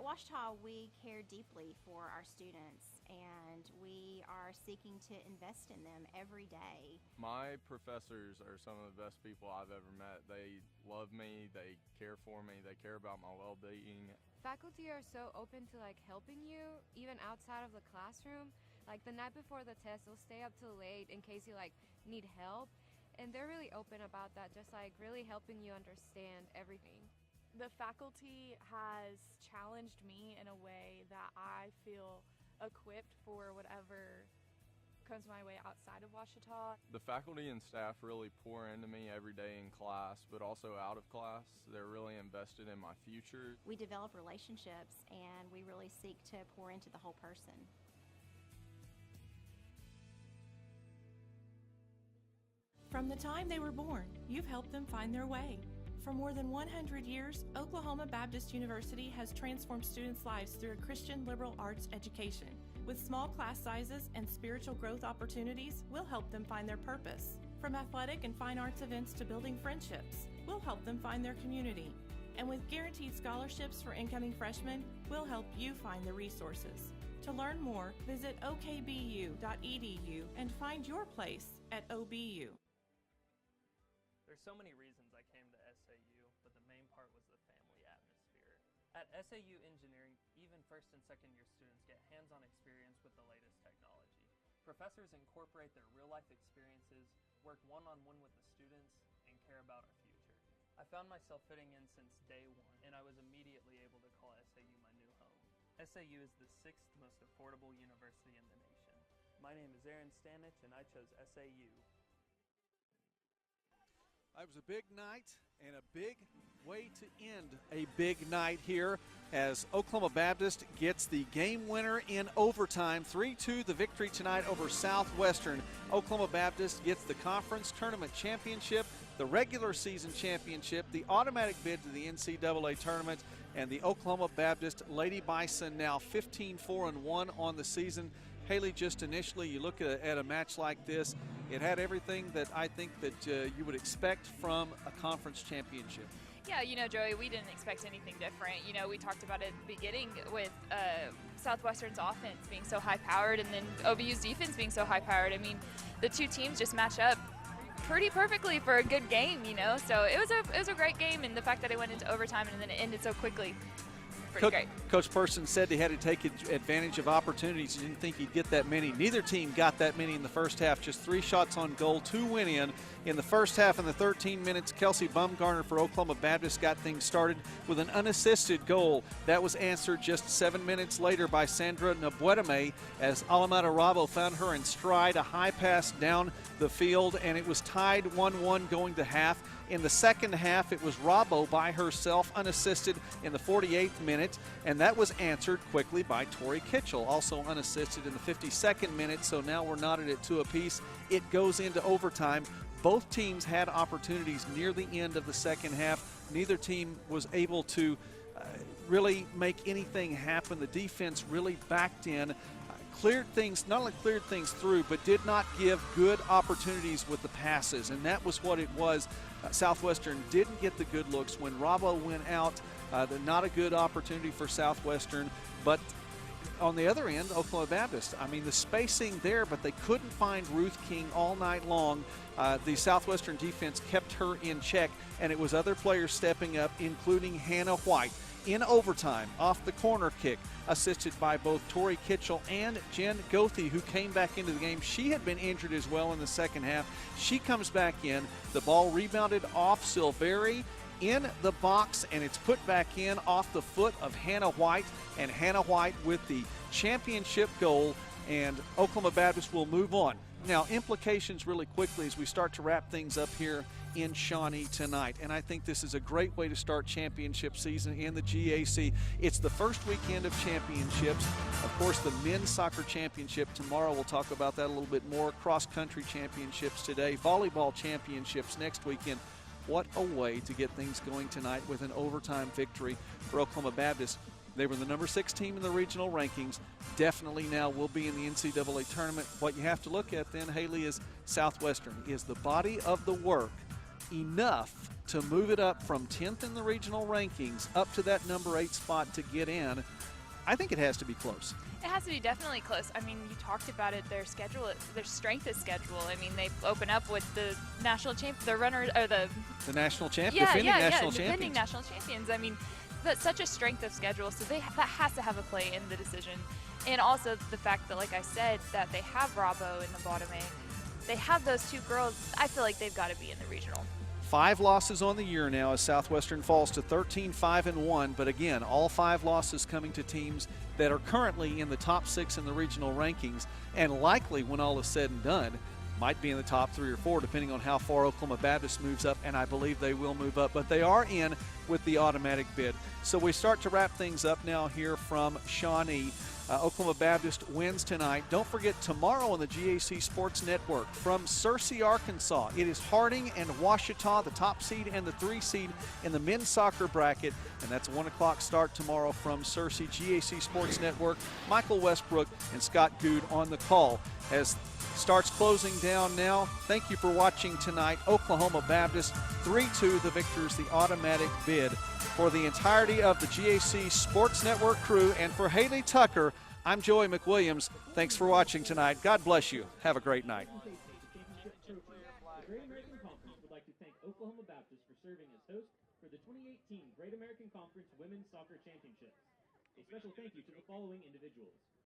At Ouachita, we care deeply for our students, and we are seeking to invest in them every day. My professors are some of the best people I've ever met. They love me, they care for me, they care about my well-being. Faculty are so open to helping you, even outside of the classroom. Like the night before the test, they'll stay up till late in case you need help. And they're really open about that, just really helping you understand everything. The faculty has challenged me in a way that I feel equipped for whatever comes my way outside of Ouachita. The faculty and staff really pour into me every day in class, but also out of class. They're really invested in my future. We develop relationships, and we really seek to pour into the whole person. From the time they were born, you've helped them find their way. For more than 100 years, Oklahoma Baptist University has transformed students' lives through a Christian liberal arts education. With small class sizes and spiritual growth opportunities, we'll help them find their purpose. From athletic and fine arts events to building friendships, we'll help them find their community. And with guaranteed scholarships for incoming freshmen, we'll help you find the resources. To learn more, visit okbu.edu and find your place at OBU. There's so many reasons I came to SAU, but the main part was the family atmosphere. At SAU Engineering, even first and second year students get hands-on experience with the latest technology. Professors incorporate their real-life experiences, work one-on-one with the students, and care about our future. I found myself fitting in since day one, and I was immediately able to call SAU my new home. SAU is the 6th most affordable university in the nation. My name is Aaron Stanich, and I chose SAU. It was a big night and a big way to end a big night here as Oklahoma Baptist gets the game winner in overtime. 3-2 the victory tonight over Southwestern. Oklahoma Baptist gets the conference tournament championship, the regular season championship, the automatic bid to the NCAA tournament, and the Oklahoma Baptist Lady Bison now 15-4-1 on the season Haley, just initially, you look at a match like this, it had everything that I think that you would expect from a conference championship. Yeah, you know, Joey, we didn't expect anything different. You know, we talked about it at the beginning with Southwestern's offense being so high-powered and then OBU's defense being so high-powered. I mean, the two teams just match up pretty perfectly for a good game, you know. So it was a great game, and the fact that it went into overtime and then it ended so quickly, pretty great. Coach Person said he had to take advantage of opportunities. He didn't think he'd get that many. Neither team got that many in the first half. Just 3 shots on goal, 2 went in the first half. In the 13 minutes, Kelsey Bumgarner for Oklahoma Baptist got things started with an unassisted goal. That was answered just 7 minutes later by Sandra Nabuetame as Alameda Rabo found her in stride, a high pass down the field, and it was tied 1-1 going to half. In the second half, it was Rabo by herself, unassisted in the 48th minute, and that was answered quickly by Tori Kitchell, also unassisted in the 52nd minute, so now we're knotted at 2 apiece. It goes into overtime. Both teams had opportunities near the end of the second half. Neither team was able to really make anything happen. The defense really backed in, cleared things, not only cleared things through, but did not give good opportunities with the passes, and that was what it was. Southwestern didn't get the good looks when Rabo went out. Not a good opportunity for Southwestern, but on the other end, Oklahoma Baptist, I mean, the spacing there, but they couldn't find Ruth King all night long. The Southwestern defense kept her in check, and it was other players stepping up, including Hannah White. In overtime, off the corner kick, assisted by both Tori Kitchell and Jen Goethe, who came back into the game. She had been injured as well in the second half. She comes back in. The ball rebounded off Silveri in the box, and it's put back in off the foot of Hannah White, and Hannah White with the championship goal, and Oklahoma Baptist will move on. Now, implications really quickly as we start to wrap things up here in Shawnee tonight, and I think this is a great way to start championship season in the GAC. It's the first weekend of championships. Of course, the men's soccer championship tomorrow. We'll talk about that a little bit more. Cross-country championships today. Volleyball championships next weekend. What a way to get things going tonight with an overtime victory for Oklahoma Baptist. They were the number 6 team in the regional rankings. Definitely now will be in the NCAA tournament. What you have to look at then, Haley, is Southwestern. Is the body of the work enough to move it up from 10th in the regional rankings up to that number 8 spot to get in? I think it has to be close. It has to be definitely close. I mean, you talked about it. Their schedule, their strength of schedule. I mean, they open up with the national champ, the runner, or the national champ, defending defending national champions. I mean, that's such a strength of schedule. So that has to have a play in the decision, and also the fact that, like I said, that they have Rabo and Nabuetame. They have those 2 girls. I feel like they've got to be in the regional. 5 losses on the year now as Southwestern falls to 13-5-1, but again, all 5 losses coming to teams that are currently in the top 6 in the regional rankings, and likely, when all is said and done, might be in the top 3 or 4, depending on how far Oklahoma Baptist moves up, and I believe they will move up, but they are in with the automatic bid. So we start to wrap things up now here from Shawnee. Oklahoma Baptist wins tonight. Don't forget, tomorrow on the GAC Sports Network from Searcy, Arkansas, it is Harding and Ouachita, the top seed and the 3 seed in the men's soccer bracket, and that's a 1 o'clock start tomorrow from Searcy. GAC Sports Network, Michael Westbrook and Scott Good on the call. As starts closing down now, thank you for watching tonight. Oklahoma Baptist 3-2, the victors, the automatic bid. For the entirety of the GAC Sports Network crew and for Haley Tucker, I'm Joey McWilliams. Thanks for watching tonight. God bless you. Have a great night. The Great American Conference would like to thank Oklahoma Baptist for serving as host for the 2018 Great American Conference Women's Soccer Championships. A special thank you to the following individuals: